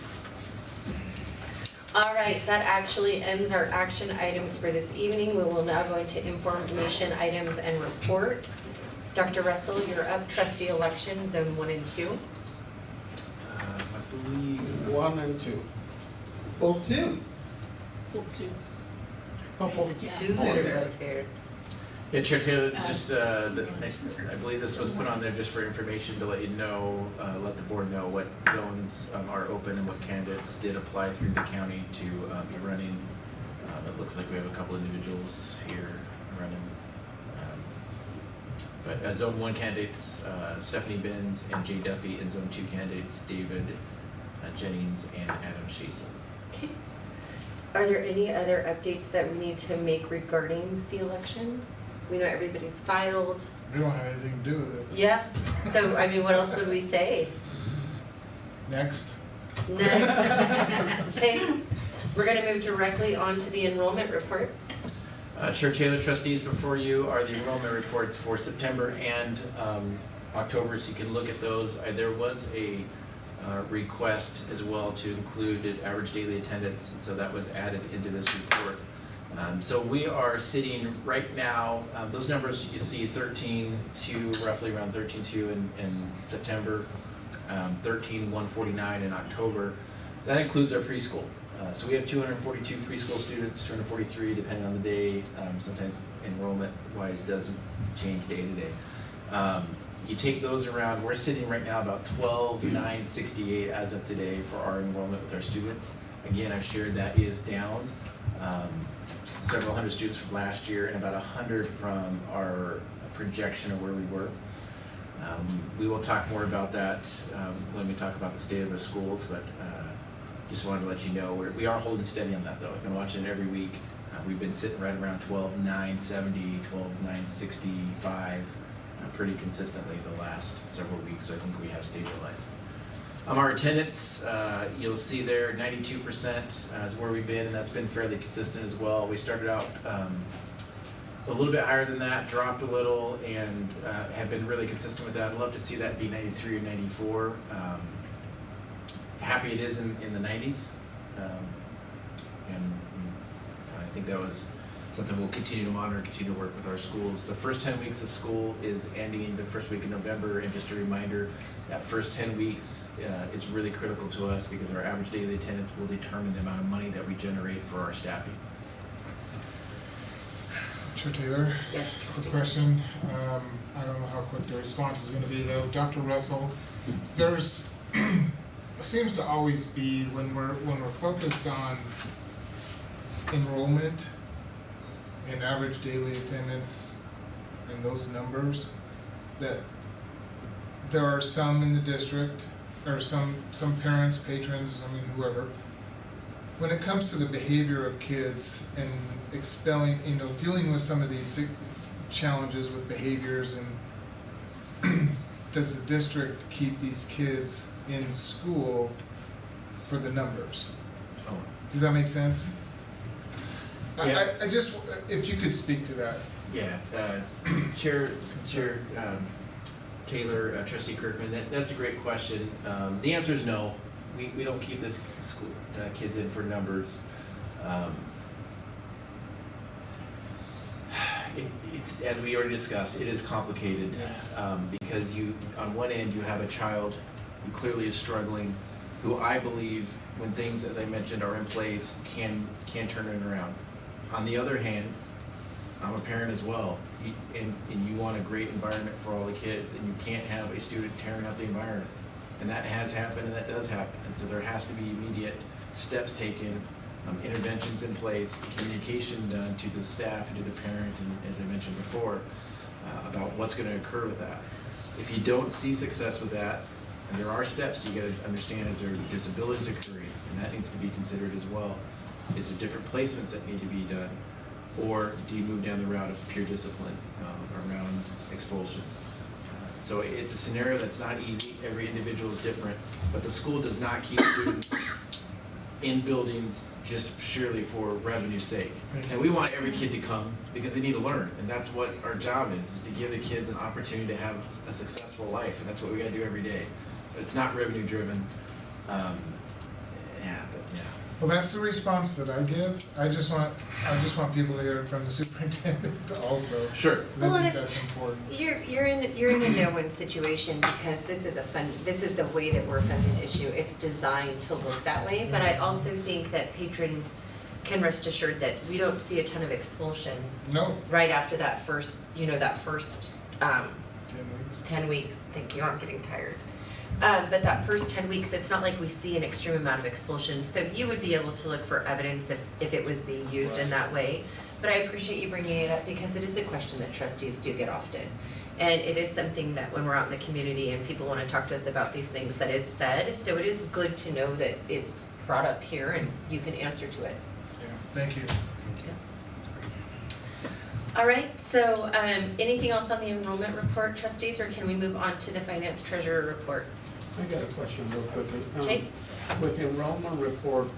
Speaker 18: All right, that actually ends our action items for this evening. We will now go into information items and reports. Dr. Russell, you're up. Trustee election, zone 1 and 2.
Speaker 4: I believe
Speaker 7: 1 and 2.
Speaker 10: Both two. Both two.
Speaker 18: Twos are both here.
Speaker 4: Yeah, Chair Taylor, just, I believe this was put on there just for information to let you know, let the board know what zones are open and what candidates did apply through the county to be running. It looks like we have a couple individuals here running. But Zone 1 candidates, Stephanie Benz and Jay Duffy, and Zone 2 candidates, David Jennings and Adam Sheeson.
Speaker 18: Okay. Are there any other updates that we need to make regarding the elections? We know everybody's filed.
Speaker 3: We don't have anything to do with it.
Speaker 18: Yeah, so I mean, what else would we say?
Speaker 3: Next.
Speaker 18: Okay, we're gonna move directly on to the enrollment report.
Speaker 4: Chair Taylor, trustees, before you are the enrollment reports for September and October, so you can look at those. There was a request as well to include average daily attendance, and so that was added into this report. So we are sitting right now, those numbers you see 13.2, roughly around 13.2 in September, 13,149 in October. That includes our preschool. So we have 242 preschool students, 243 depending on the day. Sometimes enrollment-wise doesn't change day to day. You take those around, we're sitting right now about 12,968 as of today for our enrollment with our students. Again, I've shared that is down several hundred students from last year and about 100 from our projection of where we were. We will talk more about that when we talk about the state of our schools, but just wanted to let you know we are holding steady on that though. I've been watching it every week. We've been sitting right around 12,970, 12,965 pretty consistently the last several weeks, so I think we have stabilized. Our attendance, you'll see there 92% is where we've been, and that's been fairly consistent as well. We started out a little bit higher than that, dropped a little, and have been really consistent with that. I'd love to see that be 93 or 94. Happy it is in the 90s, and I think that was something we'll continue to monitor, continue to work with our schools. The first 10 weeks of school is ending the first week in November, and just a reminder, that first 10 weeks is really critical to us because our average daily attendance will determine the amount of money that we generate for our staffing.
Speaker 3: Chair Taylor?
Speaker 18: Yes,
Speaker 3: Quick
Speaker 18: Trustee.
Speaker 3: question. I don't know how quick the response is gonna be though. Dr. Russell, there's, seems to always be when we're focused on enrollment and average daily attendance and those numbers, that there are some in the district, or some parents, patrons, I mean, whoever, when it comes to the behavior of kids and expelling, dealing with some of these challenges with behaviors, and does the district keep these kids in school for the numbers?
Speaker 4: Oh.
Speaker 3: Does that make sense?
Speaker 4: Yeah.
Speaker 3: I just, if you could speak to that.
Speaker 4: Yeah, Chair Taylor, Trustee Kirkman, that's a great question. The answer is no. We don't keep this school kids in for numbers. It's, as we already discussed, it is complicated.
Speaker 3: Yes.
Speaker 4: Because on one end, you have a child who clearly is struggling, who I believe, when things, as I mentioned, are in place, can turn it around. On the other hand, I'm a parent as well, and you want a great environment for all the kids, and you can't have a student tearing up the environment. And that has happened, and that does happen. And so there has to be immediate steps taken, interventions in place, communication done to the staff and to the parent, and as I mentioned before, about what's going to occur with that. If you don't see success with that, and there are steps you got to understand, is there disabilities occurring, and that needs to be considered as well. Is there different placements that need to be done? Or do you move down the route of peer discipline around expulsion? So it's a scenario that's not easy. Every individual is different, but the school does not keep students in buildings just purely for revenue's sake. And we want every kid to come because they need to learn, and that's what our job is to give the kids an opportunity to have a successful life, and that's what we got to do every day. But it's not revenue driven.
Speaker 3: Well, that's the response that I give. I just want people to hear it from the superintendent also.
Speaker 4: Sure.
Speaker 3: 'Cause I think that's important.
Speaker 18: You're in a no-win situation because this is the way that we're funding the issue. It's designed to look that way, but I also think that patrons can rest assured that we don't see a ton of expulsions.
Speaker 3: No.
Speaker 18: Right after that first
Speaker 3: 10 weeks.
Speaker 18: 10 weeks. Thank you, I'm getting tired. But that first 10 weeks, it's not like we see an extreme amount of expulsion. So you would be able to look for evidence if it was being used in that way. But I appreciate you bringing it up because it is a question that trustees do get often. And it is something that when we're out in the community and people want to talk to us about these things, that is said. So it is good to know that it's brought up here and you can answer to it.
Speaker 3: Yeah, thank you.
Speaker 18: All right, so anything else on the enrollment report, trustees, or can we move on to the finance treasurer report?
Speaker 7: I got a question real quickly.
Speaker 18: Okay.
Speaker 7: With the enrollment report,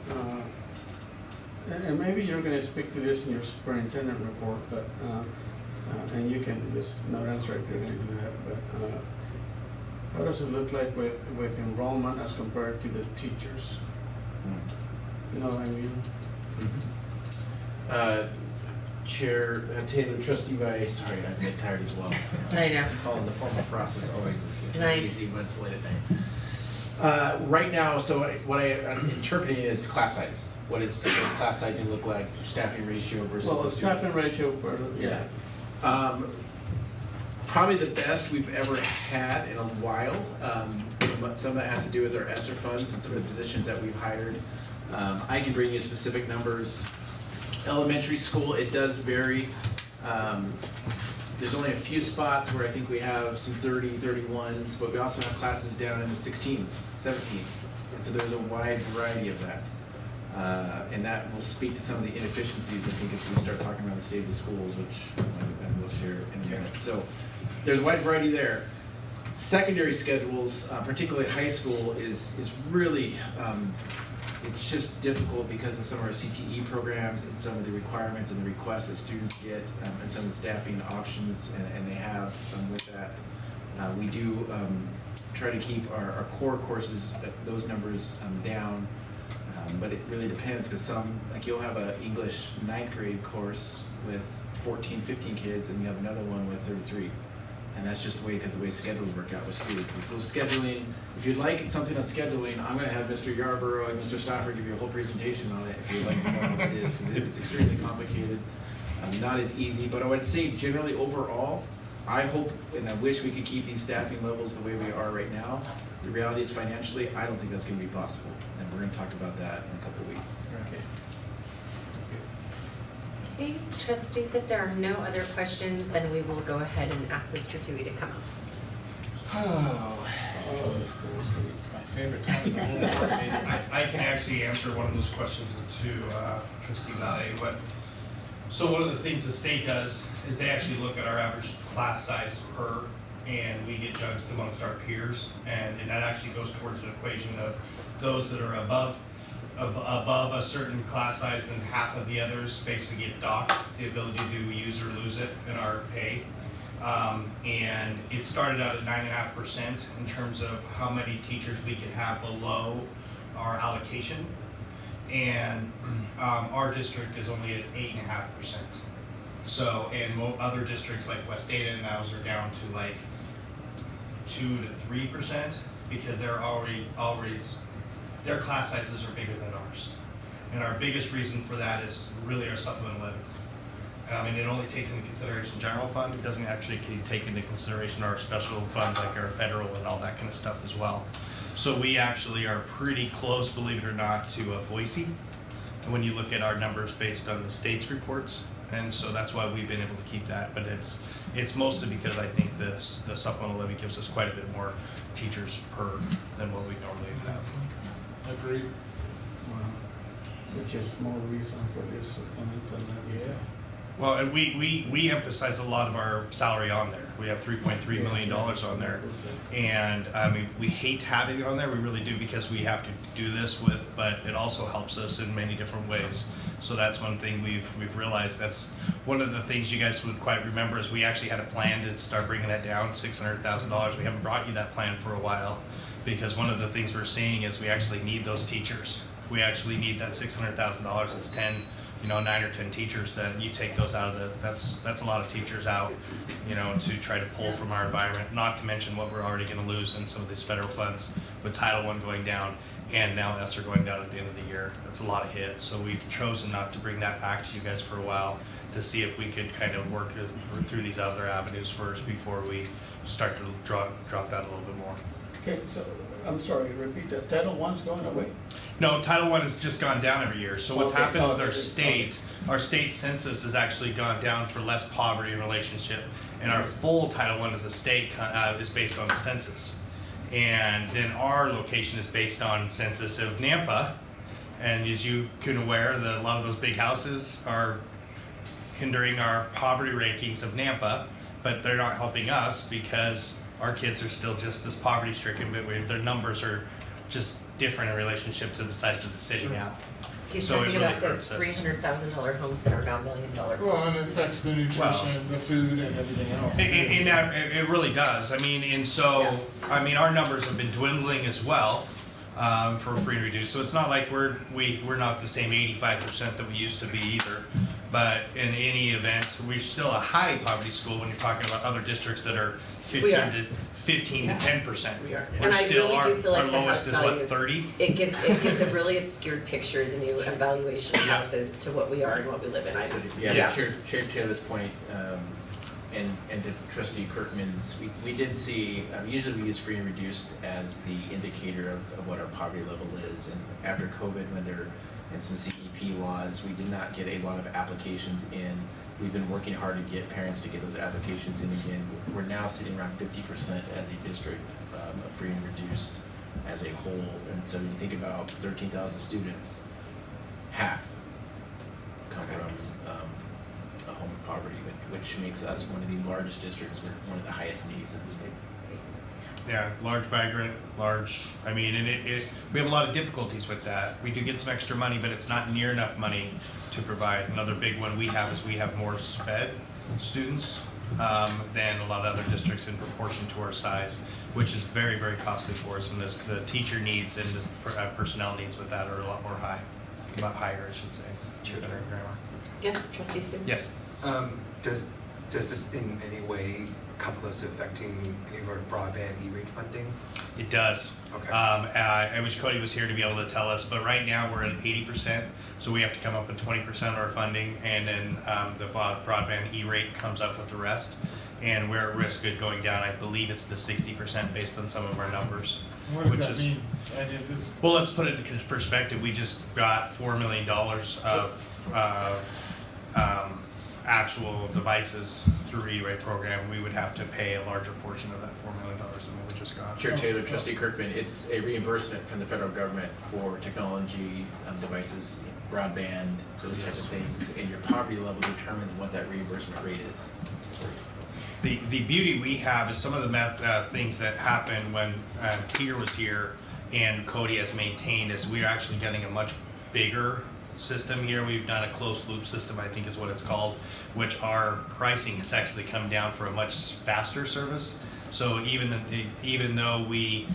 Speaker 7: and maybe you're gonna speak to this in your superintendent report, but, and you can just not answer if you're gonna do that, but, how does it look like with enrollment as compared to the teachers? You know what I mean?
Speaker 4: Chair Taylor, Trustee Vice, sorry, I'm getting tired as well.
Speaker 18: I know.
Speaker 4: Following the formal process always is not
Speaker 18: Nice.
Speaker 4: easy when it's late at night. Right now, so what I'm interpreting is class size. What does class sizing look like, staffing ratio versus
Speaker 7: Well,
Speaker 4: the
Speaker 7: the staffing
Speaker 4: students?
Speaker 7: ratio, yeah.
Speaker 4: Probably the best we've ever had in a while. But some of that has to do with our ESSER funds and some of the positions that we've hired. I can bring you specific numbers. Elementary school, it does vary. There's only a few spots where I think we have some 30, 31s, but we also have classes down in the 16s, 17s. And so there's a wide variety of that. And that will speak to some of the inefficiencies, I think, as we start talking about the state of the schools, which I will share in a minute. So there's a wide variety there. Secondary schedules, particularly high school, is really, it's just difficult because of some of our CTE programs and some of the requirements and the requests that students get, and some of the staffing options and they have with that. We do try to keep our core courses, those numbers down. But it really depends, because some, like you'll have a English 9th grade course with 14, 15 kids, and you have another one with 33. And that's just the way, because the way schedules work out with students. And so scheduling, if you'd like something on scheduling, I'm gonna have Mr. Yarborough and Mr. Stafford give you a whole presentation on it, if you'd like to know what it is, because it's extremely complicated, not as easy. But I would say generally overall, I hope and I wish we could keep these staffing levels the way we are right now. The reality is financially, I don't think that's gonna be possible, and we're gonna talk about that in a couple of weeks.
Speaker 7: Okay.
Speaker 18: Okay, trustees, if there are no other questions, then we will go ahead and ask Mr. Dewey to come up.
Speaker 3: Oh, that's cool. It's my favorite time of the whole board meeting.
Speaker 19: I can actually answer one of those questions to Trustee Valley. So one of the things the state does is they actually look at our average class size per, and we get judged amongst our peers, and that actually goes towards an equation of those that are above a certain class size, then half of the others basically get docked the ability to use or lose it in our pay. And it started out at 9.5% in terms of how many teachers we could have below our allocation. And our district is only at 8.5%. So, and other districts like West Ada and those are down to like 2 to 3% because they're always their class sizes are bigger than ours. And our biggest reason for that is really our supplemental levy. And it only takes into consideration general fund. It doesn't actually take into consideration our special funds like our federal and all that kind of stuff as well. So we actually are pretty close, believe it or not, to Boise. And when you look at our numbers based on the state's reports, and so that's why we've been able to keep that. But it's mostly because I think the supplemental levy gives us quite a bit more teachers per than what we normally have.
Speaker 3: Agreed. Which is more reason for this supplement than that. Yeah.
Speaker 19: Well, and we emphasize a lot of our salary on there. We have $3.3 million on there. And I mean, we hate having it on there, we really do, because we have to do this with, but it also helps us in many different ways. So that's one thing we've realized. That's one of the things you guys would quite remember is we actually had a plan to start bringing that down, $600,000. We haven't brought you that plan for a while, because one of the things we're seeing is we actually need those teachers. We actually need that $600,000. It's 9 or 10 teachers that you take those out of that's a lot of teachers out, to try to pull from our environment, not to mention what we're already gonna lose in some of these federal funds with Title I going down and now ESSER going down at the end of the year. That's a lot of hits. So we've chosen not to bring that back to you guys for a while to see if we could kind of work through these other avenues first before we start to drop that a little bit more.
Speaker 3: Okay, so I'm sorry, repeat that. Title I's going away?
Speaker 19: No, Title I has just gone down every year. So what's happened with our state census has actually gone down for less poverty in relationship, and our full Title I as a state is based on the census. And then our location is based on census of Nampa, and as you can aware, a lot of those big houses are hindering our poverty rankings of Nampa, but they're not helping us because our kids are still just as poverty stricken, but their numbers are just different in relationship to the size of the city now.
Speaker 18: He's
Speaker 19: So it
Speaker 18: talking
Speaker 19: really
Speaker 18: about those
Speaker 19: hurts us.
Speaker 18: $300,000 homes that are now $1 million homes.
Speaker 3: Well, and it affects the nutrition, the food, and everything else.
Speaker 19: It really does. I mean, and so, I mean, our numbers have been dwindling as well for free and reduced. So it's not like we're not the same 85% that we used to be either. But in any event, we're still a high poverty school when you're talking about other districts that are 15 to 10%.
Speaker 18: We are.
Speaker 19: We're
Speaker 18: And I
Speaker 19: still,
Speaker 18: really do feel like
Speaker 19: our
Speaker 18: the
Speaker 19: lowest
Speaker 18: house
Speaker 19: is what,
Speaker 18: values,
Speaker 19: 30?
Speaker 18: It gives a really obscured picture, the new evaluation of houses, to what we are and what we live in.
Speaker 4: Chair Taylor's point, and to Trustee Kirkman's, we did see, usually we use free and reduced as the indicator of what our poverty level is. And after COVID, when there and some CEP laws, we did not get a lot of applications in. We've been working hard to get parents to get those applications in again. We're now sitting around 50% as a district of free and reduced as a whole. And so when you think about 13,000 students, half come from a home of poverty, which makes us one of the largest districts with one of the highest needs in the state.
Speaker 19: Yeah, large migrant, I mean, and we have a lot of difficulties with that. We do get some extra money, but it's not near enough money to provide. Another big one we have is we have more SPED students than a lot of other districts in proportion to our size, which is very, very costly for us. And the teacher needs and the personnel needs with that are a lot more higher, I should say. Better grammar.
Speaker 18: Yes, Trustee Sue?
Speaker 19: Yes.
Speaker 12: Does this in any way couple us affecting any of our broadband E-rate funding?
Speaker 19: It does.
Speaker 12: Okay.
Speaker 19: I wish Cody was here to be able to tell us, but right now we're at 80%, so we have to come up with 20% of our funding, and then the broadband E-rate comes up with the rest, and we're at risk of going down. I believe it's the 60% based on some of our numbers.
Speaker 3: What does that mean?
Speaker 19: Well, let's put it into perspective. We just got $4 million of actual devices through E-rate program. We would have to pay a larger portion of that $4 million than what we just got.
Speaker 4: Chair Taylor, Trustee Kirkman, it's a reimbursement from the federal government for technology, devices, broadband, those types of things, and your poverty level determines what that reimbursement rate is.
Speaker 19: The beauty we have is some of the things that happened when Peter was here and Cody has maintained is we're actually getting a much bigger system here. We've done a closed loop system, I think is what it's called, which our pricing has actually come down for a much faster service. So even though we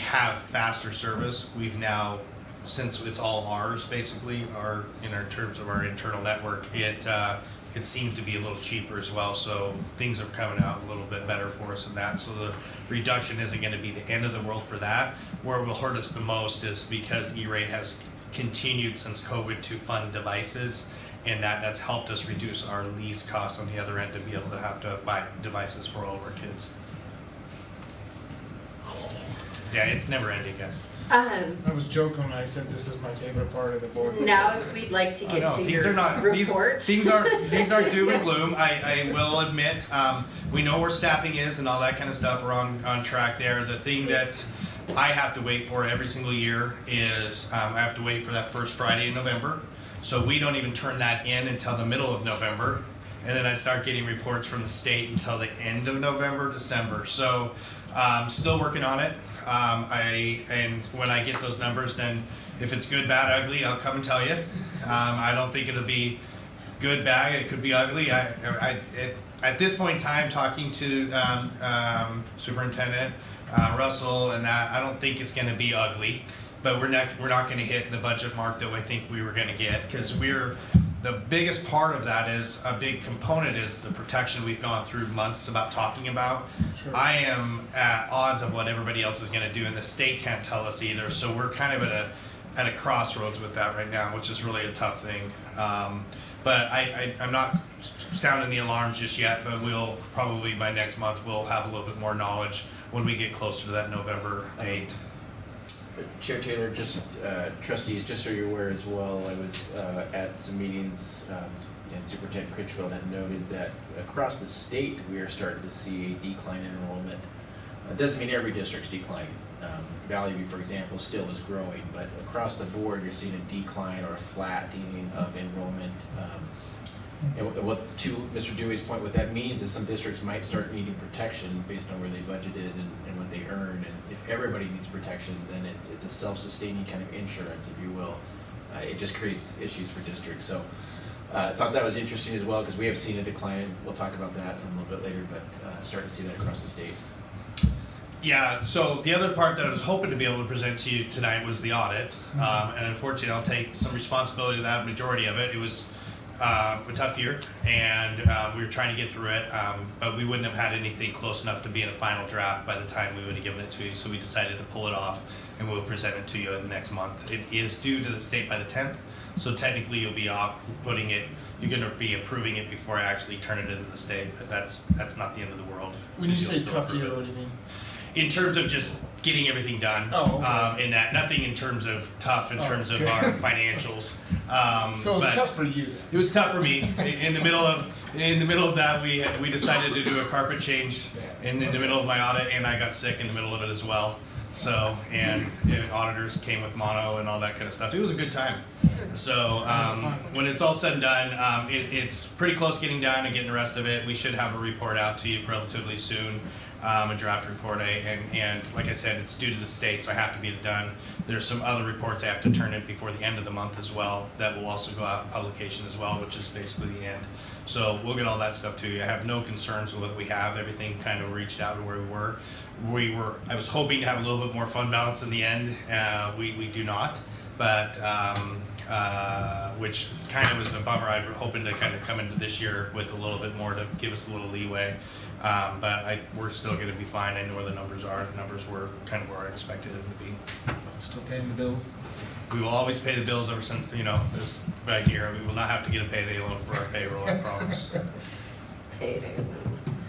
Speaker 19: have faster service, we've now, since it's all ours basically, in terms of our internal network, it seems to be a little cheaper as well. So things are coming out a little bit better for us in that. So the reduction isn't going to be the end of the world for that. Where it will hurt us the most is because E-rate has continued since COVID to fund devices, and that's helped us reduce our lease costs on the other end to be able to have to buy devices for all of our kids. Yeah, it's never ending, guys.
Speaker 3: I was joking when I said this is my favorite part of the board.
Speaker 18: Now, if we'd like to get to your report.
Speaker 19: These aren't doom and gloom. I will admit, we know where staffing is and all that kind of stuff. We're on track there. The thing that I have to wait for every single year is I have to wait for that first Friday in November. So we don't even turn that in until the middle of November. And then I start getting reports from the state until the end of November, December. So still working on it. And when I get those numbers, then if it's good, bad, ugly, I'll come and tell you. I don't think it'll be good, bad. It could be ugly. At this point in time, talking to Superintendent Russell and that, I don't think it's going to be ugly. But we're not going to hit the budget mark that I think we were going to get, because the biggest part of that is a big component is the protection we've gone through months about talking about. Sure. I am at odds of what everybody else is going to do, and the state can't tell us either. So we're kind of at a crossroads with that right now, which is really a tough thing. But I'm not sounding the alarms just yet, but we'll probably by next month we'll have a little bit more knowledge when we get closer to that November 8th.
Speaker 4: Chair Taylor, trustees, just so you're aware as well, I was at some meetings and Superintendent Critchfield had noted that across the state we are starting to see a decline in enrollment. It doesn't mean every district's declining. Valley View, for example, still is growing, but across the board you're seeing a decline or a flattening of enrollment. And what, to Mr. Dewey's point, what that means is some districts might start needing protection based on where they budgeted and what they earned. And if everybody needs protection, then it's a self-sustaining kind of insurance, if you will. It just creates issues for districts. So I thought that was interesting as well, because we have seen a decline. We'll talk about that a little bit later, but starting to see that across the state.
Speaker 19: Yeah, so the other part that I was hoping to be able to present to you tonight was the audit. And unfortunately, I'll take some responsibility of that, majority of it. It was a tough year, and we were trying to get through it, but we wouldn't have had anything close enough to be in a final draft by the time we would have given it to you, so we decided to pull it off, and we'll present it to you in the next month. It is due to the state by the 10th, so technically you'll be putting it, you're going to be approving it before I actually turn it into the state, but that's not the end of the world.
Speaker 3: When you say tough year, what do you mean?
Speaker 19: In terms of just getting everything done.
Speaker 3: Oh, okay.
Speaker 19: In that, nothing in terms of tough, in terms of our financials.
Speaker 3: So it was tough for you.
Speaker 19: It was tough for me. In the middle of that, we decided to do a carpet change in the middle of my audit, and I got sick in the middle of it as well. So, and auditors came with mono and all that kind of stuff. It was a good time. So when it's all said and done, it's pretty close getting done and getting the rest of it. We should have a report out to you relatively soon, a draft report. And like I said, it's due to the state, so I have to get it done. There's some other reports I have to turn in before the end of the month as well that will also go out in publication as well, which is basically the end. So we'll get all that stuff to you. I have no concerns with what we have. Everything kind of reached out to where we were. I was hoping to have a little bit more fund balance in the end. We do not, but which kind of was a bummer. I was hoping to kind of come into this year with a little bit more to give us a little leeway. But we're still going to be fine. I know where the numbers are. The numbers were kind of where I expected them to be.
Speaker 12: Still paying the bills?
Speaker 19: We will always pay the bills ever since, this right here. We will not have to get a payday loan for our payroll, I promise.
Speaker 1: Payday.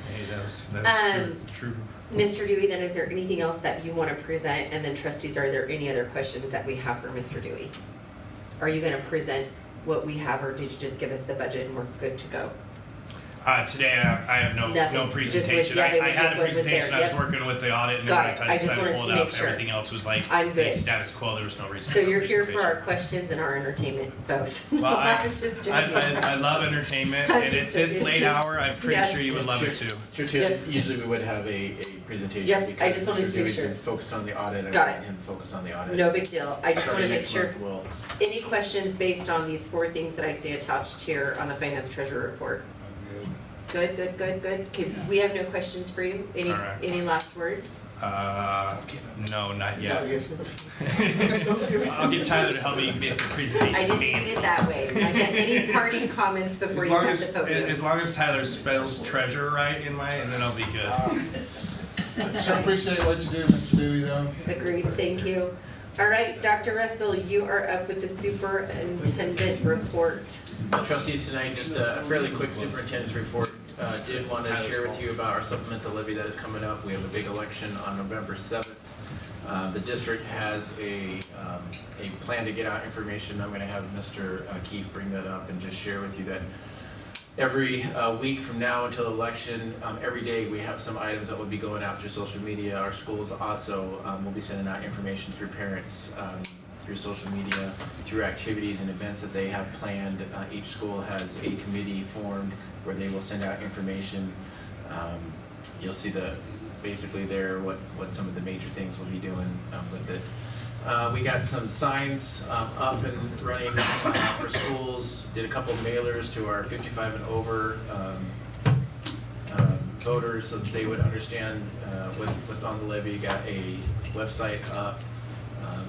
Speaker 19: Hey, that's true.
Speaker 1: Mr. Dewey, then is there anything else that you want to present? And then trustees, are there any other questions that we have for Mr. Dewey? Are you going to present what we have, or did you just give us the budget and we're good to go?
Speaker 19: Today I have no presentation. I had a presentation. I was working with the audit and
Speaker 1: Got it. I just
Speaker 19: decided
Speaker 1: wanted
Speaker 19: to pull
Speaker 1: to
Speaker 19: it
Speaker 1: make
Speaker 19: up.
Speaker 1: sure.
Speaker 19: Everything else was like
Speaker 1: I'm good.
Speaker 19: status quo. There was no reason.
Speaker 1: So
Speaker 19: for
Speaker 1: you're
Speaker 19: a
Speaker 1: here for our
Speaker 19: presentation.
Speaker 1: questions and our entertainment, both.
Speaker 19: Well,
Speaker 1: I'm just joking.
Speaker 19: I love entertainment,
Speaker 1: I'm
Speaker 19: and
Speaker 1: just
Speaker 19: at this
Speaker 1: joking.
Speaker 19: late hour, I'm pretty
Speaker 1: Yes.
Speaker 19: sure you would love it too.
Speaker 4: Sure,
Speaker 1: Yep.
Speaker 4: usually we would have a presentation
Speaker 1: Yep, I
Speaker 4: because
Speaker 1: just wanted
Speaker 4: Mr.
Speaker 1: to make
Speaker 4: Dewey's
Speaker 1: sure.
Speaker 4: been focused on the audit and
Speaker 1: Got
Speaker 4: I
Speaker 1: it.
Speaker 4: let him focus on the audit.
Speaker 1: No big deal. I just want to
Speaker 4: Starting
Speaker 1: make
Speaker 4: next
Speaker 1: sure.
Speaker 4: month, we'll-
Speaker 1: Any questions based on these 4 things that I see attached here on the finance treasurer report? Good. Okay, we have no questions for you.
Speaker 19: All right.
Speaker 1: Any last words?
Speaker 19: No, not yet. I'll get Tyler to help me make the presentation.
Speaker 1: I didn't mean
Speaker 19: dance.
Speaker 1: it that way. I got any parting comments before you have the podium?
Speaker 19: As long as Tyler spells treasure right in my, and then I'll be good.
Speaker 3: Sure appreciate what you do, Mr. Dewey, though.
Speaker 1: Agreed, thank you. All right, Dr. Russell, you are up with the superintendent report.
Speaker 4: Trustees, tonight, just a fairly quick superintendent's report. Did want to share with you about our supplemental levy that is coming up. We have a big election on November 7th. The district has a plan to get out information. I'm going to have Mr. Keefe bring that up and just share with you that every week from now until election, every day we have some items that will be going out through social media. Our schools also will be sending out information through parents, through social media, through activities and events that they have planned. Each school has a committee formed where they will send out information. You'll see basically there what some of the major things we'll be doing with it. We got some signs up and running for schools. Did a couple of mailers to our 55 and over voters so that they would understand what's on the levy. Got a website up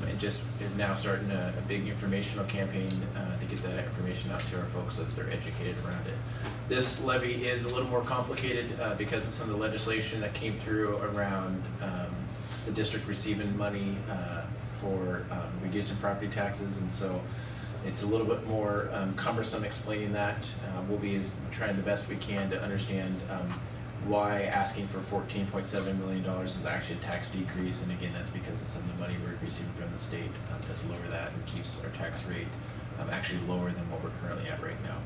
Speaker 4: and just is now starting a big informational campaign to get that information out to our folks so that they're educated around it. This levy is a little more complicated because of some of the legislation that came through around the district receiving money for reducing property taxes, and so it's a little bit more cumbersome explaining that. We'll be trying the best we can to understand why asking for $14.7 million is actually a tax decrease, and again, that's because of some of the money we're receiving from the state does lower that and keeps our tax rate actually lower than what we're currently at right now.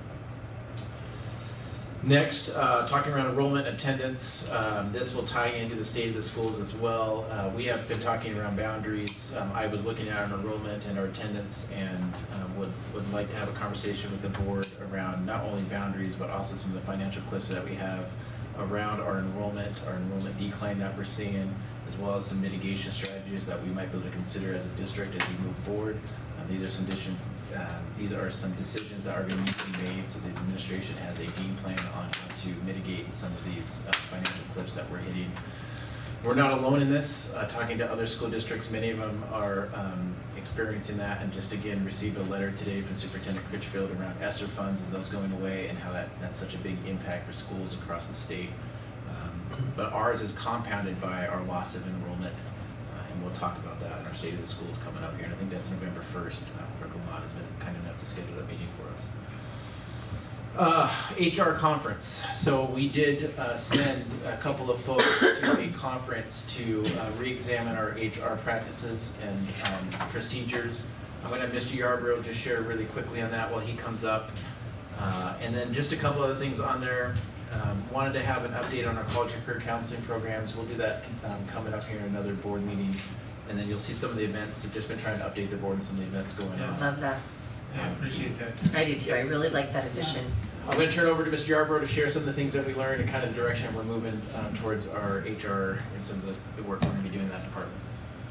Speaker 4: Next, talking around enrollment attendance, this will tie into the state of the schools as well. We have been talking around boundaries. I was looking at our enrollment and our attendance and would like to have a conversation with the board around not only boundaries but also some of the financial cliffs that we have around our enrollment decline that we're seeing, as well as some mitigation strategies that we might be able to consider as a district as we move forward. These are some decisions that are going to need to be made, so the administration has a game plan on how to mitigate some of these financial cliffs that we're hitting. We're not alone in this. Talking to other school districts, many of them are experiencing that, and just again received a letter today from Superintendent Critchfield around ESSER funds and those going away and how that's such a big impact for schools across the state. But ours is compounded by our loss of enrollment, and we'll talk about that in our State of the Schools coming up here, and I think that's November 1st. Rick Lamont has been kind enough to schedule a meeting for us. HR conference. So we did send a couple of folks to a conference to re-examine our HR practices and procedures. I'm going to have Mr. Yarbrough just share really quickly on that while he comes up. And then just a couple other things on there. Wanted to have an update on our college and career counseling programs. We'll do that coming up here in another board meeting. And then you'll see some of the events. I've just been trying to update the board on some of the events going on.
Speaker 1: Love that.
Speaker 3: I appreciate that.
Speaker 18: I do too. I really like that addition.
Speaker 4: I'm going to turn over to Mr. Yarbrough to share some of the things that we learned and kind of the direction we're moving towards our HR and some of the work we're going to be doing in that department.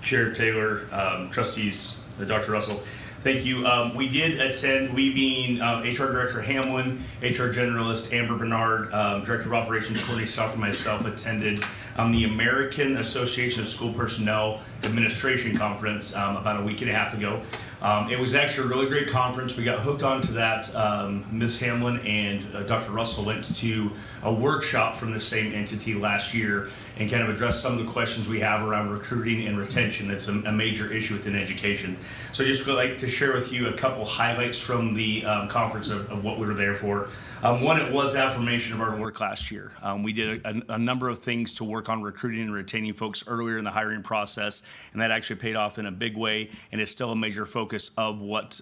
Speaker 16: Chair Taylor, trustees, Dr. Russell, thank you. We did attend, we being HR Director Hamlin, HR Generalist Amber Bernard, Director of Operations Courtney Stoff, and myself attended the American Association of School Personnel Administration Conference about a week and a half ago. It was actually a really great conference. We got hooked onto that. Ms. Hamlin and Dr. Russell went to a workshop from the same entity last year and kind of addressed some of the questions we have around recruiting and retention. That's a major issue within education. So just would like to share with you a couple highlights from the conference of what we were there for. One, it was affirmation of our work last year. We did a number of things to work on recruiting and retaining folks earlier in the hiring process, and that actually paid off in a big way, and it's still a major focus of what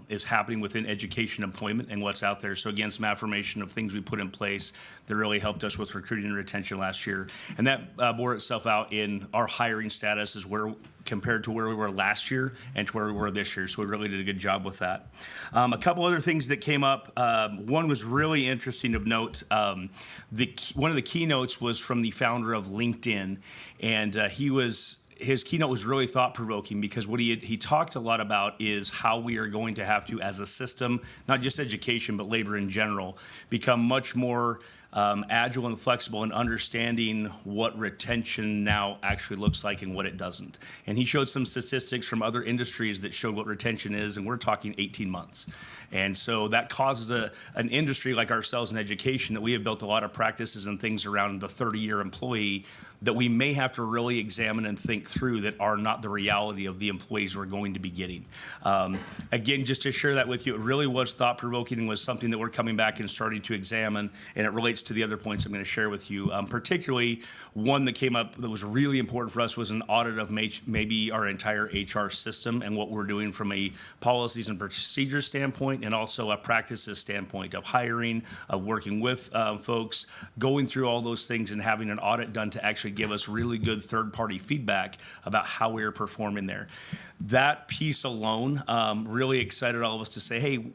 Speaker 16: is happening within education employment and what's out there. So again, some affirmation of things we put in place that really helped us with recruiting and retention last year. And that bore itself out in our hiring status as where compared to where we were last year and to where we were this year. So we really did a good job with that. A couple other things that came up. One was really interesting of note. One of the keynotes was from the founder of LinkedIn, and his keynote was really thought-provoking because what he talked a lot about is how we are going to have to, as a system, not just education, but labor in general, become much more agile and flexible in understanding what retention now actually looks like and what it doesn't. And he showed some statistics from other industries that showed what retention is, and we're talking 18 months. And so that causes an industry like ourselves in education that we have built a lot of practices and things around the 30-year employee that we may have to really examine and think through that are not the reality of the employees we're going to be getting. Again, just to share that with you, it really was thought-provoking and was something that we're coming back and starting to examine, and it relates to the other points I'm going to share with you. Particularly, one that came up that was really important for us was an audit of maybe our entire HR system and what we're doing from a policies and procedures standpoint, and also a practices standpoint of hiring, of working with folks, going through all those things and having an audit done to actually give us really good third-party feedback about how we are performing there. That piece alone really excited all of us to say, hey,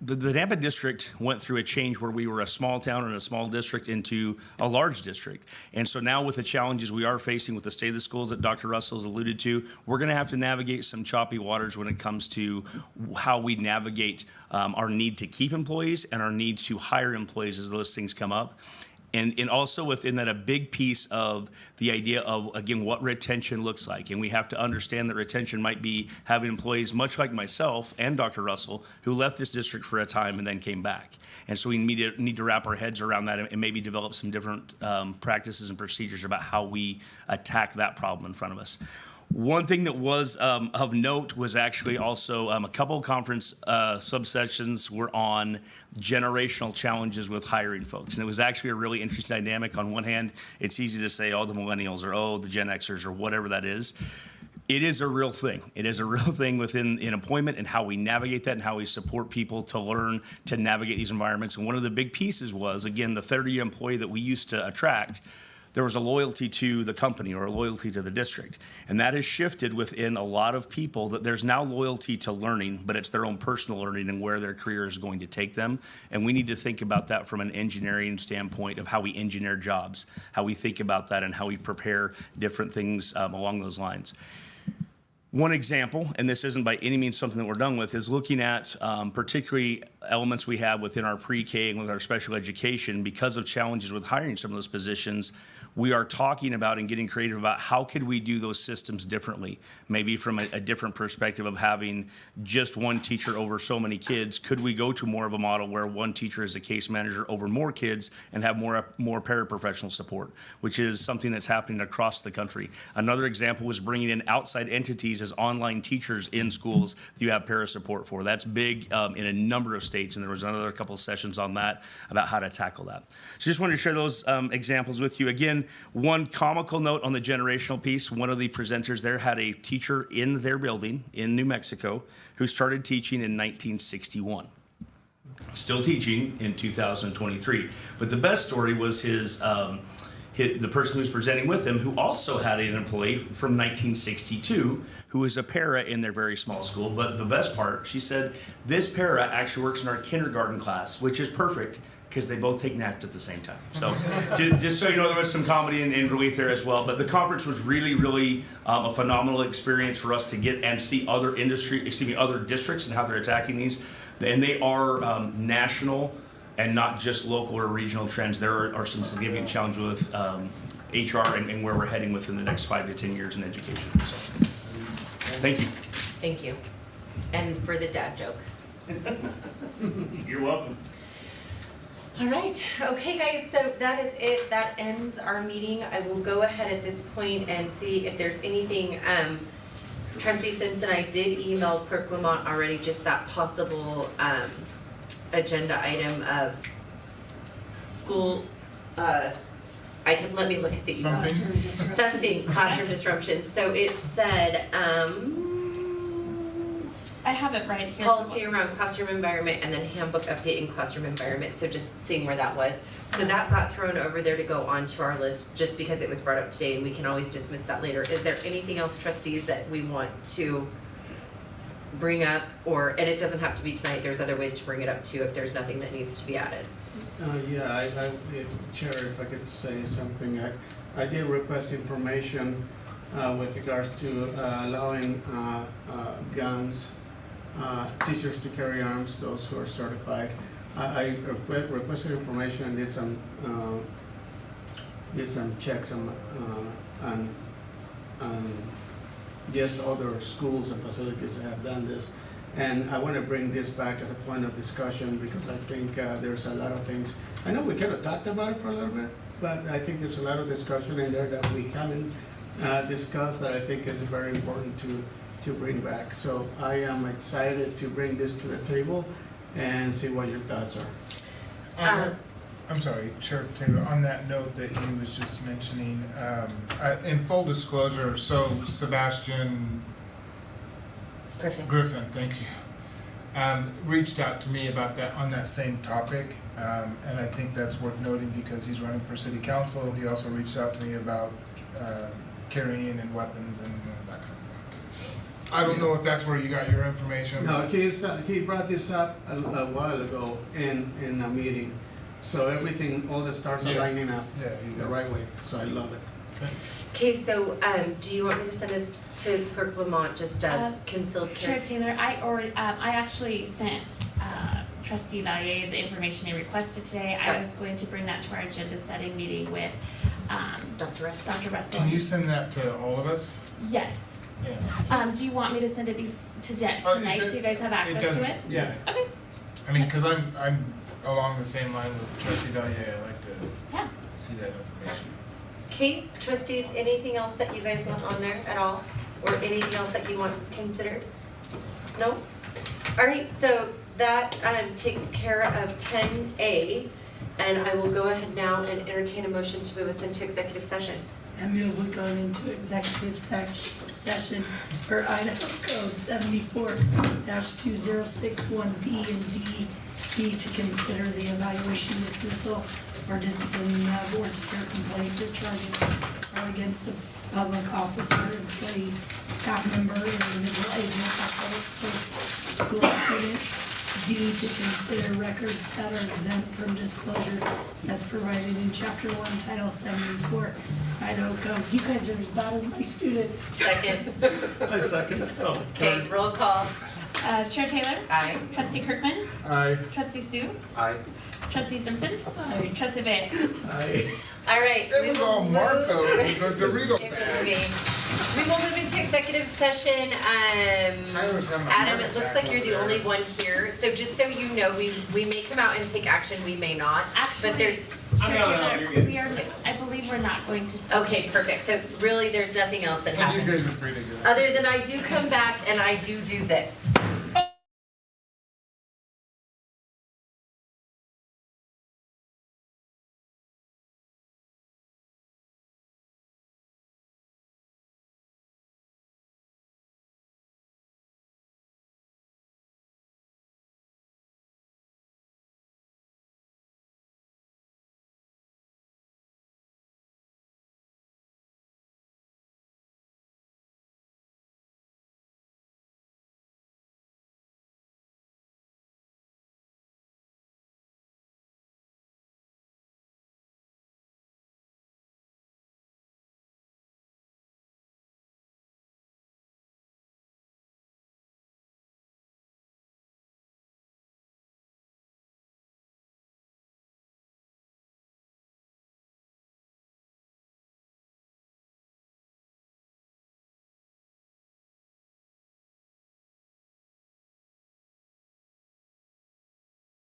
Speaker 16: the Nampa district went through a change where we were a small town and a small district into a large district. And so now with the challenges we are facing with the state of the schools that Dr. Russell's alluded to, we're going to have to navigate some choppy waters when it comes to how we navigate our need to keep employees and our need to hire employees as those things come up. And also within that, a big piece of the idea of, again, what retention looks like. And we have to understand that retention might be having employees, much like myself and Dr. Russell, who left this district for a time and then came back. And so we need to wrap our heads around that and maybe develop some different practices and procedures about how we attack that problem in front of us. One thing that was of note was actually also a couple of conference subsections were on generational challenges with hiring folks. And it was actually a really interesting dynamic. On one hand, it's easy to say, oh, the millennials, or oh, the Gen Xers, or whatever that is. It is a real thing. It is a real thing within employment and how we navigate that and how we support people to learn to navigate these environments. And one of the big pieces was, again, the 30-year employee that we used to attract. There was a loyalty to the company or a loyalty to the district. And that has shifted within a lot of people that there's now loyalty to learning, but it's their own personal learning and where their career is going to take them. And we need to think about that from an engineering standpoint of how we engineer jobs, how we think about that and how we prepare different things along those lines. One example, and this isn't by any means something that we're done with, is looking at particularly elements we have within our pre-K and with our special education. Because of challenges with hiring some of those positions, we are talking about and getting creative about how could we do those systems differently, maybe from a different perspective of having just one teacher over so many kids. Could we go to more of a model where one teacher is a case manager over more kids and have more paraprofessional support, which is something that's happening across the country. Another example was bringing in outside entities as online teachers in schools that you have para support for. That's big in a number of states, and there was another couple of sessions on that about how to tackle that. So just wanted to share those examples with you. Again, one comical note on the generational piece, one of the presenters there had a teacher in their building in New Mexico who started teaching in 1961. Still teaching in 2023. But the best story was his the person who's presenting with him, who also had an employee from 1962, who was a para in their very small school. But the best part, she said, this para actually works in our kindergarten class, which is perfect because they both take naps at the same time. So just so you know, there was some comedy and relief there as well. But the conference was really, really a phenomenal experience for us to get and see other other districts and how they're attacking these. And they are national and not just local or regional trends. There are some significant challenges with HR and where we're heading within the next 5 to 10 years in education. So, thank you.
Speaker 1: Thank you. And for the dad joke.
Speaker 16: You're welcome.
Speaker 1: All right, okay guys, so that is it. That ends our meeting. I will go ahead at this point and see if there's anything. Trustee Simpson, I did email Clerk Lamont already, just that possible agenda item of school, let me look at the email. Something, classroom disruption. So it said,
Speaker 9: I have it right here.
Speaker 1: policy around classroom environment and then handbook update in classroom environment, so just seeing where that was. So that got thrown over there to go onto our list just because it was brought up today, and we can always dismiss that later. Is there anything else, trustees, that we want to bring up, and it doesn't have to be tonight, there's other ways to bring it up too if there's nothing that needs to be added?
Speaker 7: Chair, if I could say something, I did request information with regards to allowing guns, teachers to carry arms, those who are certified. I requested information and did some checks on just other schools and facilities that have done this. And I want to bring this back as a point of discussion because I think there's a lot of things. I know we kind of talked about it for a little bit, but I think there's a lot of discussion in there that we haven't discussed that I think is very important to bring back. So I am excited to bring this to the table and see what your thoughts are.
Speaker 3: I'm sorry, Chair Taylor, on that note that he was just mentioning, in full disclosure, so Sebastian Griffin, thank you, reached out to me about that, on that same topic, and I think that's worth noting because he's running for city council. He also reached out to me about carrying and weapons and that kind of thing too, so. I don't know if that's where you got your information.
Speaker 7: No, he brought this up a while ago in a meeting. So everything, all the stars are lining up the right way, so I love it.
Speaker 1: Okay, so do you want me to send this to Clerk Lamont just as concealed carry?
Speaker 9: Chair Taylor, I actually sent Trustee Valier the information he requested today. I was going to bring that to our agenda setting meeting with
Speaker 1: Dr. Russell.
Speaker 3: Can you send that to all of us?
Speaker 9: Yes.
Speaker 3: Yeah.
Speaker 9: Do you want me to send it tonight so you guys have access to it?
Speaker 3: Yeah.
Speaker 9: Okay.
Speaker 3: I mean, because I'm along the same line with Trustee Valier. I like to see that information.
Speaker 1: Okay, trustees, anything else that you guys want on there at all? Or anything else that you want considered? No? All right, so that takes care of 10A, and I will go ahead now and entertain a motion to move us into executive session.
Speaker 10: And move we go into executive session for Idaho Code 74-2061B and D to consider the evaluation, dismissal, or disciplining of or to hear complaints or charges against a public officer, employee, staff member, or individual agent, athletic school student. D, to consider records that are exempt from disclosure as provided in Chapter 1, Title 74, Idaho Code. You guys are as bad as my students.
Speaker 1: Second.
Speaker 7: I second it. Oh,
Speaker 1: okay, roll call.
Speaker 9: Chair Taylor?
Speaker 1: Aye.
Speaker 9: Trustee Kirkman?
Speaker 3: Aye.
Speaker 9: Trustee Sue?
Speaker 12: Aye.
Speaker 9: Trustee Simpson?
Speaker 10: Aye.
Speaker 9: Trustee Bay?
Speaker 7: Aye.
Speaker 1: All right.
Speaker 3: It was all Marco, the Regal
Speaker 1: It
Speaker 3: fan.
Speaker 1: was me. We will move into executive session.
Speaker 3: Tyler's having a
Speaker 1: Adam,
Speaker 3: heart
Speaker 1: it looks
Speaker 3: attack
Speaker 1: like you're
Speaker 3: over
Speaker 1: the
Speaker 3: there.
Speaker 1: only one here. So just so you know, we may come out and take action, we may not.
Speaker 9: Actually,
Speaker 1: but there's.
Speaker 9: Chair Taylor, we are, I believe we're not going to.
Speaker 1: Okay, perfect. So really, there's nothing else that
Speaker 3: And you
Speaker 1: happens.
Speaker 3: guys are free to go.
Speaker 1: Other than I do come back and I do this.